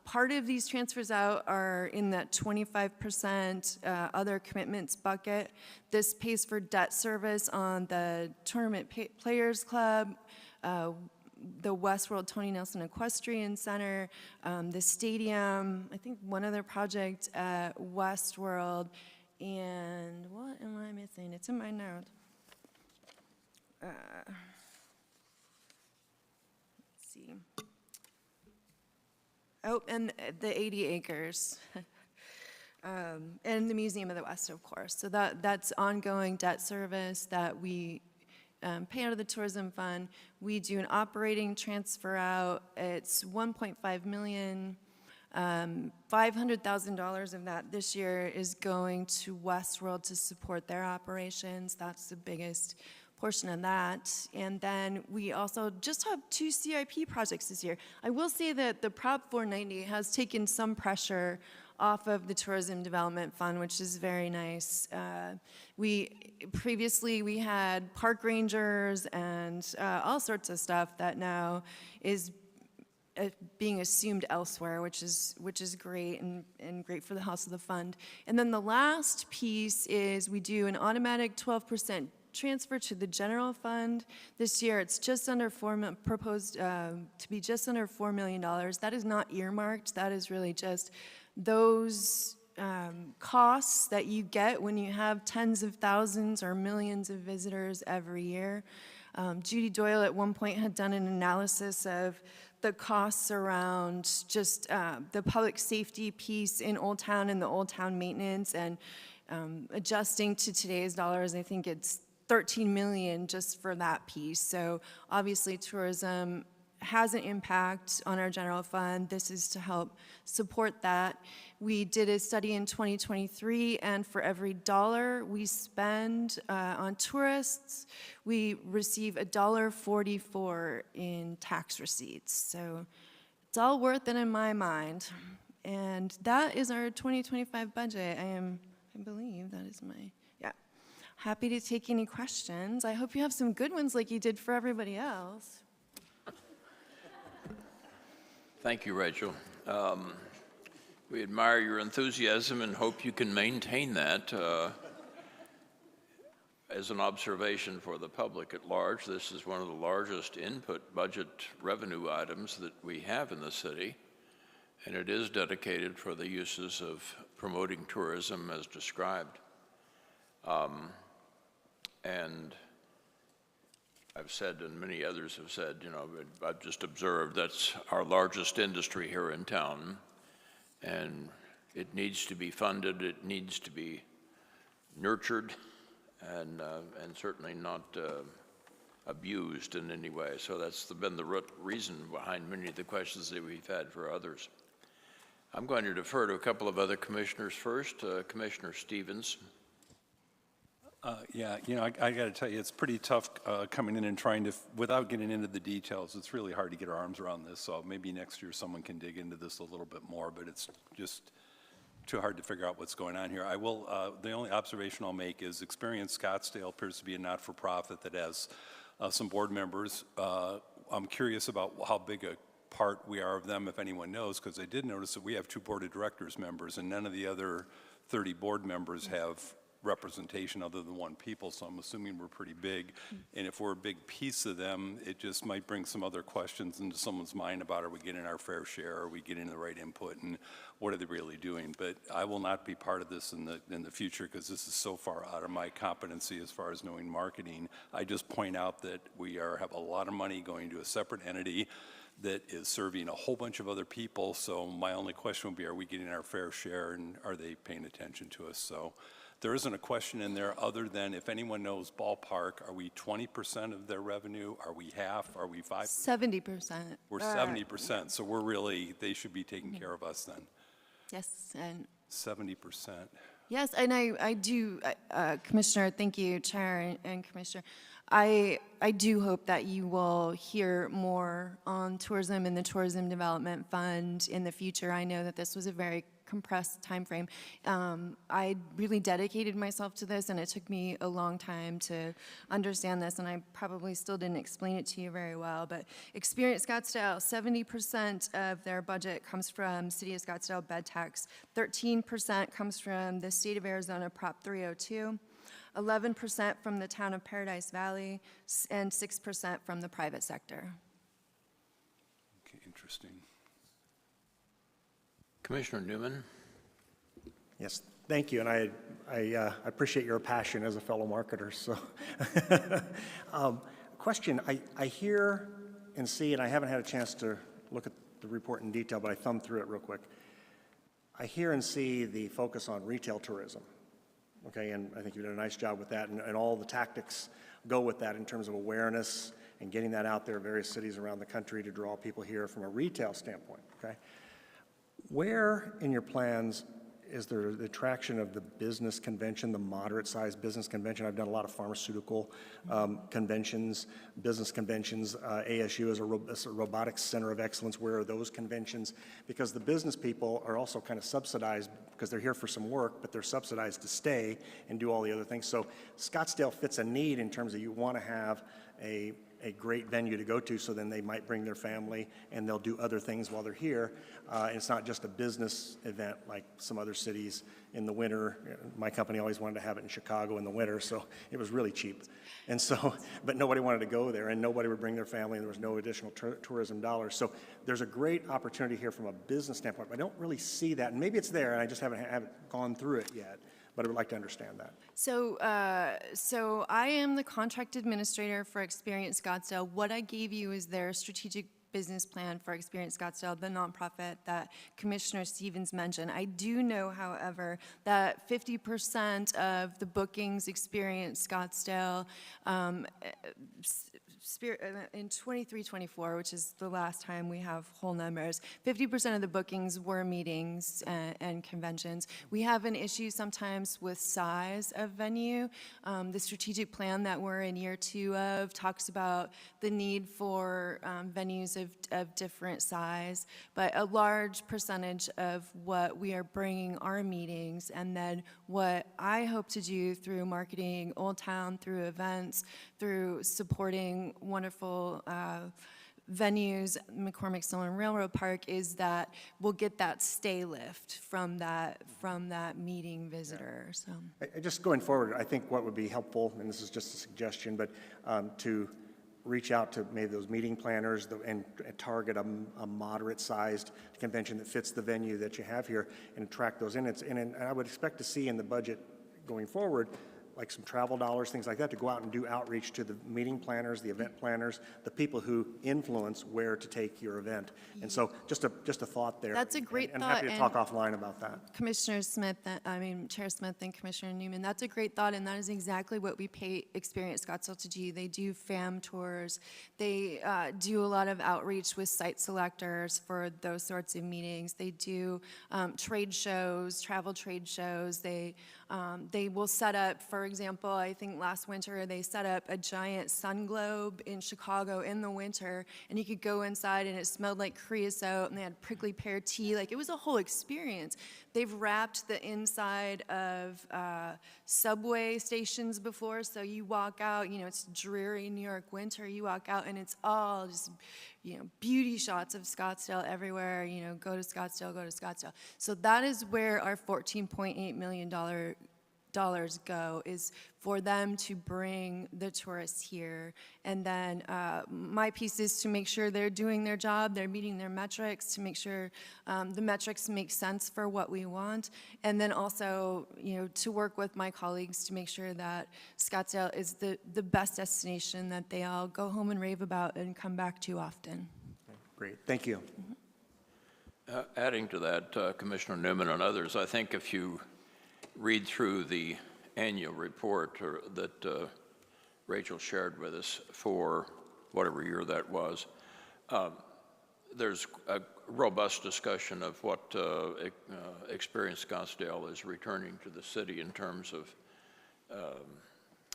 Part of these transfers out are in that 25% other commitments bucket. This pays for debt service on the Tournament Players Club, the Westworld Tony Nelson Equestrian Center, the stadium, I think one other project at Westworld, and what am I missing? It's in my notes. Let's see. Oh, and the 80 acres. And the Museum of the West, of course. So that's ongoing debt service that we pay out of the tourism fund. We do an operating transfer out. It's $1.5 million. $500,000 of that this year is going to Westworld to support their operations. That's the biggest portion of that. And then we also just have 2 CIP projects this year. I will say that the Prop 490 has taken some pressure off of the Tourism Development Fund, which is very nice. Previously we had park rangers and all sorts of stuff that now is being assumed elsewhere, which is great and great for the House of the Fund. And then the last piece is we do an automatic 12% transfer to the general fund. This year it's just under proposed to be just under $4 million. That is not earmarked. That is really just those costs that you get when you have tens of thousands or millions of visitors every year. Judy Doyle at one point had done an analysis of the costs around just the public safety piece in Old Town and the Old Town maintenance, and adjusting to today's dollars, I think it's $13 million just for that piece. So obviously tourism has an impact on our general fund. This is to help support that. We did a study in 2023, and for every dollar we spend on tourists, we receive $1.44 in tax receipts. So it's all worth it in my mind. And that is our 2025 budget. I believe that is happy to take any questions. I hope you have some good ones like you did for everybody else. Thank you, Rachel. We admire your enthusiasm and hope you can maintain that. As an observation for the public at large, this is one of the largest input budget revenue items that we have in the city, and it is dedicated for the uses of promoting tourism as described. And I've said, and many others have said, you know, I've just observed that's our largest industry here in town, and it needs to be funded, it needs to be nurtured, and certainly not abused in any way. So that's been the reason behind many of the questions that we've had for others. I'm going to defer to a couple of other commissioners first. Commissioner Stevens. Yeah, you know, I got to tell you, it's pretty tough coming in and trying to, without getting into the details, it's really hard to get our arms around this. So maybe next year someone can dig into this a little bit more, but it's just too hard to figure out what's going on here. I will, the only observation I'll make is Experience Scottsdale appears to be a not-for-profit that has some board members. I'm curious about how big a part we are of them, if anyone knows, because I did notice that we have 2 board of directors members and none of the other 30 board members have representation other than 1 people, so I'm assuming we're pretty big. And if we're a big piece of them, it just might bring some other questions into someone's mind about, are we getting our fair share? Are we getting the right input? And what are they really doing? But I will not be part of this in the future because this is so far out of my competency as far as knowing marketing. I just point out that we have a lot of money going to a separate entity that is serving a whole bunch of other people. So my only question would be, are we getting our fair share and are they paying attention to us? So there isn't a question in there other than if anyone knows ballpark, are we 20% of their revenue? Are we half? Are we 5%? 70%. We're 70%, so we're really, they should be taking care of us then. Yes, and 70%. yes, and I do, Commissioner, thank you, Chair and Commissioner. I do hope that you will hear more on tourism and the Tourism Development Fund in the future. I know that this was a very compressed time frame. I really dedicated myself to this, and it took me a long time to understand this, and I probably still didn't explain it to you very well, but Experience Scottsdale, 70% of their budget comes from City of Scottsdale bed tax, 13% comes from the State of Arizona Prop 302, 11% from the town of Paradise Valley, and 6% from the private sector. Okay, interesting. Commissioner Newman. Yes, thank you, and I appreciate your passion as a fellow marketer. So, question, I hear and see, and I haven't had a chance to look at the report in detail, but I thumbed through it real quick. I hear and see the focus on retail tourism, okay, and I think you did a nice job with that, and all the tactics go with that in terms of awareness and getting that out there in various cities around the country to draw people here from a retail standpoint, okay? Where in your plans is there the attraction of the business convention, the moderate-sized business convention? I've done a lot of pharmaceutical conventions, business conventions. ASU is a robotics center of excellence. Where are those conventions? Because the business people are also kind of subsidized because they're here for some work, but they're subsidized to stay and do all the other things. So Scottsdale fits a need in terms of you want to have a great venue to go to, so then they might bring their family and they'll do other things while they're here. And it's not just a business event like some other cities in the winter. My company always wanted to have it in Chicago in the winter, so it was really cheap. And so, but nobody wanted to go there and nobody would bring their family and there was no additional tourism dollars. So there's a great opportunity here from a business standpoint, but I don't really see that. And maybe it's there and I just haven't gone through it yet. But I would like to understand that. So, so I am the contract administrator for Experience Scottsdale. What I gave you is their strategic business plan for Experience Scottsdale, the nonprofit that Commissioner Stevens mentioned. I do know, however, that 50% of the bookings Experience Scottsdale in 23-24, which is the last time we have whole numbers, 50% of the bookings were meetings and conventions. We have an issue sometimes with size of venue. The strategic plan that we're in year 2 of talks about the need for venues of different size, but a large percentage of what we are bringing are meetings, and then what I hope to do through marketing Old Town, through events, through supporting wonderful venues, McCormick Stolen Railroad Park, is that we'll get that stay lift from that meeting visitor, so. Just going forward, I think what would be helpful, and this is just a suggestion, but to reach out to maybe those meeting planners and target a moderate-sized convention that fits the venue that you have here and track those in. And I would expect to see in the budget going forward, like some travel dollars, things like that, to go out and do outreach to the meeting planners, the event planners, the people who influence where to take your event. And so just a thought there. That's a great and thought. happy to talk offline about that. Commissioner Smith, Chair Smith and Commissioner Newman, that's a great thought, and that is exactly what we pay Experience Scottsdale to do. They do FAM tours. They do a lot of outreach with site selectors for those sorts of meetings. They do trade shows, travel trade shows. They will set up, for example, I think last winter they set up a giant sun globe in Chicago in the winter, and you could go inside and it smelled like creosote, and they had prickly pear tea. Like, it was a whole experience. They've wrapped the inside of subway stations before, so you walk out, it's dreary New York winter, you walk out and it's all just, beauty shots of Scottsdale everywhere, go to Scottsdale, go to Scottsdale. So that is where our $14.8 million go, is for them to bring the tourists here. And then my piece is to make sure they're doing their job, they're meeting their metrics, to make sure the metrics make sense for what we want. And then also, to work with my colleagues to make sure that Scottsdale is the best destination that they all go home and rave about and come back to often. Great, thank you. Adding to that, Commissioner Newman and others, I think if you read through the annual report that Rachel shared with us for whatever year that was, there's a robust discussion of what Experience Scottsdale is returning to the city in terms of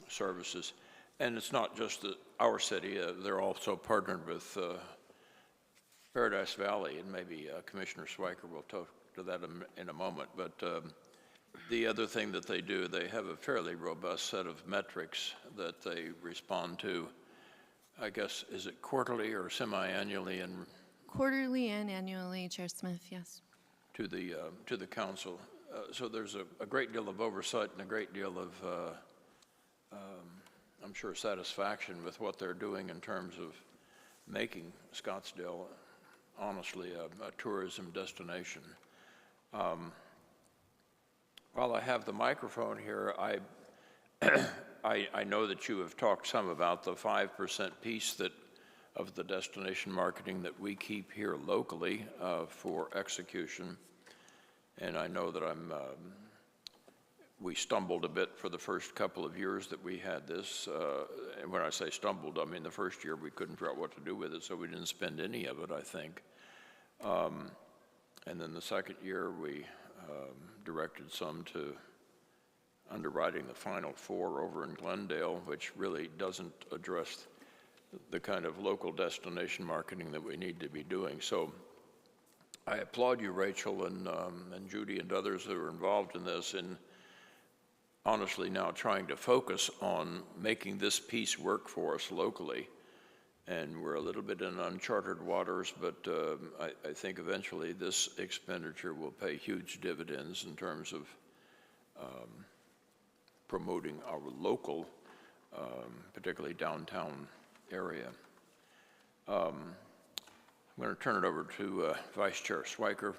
services. And it's not just our city, they're also partnered with Paradise Valley, and maybe Commissioner Schweiker will talk to that in a moment. But the other thing that they do, they have a fairly robust set of metrics that they respond to. I guess, is it quarterly or semi-annually? And Quarterly and annually, Chair Smith, yes. To the council. So there's a great deal of oversight and a great deal of, I'm sure, satisfaction with what they're doing in terms of making Scottsdale, honestly, a tourism destination. While I have the microphone here, I know that you have talked some about the 5% piece of the destination marketing that we keep here locally for execution. And I know that we stumbled a bit for the first couple of years that we had this. And when I say stumbled, I mean the first year we couldn't figure out what to do with it, so we didn't spend any of it, I think. And then the second year we directed some to underwriting the Final Four over in Glendale, which really doesn't address the kind of local destination marketing that we need to be doing. So I applaud you, Rachel, and Judy and others who are involved in this, in honestly now trying to focus on making this piece work for us locally. And we're a little bit in uncharted waters, but I think eventually this expenditure will pay huge dividends in terms of promoting our local, particularly downtown area. I'm going to turn it over to Vice Chair Schweiker.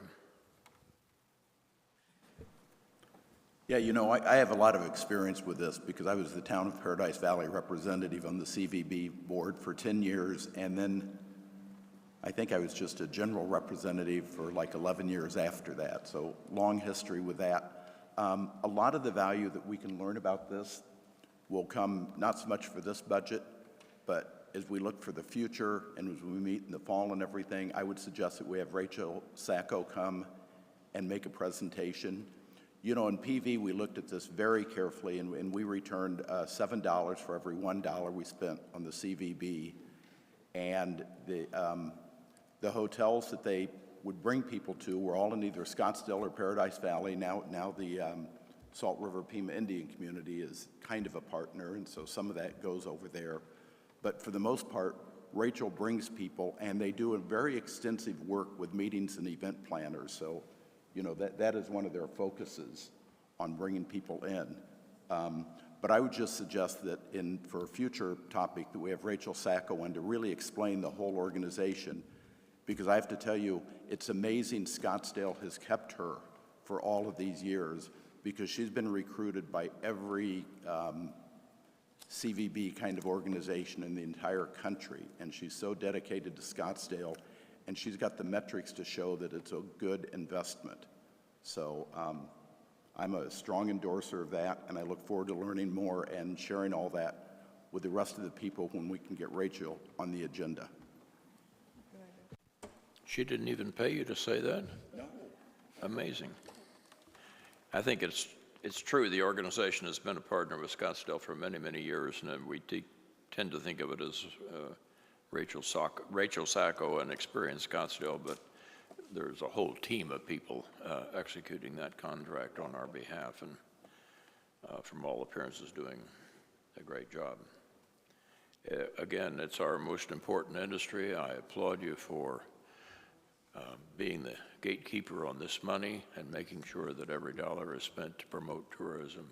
Yeah, I have a lot of experience with this because I was the Town of Paradise Valley representative on the CVB board for 10 years, and then I think I was just a general representative for like 11 years after that, so long history with that. A lot of the value that we can learn about this will come not so much for this budget, but as we look for the future and as we meet in the fall and everything, I would suggest that we have Rachel Sacco come and make a presentation. In PV, we looked at this very carefully, and we returned $7 for every $1 we spent on the CVB. And the hotels that they would bring people to were all in either Scottsdale or Paradise Valley. Now the Salt River Pima Indian community is kind of a partner, and so some of that goes over there. But for the most part, Rachel brings people, and they do a very extensive work with meetings and event planners. So, you know, that is one of their focuses on bringing people in. But I would just suggest that for a future topic that we have Rachel Sacco in to really explain the whole organization, because I have to tell you, it's amazing Scottsdale has kept her for all of these years, because she's been recruited by every CVB kind of organization in the entire country, and she's so dedicated to Scottsdale, and she's got the metrics to show that it's a good investment. So I'm a strong endorser of that, and I look forward to learning more and sharing all that with the rest of the people when we can get Rachel on the agenda. She didn't even pay you to say that? No. Amazing. I think it's true. The organization has been a partner with Scottsdale for many, many years, and we tend to think of it as Rachel Sacco and Experience Scottsdale, but there's a whole team of people executing that contract on our behalf, and from all appearances doing a great job. Again, it's our most important industry. I applaud you for being the gatekeeper on this money and making sure that every dollar is spent to promote tourism.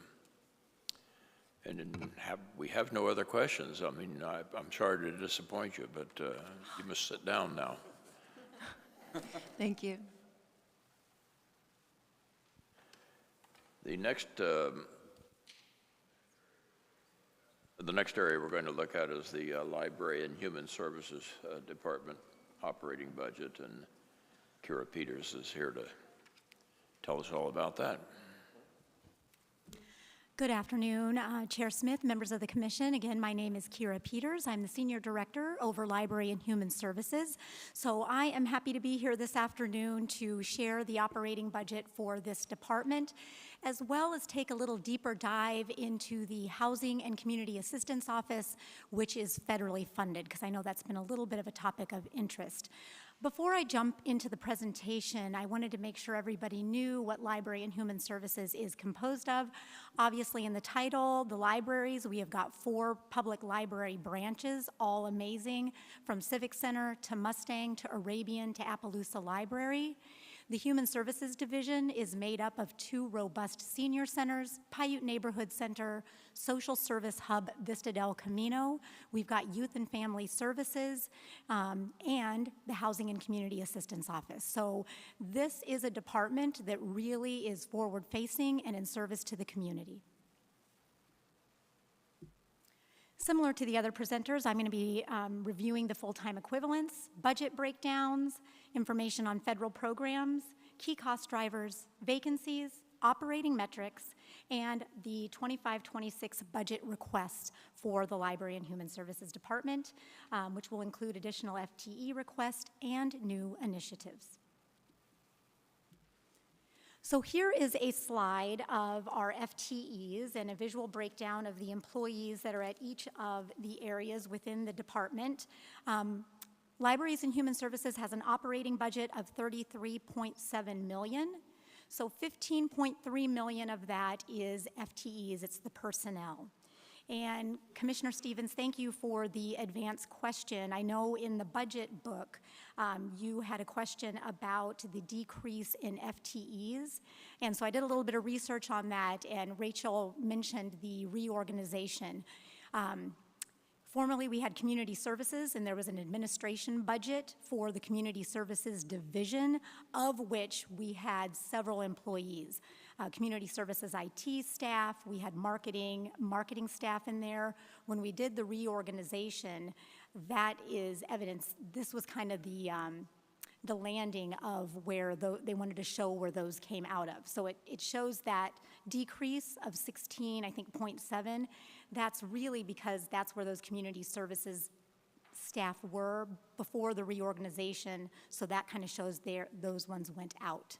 And we have no other questions. I mean, I'm sorry to disappoint you, but you must sit down now. Thank you. The next area we're going to look at is the Library and Human Services Department operating budget, and Kira Peters is here to tell us all about that. Good afternoon, Chair Smith, members of the Commission. Again, my name is Kira Peters. I'm the Senior Director over Library and Human Services. So I am happy to be here this afternoon to share the operating budget for this department, as well as take a little deeper dive into the Housing and Community Assistance Office, which is federally funded, because I know that's been a little bit of a topic of interest. Before I jump into the presentation, I wanted to make sure everybody knew what Library and Human Services is composed of. Obviously, in the title, the libraries, we have got 4 public library branches, all amazing, from Civic Center to Mustang to Arabian to Appaloosa Library. The Human Services Division is made up of 2 robust senior centers, Paiute Neighborhood Center, Social Service Hub Vista del Camino. We've got Youth and Family Services, and the Housing and Community Assistance Office. So this is a department that really is forward-facing and in service to the community. Similar to the other presenters, I'm going to be reviewing the full-time equivalents, budget breakdowns, information on federal programs, key cost drivers, vacancies, operating metrics, and the 25-26 budget requests for the Library and Human Services Department, which will include additional FTE requests and new initiatives. So here is a slide of our FTEs and a visual breakdown of the employees that are at each of the areas within the department. Libraries and Human Services has an operating budget of $33.7 million. So $15.3 million of that is FTEs, it's the personnel. And Commissioner Stevens, thank you for the advanced question. I know in the budget book, you had a question about the decrease in FTEs. And so I did a little bit of research on that, and Rachel mentioned the reorganization. Formerly, we had community services, and there was an administration budget for the community services division, of which we had several employees. Community services IT staff, we had marketing staff in there. When we did the reorganization, that is evidence. This was kind of the landing of where they wanted to show where those came out of. So it shows that decrease of 16, I think, 0.7. That's really because that's where those community services staff were before the reorganization. So that kind of shows those ones went out.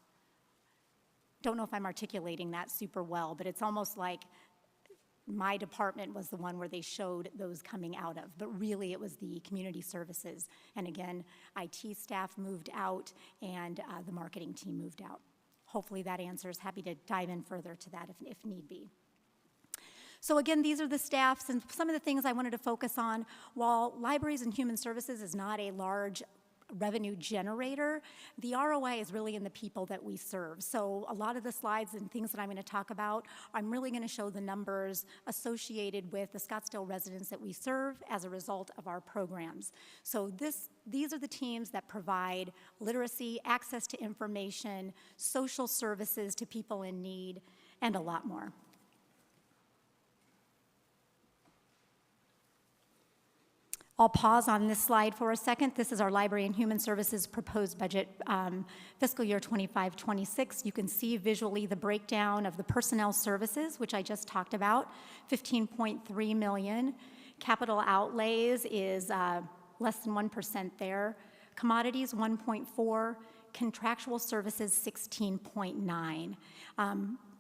Don't know if I'm articulating that super well, but it's almost like my department was the one where they showed those coming out of, but really it was the community services. And again, IT staff moved out and the marketing team moved out. Hopefully that answers. Happy to dive in further to that if need be. So again, these are the staffs and some of the things I wanted to focus on. While Libraries and Human Services is not a large revenue generator, the ROI is really in the people that we serve. So a lot of the slides and things that I'm going to talk about, I'm really going to show the numbers associated with the Scottsdale residents that we serve as a result of our programs. So these are the teams that provide literacy, access to information, social services to people in need, and a lot more. I'll pause on this slide for a second. This is our Library and Human Services proposed budget fiscal year 25-26. You can see visually the breakdown of the personnel services, which I just talked about, 15.3 million. Capital outlays is less than 1% there. Commodities, 1.4. Contractual services, 16.9.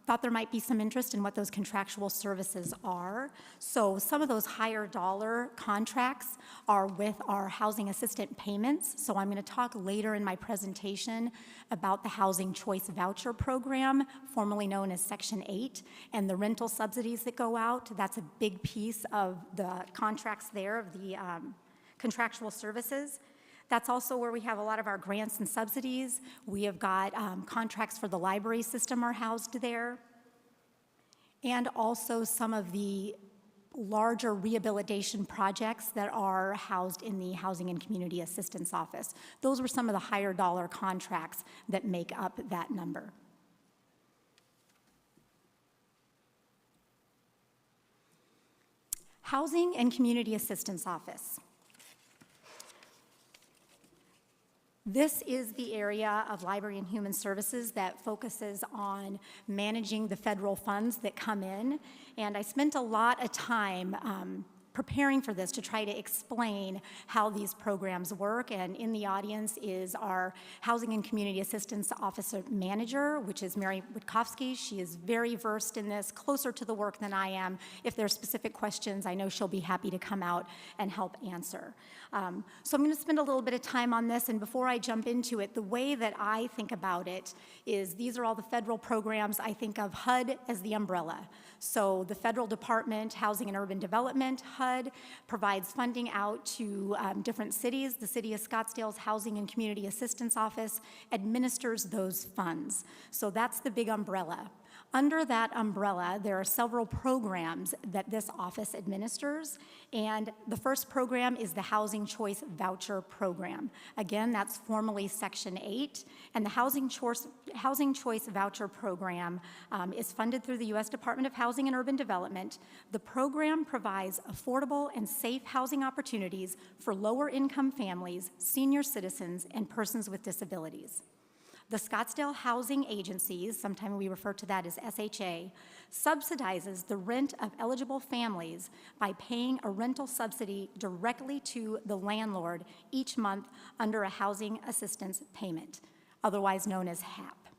Thought there might be some interest in what those contractual services are. So some of those higher dollar contracts are with our housing assistant payments. So I'm going to talk later in my presentation about the Housing Choice Voucher Program, formerly known as Section 8, and the rental subsidies that go out. That's a big piece of the contracts there, of the contractual services. That's also where we have a lot of our grants and subsidies. We have got contracts for the library system are housed there. And also some of the larger rehabilitation projects that are housed in the Housing and Community Assistance Office. Those were some of the higher dollar contracts that make up that number. Housing and Community Assistance Office. This is the area of Library and Human Services that focuses on managing the federal funds that come in. And I spent a lot of time preparing for this to try to explain how these programs work. And in the audience is our Housing and Community Assistance Officer Manager, which is Mary Witkowski. She is very versed in this, closer to the work than I am. If there are specific questions, I know she'll be happy to come out and help answer. So I'm going to spend a little bit of time on this, and before I jump into it, the way that I think about it is these are all the federal programs. I think of HUD as the umbrella. So the Federal Department, Housing and Urban Development, HUD, provides funding out to different cities. The City of Scottsdale's Housing and Community Assistance Office administers those funds. So that's the big umbrella. Under that umbrella, there are several programs that this office administers, and the first program is the Housing Choice Voucher Program. Again, that's formally Section 8, and the Housing Choice Voucher Program is funded through the U.S. Department of Housing and Urban Development. The program provides affordable and safe housing opportunities for lower-income families, senior citizens, and persons with disabilities. The Scottsdale Housing Agencies, sometimes we refer to that as SHA, subsidizes the rent of eligible families by paying a rental subsidy directly to the landlord each month under a housing assistance payment, otherwise known as HAP.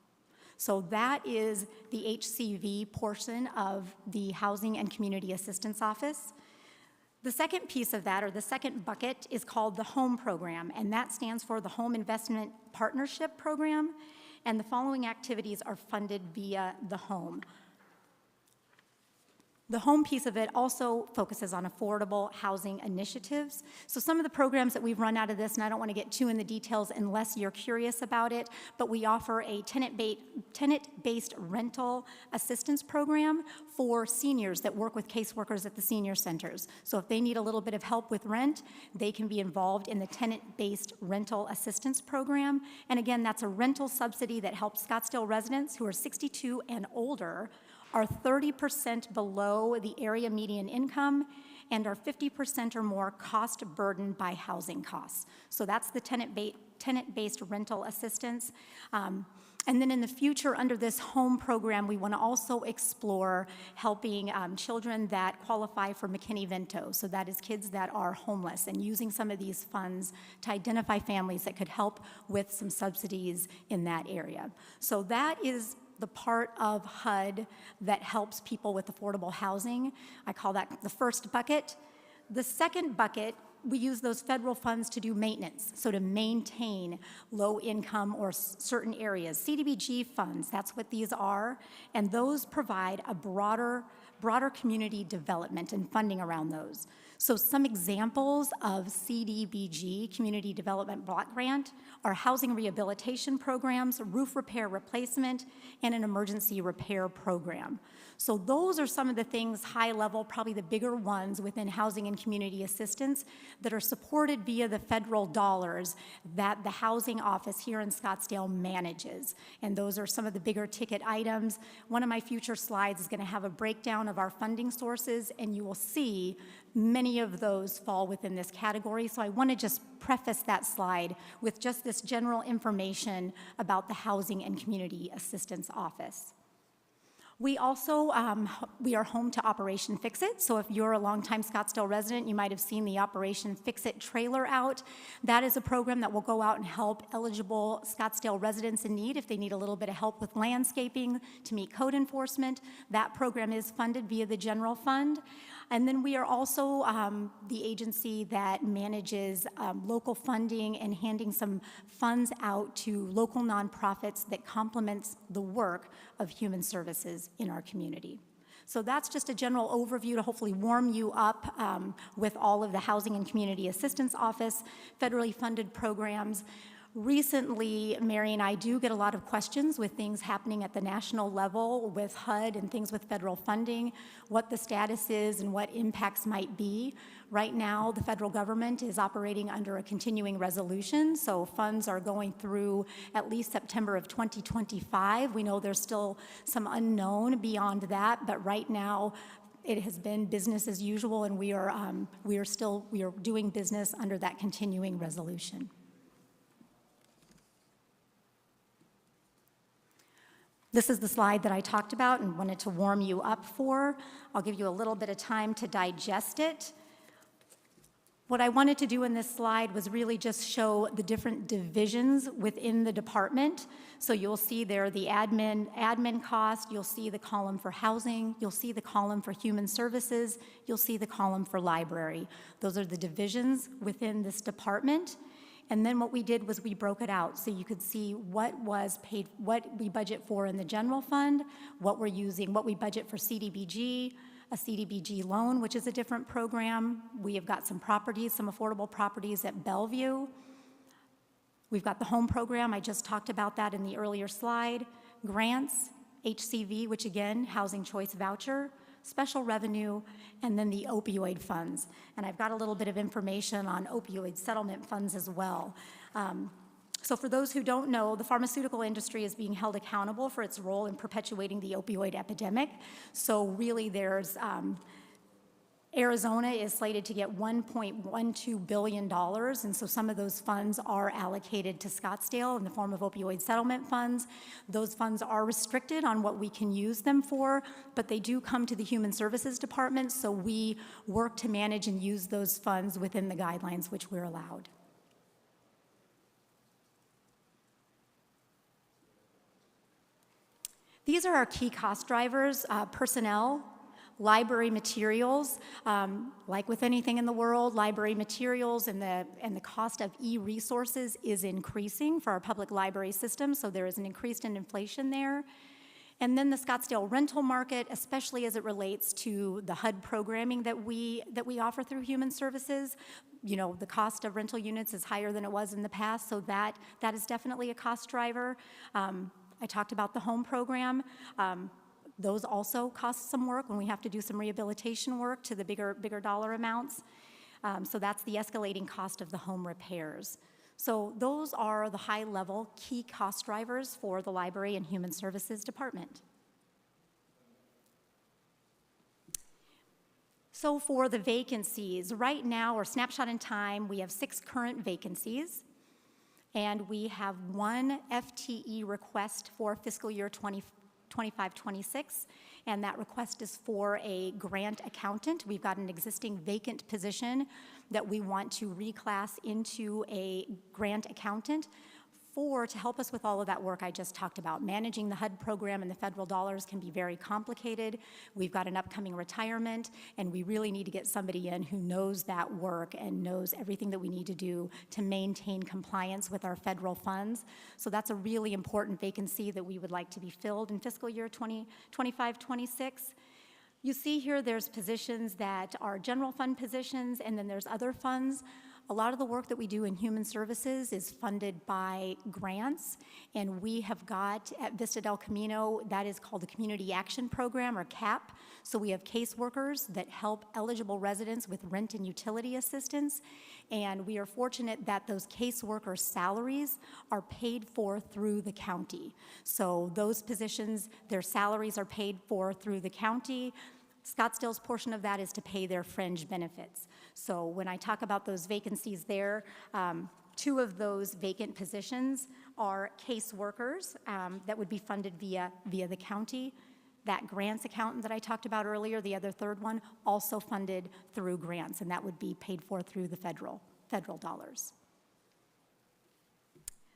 So that is the HCV portion of the Housing and Community Assistance Office. The second piece of that, or the second bucket, is called the HOME program, and that stands for the Home Investment Partnership Program, and the following activities are funded via the HOME. The HOME piece of it also focuses on affordable housing initiatives. So some of the programs that we've run out of this, and I don't want to get too in the details unless you're curious about it, but we offer a tenant-based rental assistance program for seniors that work with caseworkers at the senior centers. So if they need a little bit of help with rent, they can be involved in the tenant-based rental assistance program. And again, that's a rental subsidy that helps Scottsdale residents who are 62 and older, are 30% below the area median income, and are 50% or more cost burdened by housing costs. So that's the tenant-based rental assistance. And then in the future, under this HOME program, we want to also explore helping children that qualify for McKinney-Vento. So that is kids that are homeless, and using some of these funds to identify families that could help with some subsidies in that area. So that is the part of HUD that helps people with affordable housing. I call that the first bucket. The second bucket, we use those federal funds to do maintenance, so to maintain low income or certain areas. CDBG funds, that's what these are, and those provide a broader broader community development and funding around those. So some examples of CDBG, Community Development Block Grant, are housing rehabilitation programs, roof repair replacement, and an emergency repair program. So those are some of the things, high level, probably the bigger ones within housing and community assistance that are supported via the federal dollars that the housing office here in Scottsdale manages. And those are some of the bigger ticket items. One of my future slides is going to have a breakdown of our funding sources, and you will see many of those fall within this category. So I want to just preface that slide with just this general information about the Housing and Community Assistance Office. We also, we are home to Operation Fix-It. So if you're a longtime Scottsdale resident, you might have seen the Operation Fix-It trailer out. That is a program that will go out and help eligible Scottsdale residents in need if they need a little bit of help with landscaping to meet code enforcement. That program is funded via the general fund. And then we are also the agency that manages local funding and handing some funds out to local nonprofits that complements the work of human services in our community. So that's just a general overview to hopefully warm you up with all of the Housing and Community Assistance Office, federally funded programs. Recently, Mary and I do get a lot of questions with things happening at the national level with HUD and things with federal funding, what the status is and what impacts might be. Right now, the federal government is operating under a continuing resolution, so funds are going through at least September of 2025. We know there's still some unknown beyond that, but right now, it has been business as usual, and we are doing business under that continuing resolution. This is the slide that I talked about and wanted to warm you up for. I'll give you a little bit of time to digest it. What I wanted to do in this slide was really just show the different divisions within the department. So you'll see there the admin cost, you'll see the column for housing, you'll see the column for human services, you'll see the column for library. Those are the divisions within this department. And then what we did was we broke it out so you could see what was paid, what we budget for in the general fund, what we're using, what we budget for CDBG, a CDBG loan, which is a different program. We have got some properties, some affordable properties at Bellevue. We've got the home program. I just talked about that in the earlier slide. Grants, HCV, which again, Housing Choice Voucher, special revenue, and then the opioid funds. And I've got a little bit of information on opioid settlement funds as well. So for those who don't know, the pharmaceutical industry is being held accountable for its role in perpetuating the opioid epidemic. So really there's, Arizona is slated to get $1.12 billion, and so some of those funds are allocated to Scottsdale in the form of opioid settlement funds. Those funds are restricted on what we can use them for, but they do come to the Human Services Department, so we work to manage and use those funds within the guidelines which we're allowed. These are our key cost drivers: personnel, library materials. Like with anything in the world, library materials and the cost of e-resources is increasing for our public library system, so there is an increase in inflation there. And then the Scottsdale rental market, especially as it relates to the HUD programming that we offer through Human Services. You know, the cost of rental units is higher than it was in the past, so that is definitely a cost driver. I talked about the home program. Those also cost some work when we have to do some rehabilitation work to the bigger dollar amounts. So that's the escalating cost of the home repairs. So those are the high-level key cost drivers for the Library and Human Services Department. So for the vacancies, right now, or snapshot in time, we have 6 current vacancies. And we have 1 FTE request for fiscal year 25-26, and that request is for a grant accountant. We've got an existing vacant position that we want to reclass into a grant accountant to help us with all of that work I just talked about. Managing the HUD program and the federal dollars can be very complicated. We've got an upcoming retirement, and we really need to get somebody in who knows that work and knows everything that we need to do to maintain compliance with our federal funds. So that's a really important vacancy that we would like to be filled in fiscal year 2025-26. You see here there's positions that are general fund positions, and then there's other funds. A lot of the work that we do in human services is funded by grants, and we have got at Vista del Camino, that is called the Community Action Program, or CAP. So we have caseworkers that help eligible residents with rent and utility assistance, and we are fortunate that those caseworkers' salaries are paid for through the county. So those positions, their salaries are paid for through the county. Scottsdale's portion of that is to pay their fringe benefits. So when I talk about those vacancies there, 2 of those vacant positions are caseworkers that would be funded via the county. That grants accountant that I talked about earlier, the other third one, also funded through grants, and that would be paid for through the federal dollars.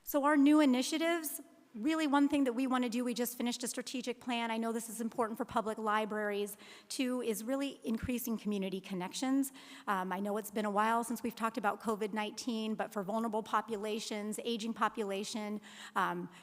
So our new initiatives, really one thing that we want to do, we just finished a strategic plan. I know this is important for public libraries. 2 is really increasing community connections. I know it's been a while since we've talked about COVID-19, but for vulnerable populations, aging population,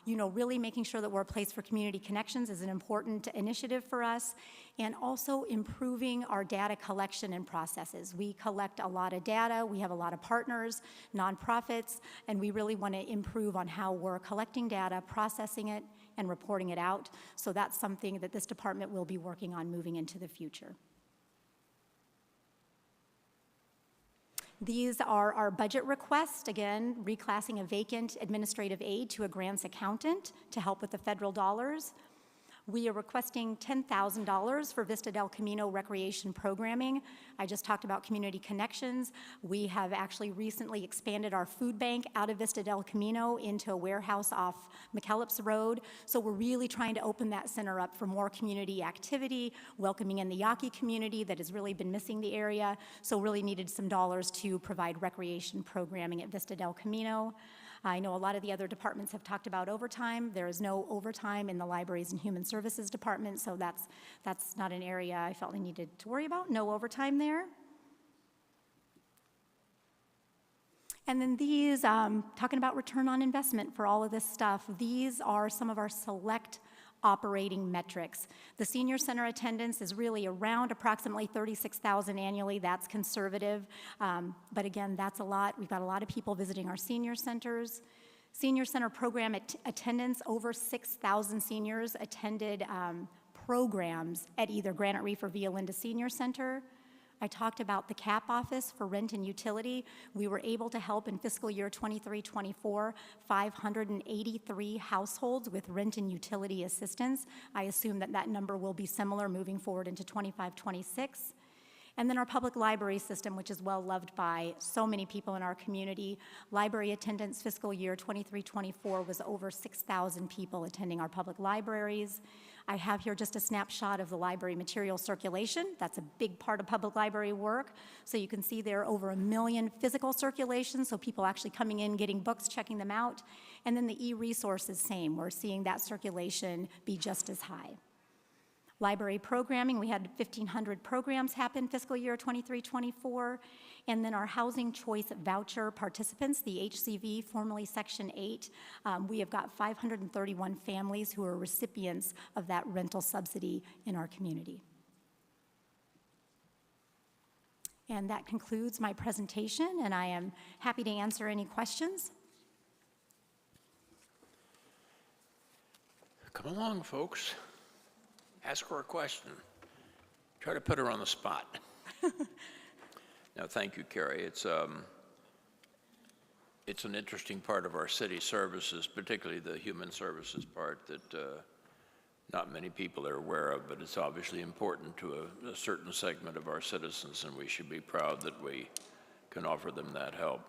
really making sure that we're a place for community connections is an important initiative for us. And also improving our data collection and processes. We collect a lot of data, we have a lot of partners, nonprofits, and we really want to improve on how we're collecting data, processing it, and reporting it out. So that's something that this department will be working on moving into the future. These are our budget requests, again, reclassing a vacant administrative aide to a grants accountant to help with the federal dollars. We are requesting $10,000 for Vista del Camino recreation programming. I just talked about community connections. We have actually recently expanded our food bank out of Vista del Camino into a warehouse off McKellips Road. So we're really trying to open that center up for more community activity, welcoming in the Yaqui community that has really been missing the area. So really needed some dollars to provide recreation programming at Vista del Camino. I know a lot of the other departments have talked about overtime. There is no overtime in the Libraries and Human Services Department, so that's not an area I felt I needed to worry about. No overtime there. And then these, talking about return on investment for all of this stuff, these are some of our select operating metrics. The senior center attendance is really around approximately 36,000 annually. That's conservative, but again, that's a lot. We've got a lot of people visiting our senior centers. Senior center program attendance, over 6,000 seniors attended programs at either Granite Reef or Via Linda Senior Center. I talked about the CAP office for rent and utility. We were able to help in fiscal year 23-24, 583 households with rent and utility assistance. I assume that that number will be similar moving forward into 25-26. And then our public library system, which is well loved by so many people in our community. Library attendance fiscal year 23-24 was over 6,000 people attending our public libraries. I have here just a snapshot of the library material circulation. That's a big part of public library work. So you can see there are over 1 million physical circulations, so people actually coming in, getting books, checking them out. And then the e-resources, same. We're seeing that circulation be just as high. Library programming, we had 1,500 programs happen fiscal year 23-24. And then our housing choice voucher participants, the HCV, formerly Section 8, we have got 531 families who are recipients of that rental subsidy in our community. And that concludes my presentation, and I am happy to answer any questions. Come along, folks. Ask her a question. Try to put her on the spot. No, thank you, Carrie. It's an interesting part of our city services, particularly the human services part that not many people are aware of, but it's obviously important to a certain segment of our citizens, and we should be proud that we can offer them that help.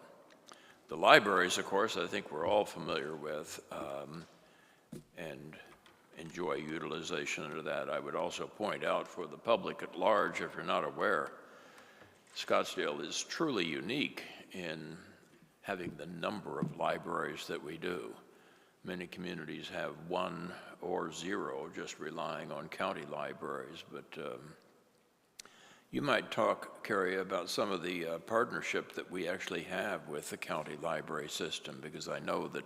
The libraries, of course, I think we're all familiar with, and enjoy utilization of that. I would also point out for the public at large, if you're not aware, Scottsdale is truly unique in having the number of libraries that we do. Many communities have 1 or 0, just relying on county libraries, but you might talk, Carrie, about some of the partnership that we actually have with the county library system, because I know that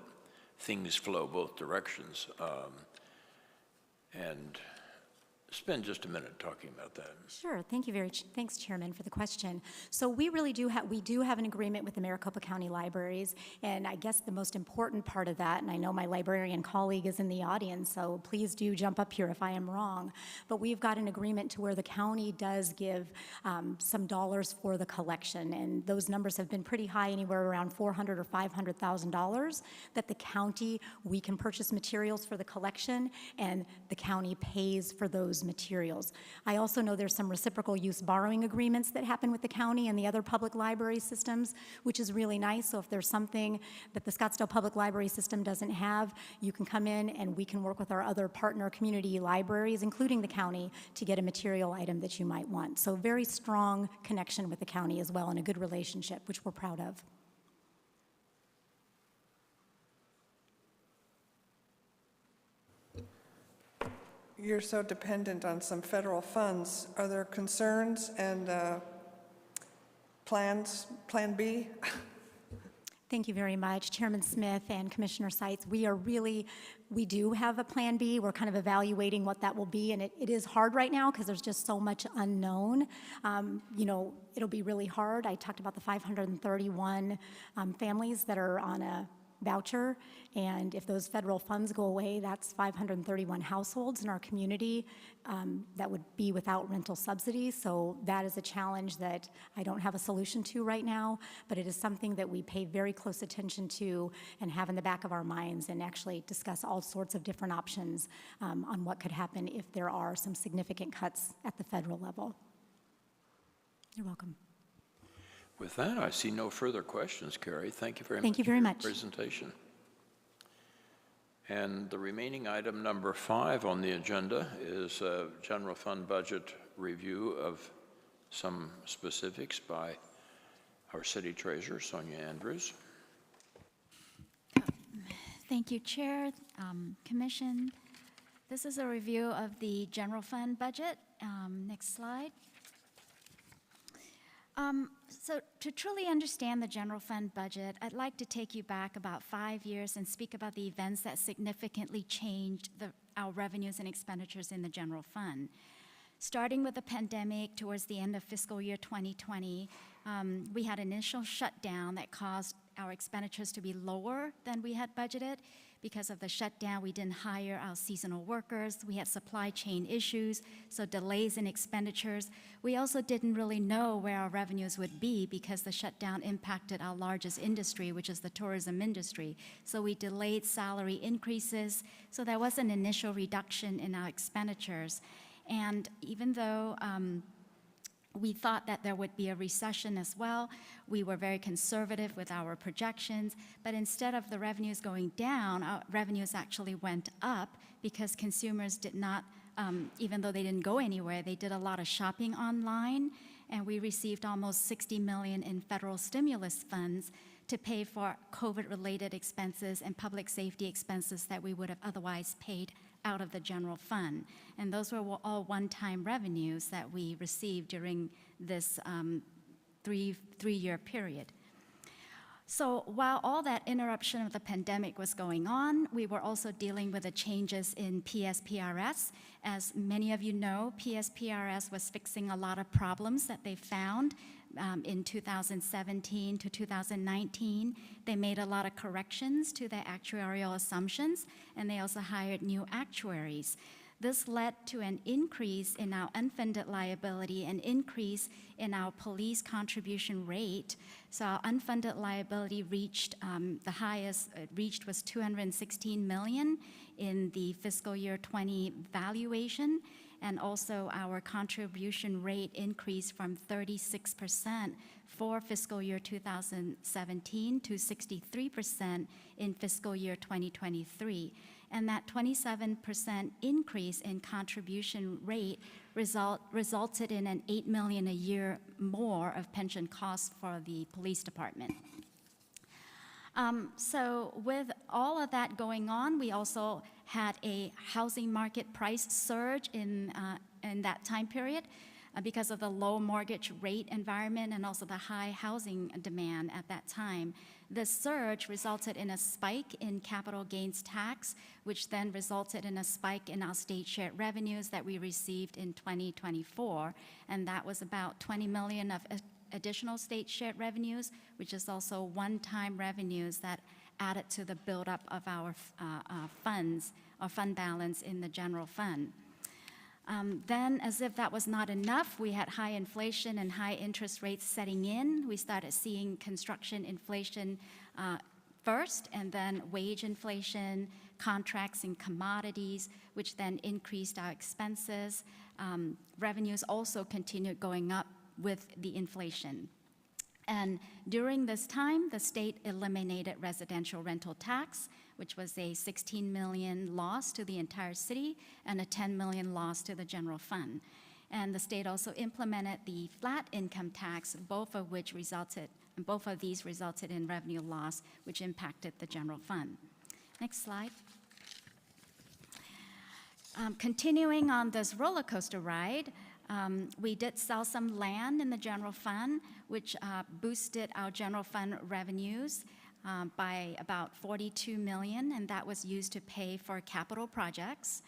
things flow both directions. And spend just a minute talking about that. Sure. Thank you thanks, Chairman, for the question. So we really do have an agreement with the Maricopa County Libraries, and I guess the most important part of that, and I know my librarian colleague is in the audience, so please do jump up here if I am wrong, but we've got an agreement to where the county does give some dollars for the collection, and those numbers have been pretty high, anywhere around $400,000 or $500,000, that the county, we can purchase materials for the collection, and the county pays for those materials. I also know there's some reciprocal use borrowing agreements that happen with the county and the other public library systems, which is really nice. So if there's something that the Scottsdale Public Library System doesn't have, you can come in and we can work with our other partner community libraries, including the county, to get a material item that you might want. So very strong connection with the county as well, and a good relationship, which we're proud of. You're so dependent on some federal funds. Are there concerns and plan B? Thank you very much, Chairman Smith and Commissioner Seitz. We do have a plan B. We're kind of evaluating what that will be, and it is hard right now because there's just so much unknown. It'll be really hard. I talked about the 531 families that are on a voucher, and if those federal funds go away, that's 531 households in our community that would be without rental subsidies. So that is a challenge that I don't have a solution to right now, but it is something that we pay very close attention to and have in the back of our minds, and actually discuss all sorts of different options on what could happen if there are some significant cuts at the federal level. You're welcome. With that, I see no further questions, Carrie. Thank you very much. Thank you very much. For your presentation. And the remaining item, number 5 on the agenda, is a general fund budget review of some specifics by our city treasurer, Sonia Andrews. Thank you, Chair, Commission. This is a review of the general fund budget. Next slide. So to truly understand the general fund budget, I'd like to take you back about 5 years and speak about the events that significantly changed our revenues and expenditures in the general fund. Starting with the pandemic towards the end of fiscal year 2020, we had an initial shutdown that caused our expenditures to be lower than we had budgeted. Because of the shutdown, we didn't hire our seasonal workers. We had supply chain issues, so delays in expenditures. We also didn't really know where our revenues would be because the shutdown impacted our largest industry, which is the tourism industry. So we delayed salary increases, so there was an initial reduction in our expenditures. And even though we thought that there would be a recession as well, we were very conservative with our projections, but instead of the revenues going down, our revenues actually went up because consumers did not, even though they didn't go anywhere, they did a lot of shopping online, and we received almost $60 million in federal stimulus funds to pay for COVID-related expenses and public safety expenses that we would have otherwise paid out of the general fund. And those were all one-time revenues that we received during this three-year period. So while all that interruption of the pandemic was going on, we were also dealing with the changes in PSPRS. As many of you know, PSPRS was fixing a lot of problems that they found in 2017 to 2019. They made a lot of corrections to their actuarial assumptions, and they also hired new actuaries. This led to an increase in our unfunded liability, an increase in our police contribution rate. So our unfunded liability reached, the highest it reached was $216 million in the fiscal year 20 valuation. And also our contribution rate increased from 36% for fiscal year 2017 to 63% in fiscal year 2023. And that 27% increase in contribution rate resulted in an $8 million a year more of pension costs for the police department. So with all of that going on, we also had a housing market price surge in that time period. because of the low mortgage rate environment and also the high housing demand at that time. This surge resulted in a spike in capital gains tax, which then resulted in a spike in our state shared revenues that we received in 2024, and that was about $20 million of additional state shared revenues, which is also one-time revenues that added to the buildup of our funds, our fund balance in the general fund. Then, as if that was not enough, we had high inflation and high interest rates setting in. We started seeing construction inflation first, and then wage inflation, contracts and commodities, which then increased our expenses. Revenues also continued going up with the inflation. And during this time, the state eliminated residential rental tax, which was a $16 million loss to the entire city and a $10 million loss to the general fund. And the state also implemented the flat income tax, both of these resulted in revenue loss, which impacted the general fund. Next slide. Continuing on this roller coaster ride, we did sell some land in the general fund, which boosted our general fund revenues by about $42 million, and that was used to pay for capital projects.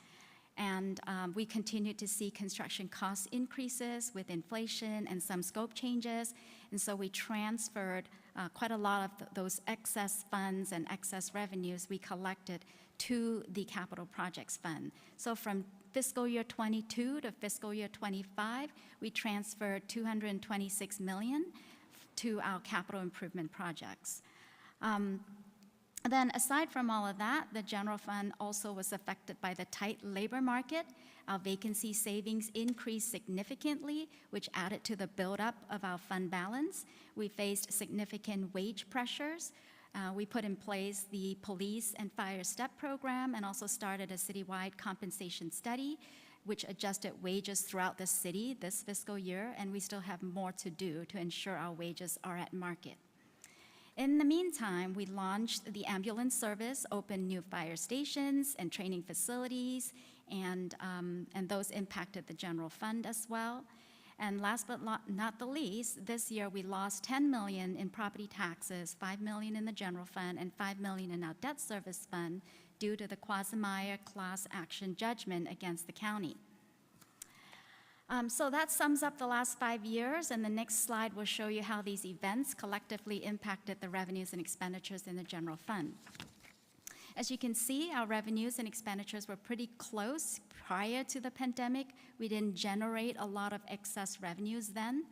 And we continued to see construction cost increases with inflation and some scope changes, and so we transferred quite a lot of those excess funds and excess revenues we collected to the capital projects fund. So from fiscal year 22 to fiscal year 25, we transferred $226 million to our capital improvement projects. Then aside from all of that, the general fund also was affected by the tight labor market. Our vacancy savings increased significantly, which added to the buildup of our fund balance. We faced significant wage pressures. We put in place the police and fire STEP program and also started a citywide compensation study, which adjusted wages throughout the city this fiscal year, and we still have more to do to ensure our wages are at market. In the meantime, we launched the ambulance service, opened new fire stations and training facilities, and those impacted the general fund as well. And last but not the least, this year we lost $10 million in property taxes, $5 million in the general fund, and $5 million in our debt service fund due to the Quagmire class action judgment against the county. So that sums up the last 5 years, and the next slide will show you how these events collectively impacted the revenues and expenditures in the general fund. As you can see, our revenues and expenditures were pretty close prior to the pandemic. We didn't generate a lot of excess revenues then.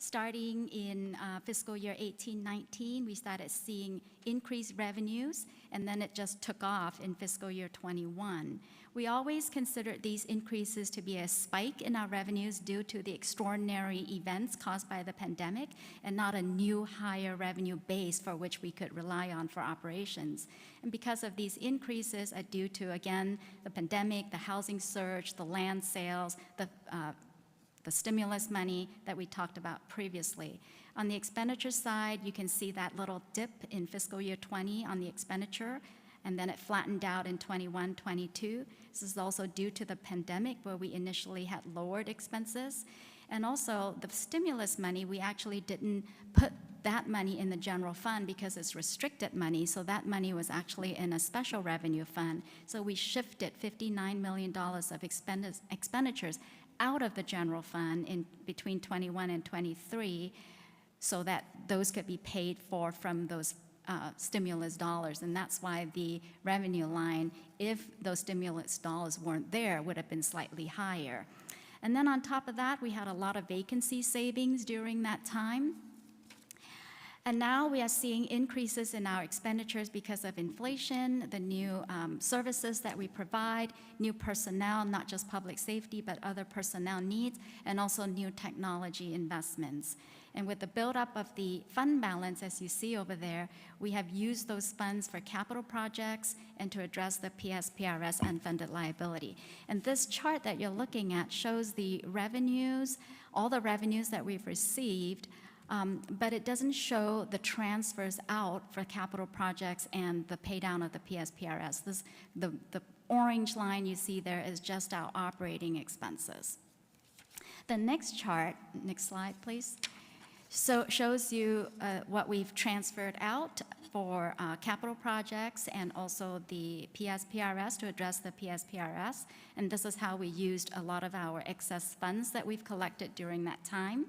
Starting in fiscal year 18-19, we started seeing increased revenues, and then it just took off in fiscal year 21. We always considered these increases to be a spike in our revenues due to the extraordinary events caused by the pandemic and not a new higher revenue base for which we could rely on for operations. And because of these increases are due to, again, the pandemic, the housing surge, the land sales, the stimulus money that we talked about previously. On the expenditure side, you can see that little dip in fiscal year 20 on the expenditure, and then it flattened out in 21-22. This is also due to the pandemic, where we initially had lowered expenses. And also the stimulus money, we actually didn't put that money in the general fund because it's restricted money, so that money was actually in a special revenue fund. So we shifted $59 million of expenditures out of the general fund in between 21 and 23 so that those could be paid for from those stimulus dollars. And that's why the revenue line, if those stimulus dollars weren't there, would have been slightly higher. And then on top of that, we had a lot of vacancy savings during that time. And now we are seeing increases in our expenditures because of inflation, the new services that we provide, new personnel, not just public safety, but other personnel needs, and also new technology investments. And with the buildup of the fund balance, as you see over there, we have used those funds for capital projects and to address the PSPRS unfunded liability. And this chart that you're looking at shows the revenues, all the revenues that we've received, but it doesn't show the transfers out for capital projects and the pay down of the PSPRS. The orange line you see there is just our operating expenses. The next chart, next slide, please, so shows you what we've transferred out for capital projects and also the PSPRS to address the PSPRS. And this is how we used a lot of our excess funds that we've collected during that time.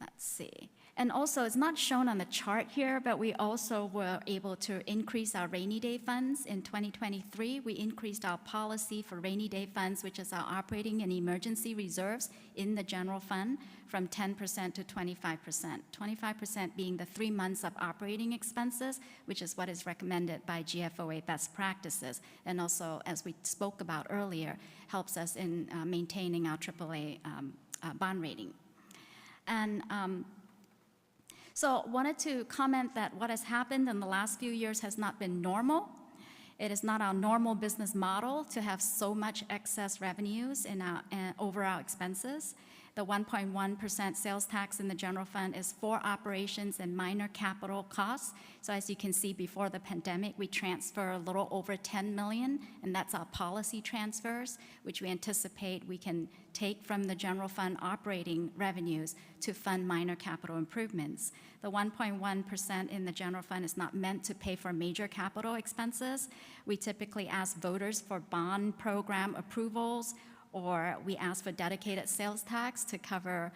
Let's see. And also, it's not shown on the chart here, but we also were able to increase our rainy day funds. In 2023, we increased our policy for rainy day funds, which is our operating and emergency reserves in the general fund, from 10% to 25%. 25% being the 3 months of operating expenses, which is what is recommended by GFOA best practices. And also, as we spoke about earlier, helps us in maintaining our AAA bond rating. And so wanted to comment that what has happened in the last few years has not been normal. It is not our normal business model to have so much excess revenues in over our expenses. The 1.1% sales tax in the general fund is for operations and minor capital costs. So as you can see, before the pandemic, we transfer a little over 10 million, and that's our policy transfers, which we anticipate we can take from the general fund operating revenues to fund minor capital improvements. The 1.1% in the general fund is not meant to pay for major capital expenses. We typically ask voters for bond program approvals, or we ask for dedicated sales tax to cover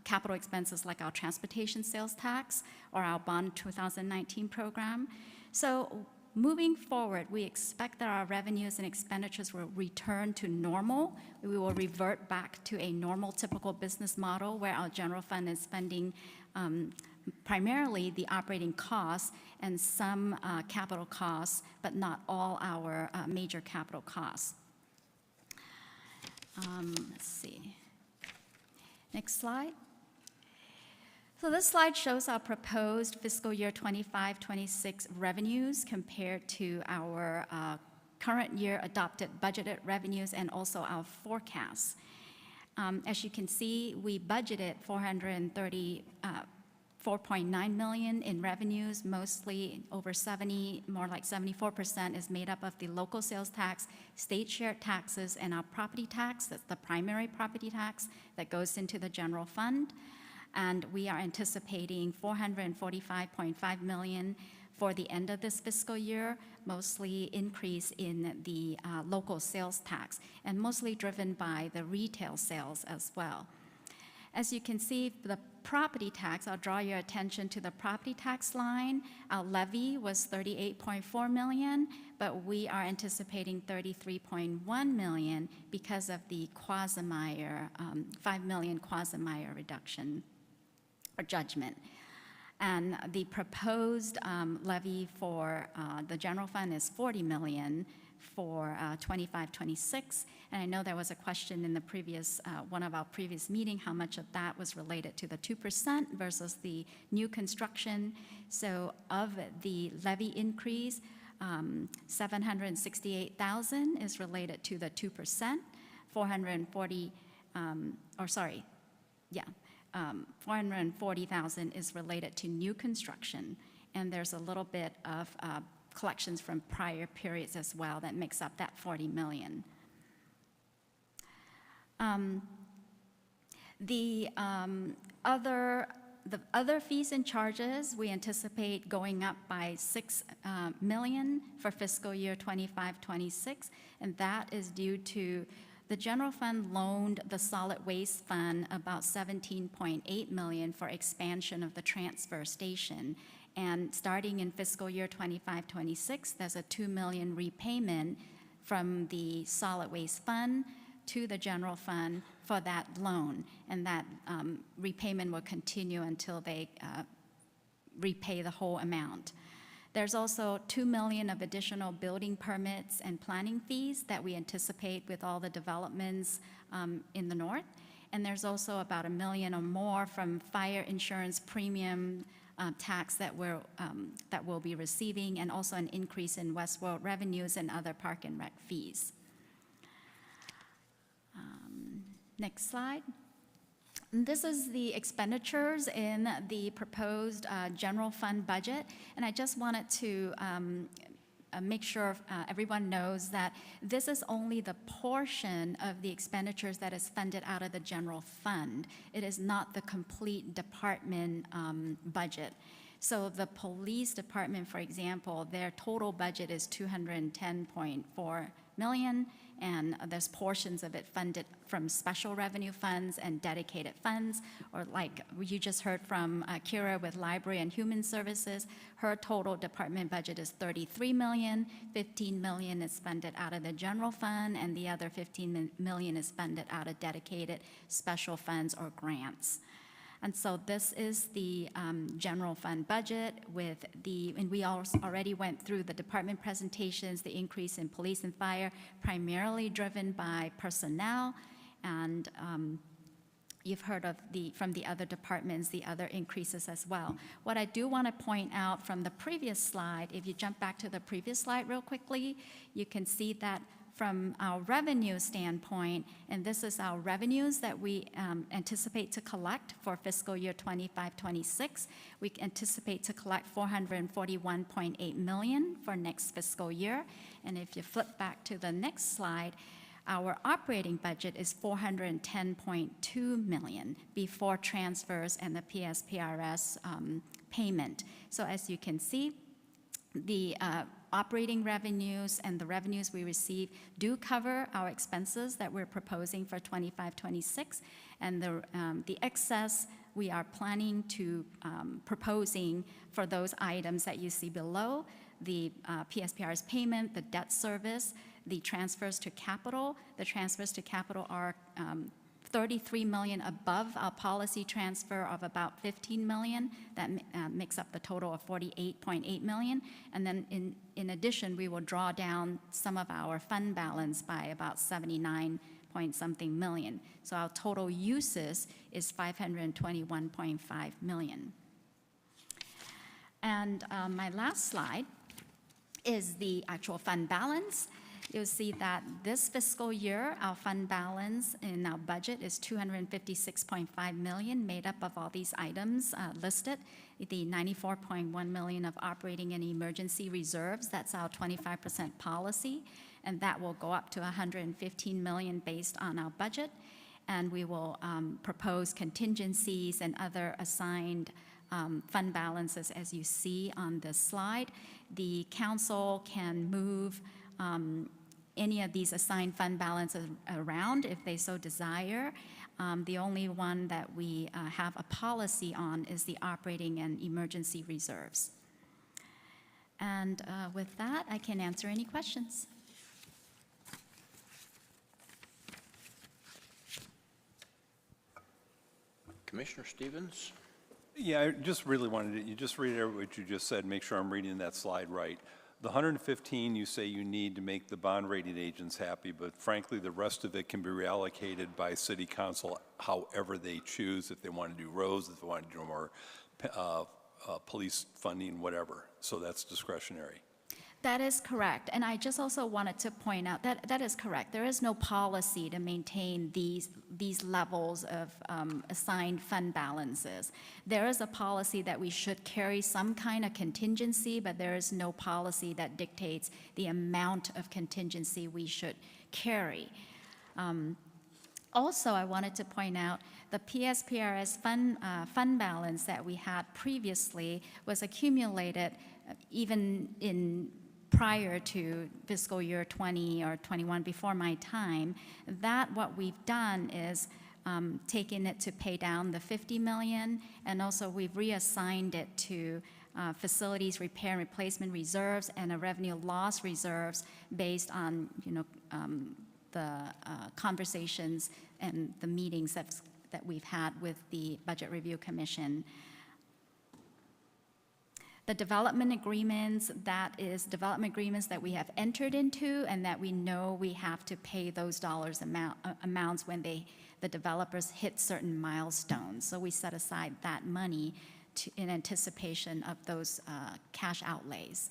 capital expenses like our transportation sales tax or our Bond 2019 program. So moving forward, we expect that our revenues and expenditures will return to normal. We will revert back to a normal, typical business model where our general fund is spending primarily the operating costs and some capital costs, but not all our major capital costs. Let's see. Next slide. So this slide shows our proposed fiscal year 25-26 revenues compared to our current year adopted budgeted revenues and also our forecasts. As you can see, we budgeted $434.9 million in revenues, mostly over 70, more like 74% is made up of the local sales tax, state shared taxes, and our property tax. That's the primary property tax that goes into the general fund. And we are anticipating $445.5 million for the end of this fiscal year, mostly increase in the local sales tax, and mostly driven by the retail sales as well. As you can see, the property tax, I'll draw your attention to the property tax line. Our levy was $38.4 million, but we are anticipating $33.1 million because of the Quasi-Meyer, $5 million Quasi-Meyer reduction or judgment. And the proposed levy for the general fund is $40 million for 25-26. And I know there was a question in the previous, one of our previous meeting, how much of that was related to the 2% versus the new construction. So of the levy increase, 768,000 is related to the 2%, 440,000 is related to new construction, and there's a little bit of collections from prior periods as well that makes up that $40 million. The other fees and charges, we anticipate going up by $6 million for fiscal year 25-26, and that is due to the general fund loaned the solid waste fund about $17.8 million for expansion of the transfer station. And starting in fiscal year 25-26, there's a $2 million repayment from the solid waste fund to the general fund for that loan. And that repayment will continue until they repay the whole amount. There's also $2 million of additional building permits and planning fees that we anticipate with all the developments in the north. And there's also about $1 million or more from fire insurance premium tax that we'll be receiving, and also an increase in Westworld revenues and other park and rec fees. Next slide. This is the expenditures in the proposed general fund budget, and I just wanted to make sure everyone knows that this is only the portion of the expenditures that is funded out of the general fund. It is not the complete department budget. So the police department, for example, their total budget is $210.4 million, and there's portions of it funded from special revenue funds and dedicated funds, or like you just heard from Kira with Library and Human Services, her total department budget is $33 million, $15 million is funded out of the general fund, and the other $15 million is funded out of dedicated special funds or grants. And so this is the general fund budget with and we already went through the department presentations, the increase in police and fire, primarily driven by personnel, and you've heard of from the other departments, the other increases as well. What I do want to point out from the previous slide, if you jump back to the previous slide real quickly, you can see that from our revenue standpoint, and this is our revenues that we anticipate to collect for fiscal year 25-26. We anticipate to collect $441.8 million for next fiscal year. And if you flip back to the next slide, our operating budget is $410.2 million before transfers and the PSPRS payment. So as you can see, the operating revenues and the revenues we receive do cover our expenses that we're proposing for 25-26, and the excess we are planning to proposing for those items that you see below, the PSPR's payment, the debt service, the transfers to capital. The transfers to capital are $33 million above our policy transfer of about $15 million. That makes up the total of $48.8 million. And then in addition, we will draw down some of our fund balance by about 79 point something million. So our total uses is $521.5 million. And my last slide is the actual fund balance. You'll see that this fiscal year, our fund balance in our budget is $256.5 million, made up of all these items listed. The $94.1 million of operating and emergency reserves, that's our 25% policy, and that will go up to $115 million based on our budget. And we will propose contingencies and other assigned fund balances as you see on this slide. The council can move any of these assigned fund balances around if they so desire. The only one that we have a policy on is the operating and emergency reserves. And with that, I can answer any questions. Commissioner Stevens? Yeah, I just really wanted to, you just read what you just said, make sure I'm reading that slide right. The 115 you say you need to make the bond rating agents happy, but frankly, the rest of it can be reallocated by city council however they choose, if they want to do roads, if they want to do more police funding, whatever. So that's discretionary. That is correct. And I just also wanted to point out that that is correct. There is no policy to maintain these levels of assigned fund balances. There is a policy that we should carry some kind of contingency, but there is no policy that dictates the amount of contingency we should carry. Also, I wanted to point out the PSPRS fund balance that we had previously was accumulated even in prior to fiscal year 20 or 21, before my time. That what we've done is taken it to pay down the $50 million, and also we've reassigned it to facilities repair and replacement reserves and a revenue loss reserves based on the conversations and the meetings that we've had with the Budget Review Commission. The development agreements, that is development agreements that we have entered into and that we know we have to pay those amounts when the developers hit certain milestones. So we set aside that money in anticipation of those cash outlays.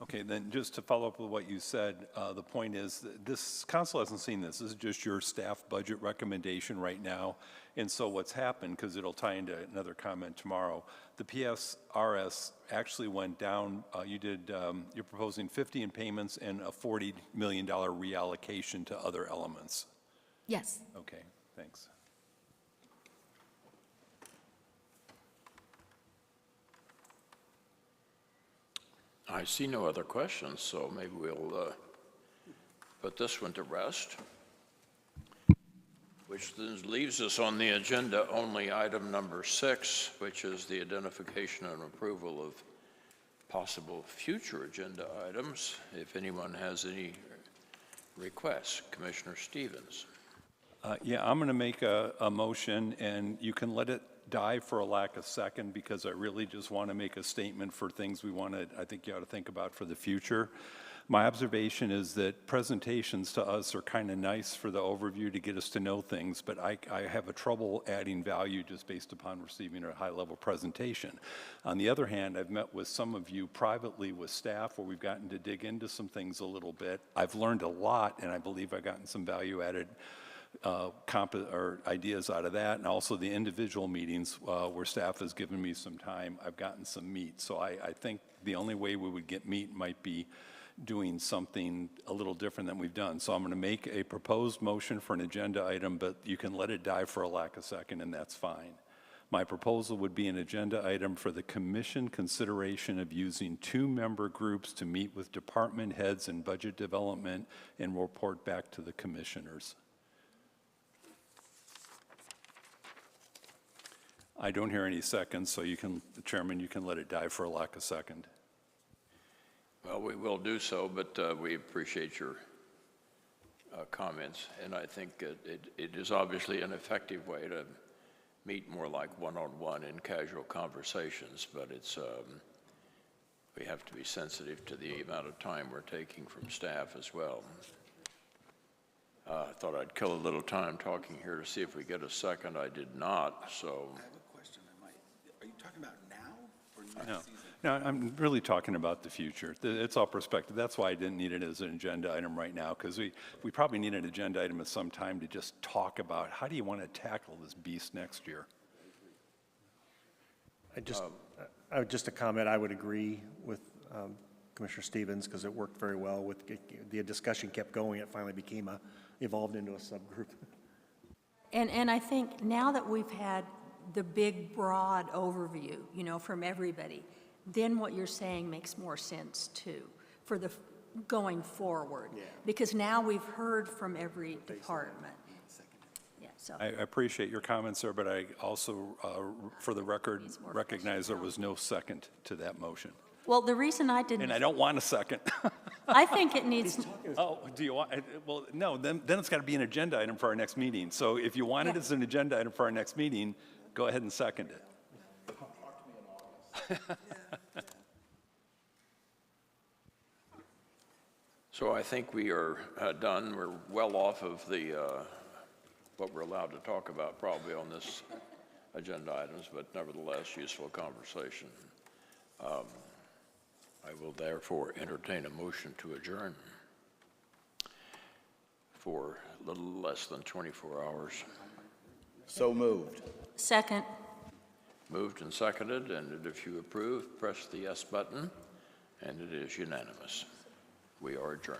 Okay, then just to follow up with what you said, the point is, that this council hasn't seen this. This is just your staff budget recommendation right now. And so what's happened, because it'll tie into another comment tomorrow, the PSRS actually went down. You're proposing 50 in payments and a $40 million reallocation to other elements. Yes. Okay, thanks. I see no other questions, so maybe we'll put this one to rest, which then leaves us on the agenda only item number 6, which is the identification and approval of possible future agenda items. If anyone has any requests, Commissioner Stevens. Yeah, I'm going to make a motion, and you can let it die for a lack of second, because I really just want to make a statement for things I think you ought to think about for the future. My observation is that presentations to us are kind of nice for the overview to get us to know things, but I have a trouble adding value just based upon receiving a high-level presentation. On the other hand, I've met with some of you privately with staff where we've gotten to dig into some things a little bit. I've learned a lot, and I believe I've gotten some value-added or ideas out of that, and also the individual meetings where staff has given me some time, I've gotten some meat. So I think the only way we would get meat might be doing something a little different than we've done. So I'm going to make a proposed motion for an agenda item, but you can let it die for a lack of second, and that's fine. My proposal would be an agenda item for the commission consideration of using 2-member groups to meet with department heads and budget development and report back to the commissioners. I don't hear any seconds, so Chairman, you can let it die for a lack of second. Well, we will do so, but we appreciate your comments, and I think it is obviously an effective way to meet more like one-on-one in casual conversations, but we have to be sensitive to the amount of time we're taking from staff as well. I thought I'd kill a little time talking here to see if we get a second. I did not, so. I have a question. Are you talking about now or next No. season? No, I'm really talking about the future. It's all perspective. That's why I didn't need it as an agenda item right now, because we probably need an agenda item at some time to just talk about how do you want to tackle this beast next year. Just a comment, I would agree with Commissioner Stevens, because it worked very well with, the discussion kept going, it finally evolved into a subgroup. And I think now that we've had the big, broad overview, from everybody, then what you're saying makes more sense too, for the going forward. Yeah. Because now we've heard from every department. Yeah, so. I appreciate your comments, sir, but I also, for the record, recognize there was no second to that motion. Well, the reason I didn't. And I don't want a second. I think it needs. Oh, do you want? Well, no, then it's got to be an agenda item for our next meeting. So if you want it as an agenda item for our next meeting, go ahead and second it. So I think we are done. We're well off of the what we're allowed to talk about probably on this agenda items, but nevertheless, useful conversation. I will therefore entertain a motion to adjourn for a little less than 24 hours. So moved. Second. Moved and seconded, and if you approve, press the yes button, and it is unanimous. We are adjourned.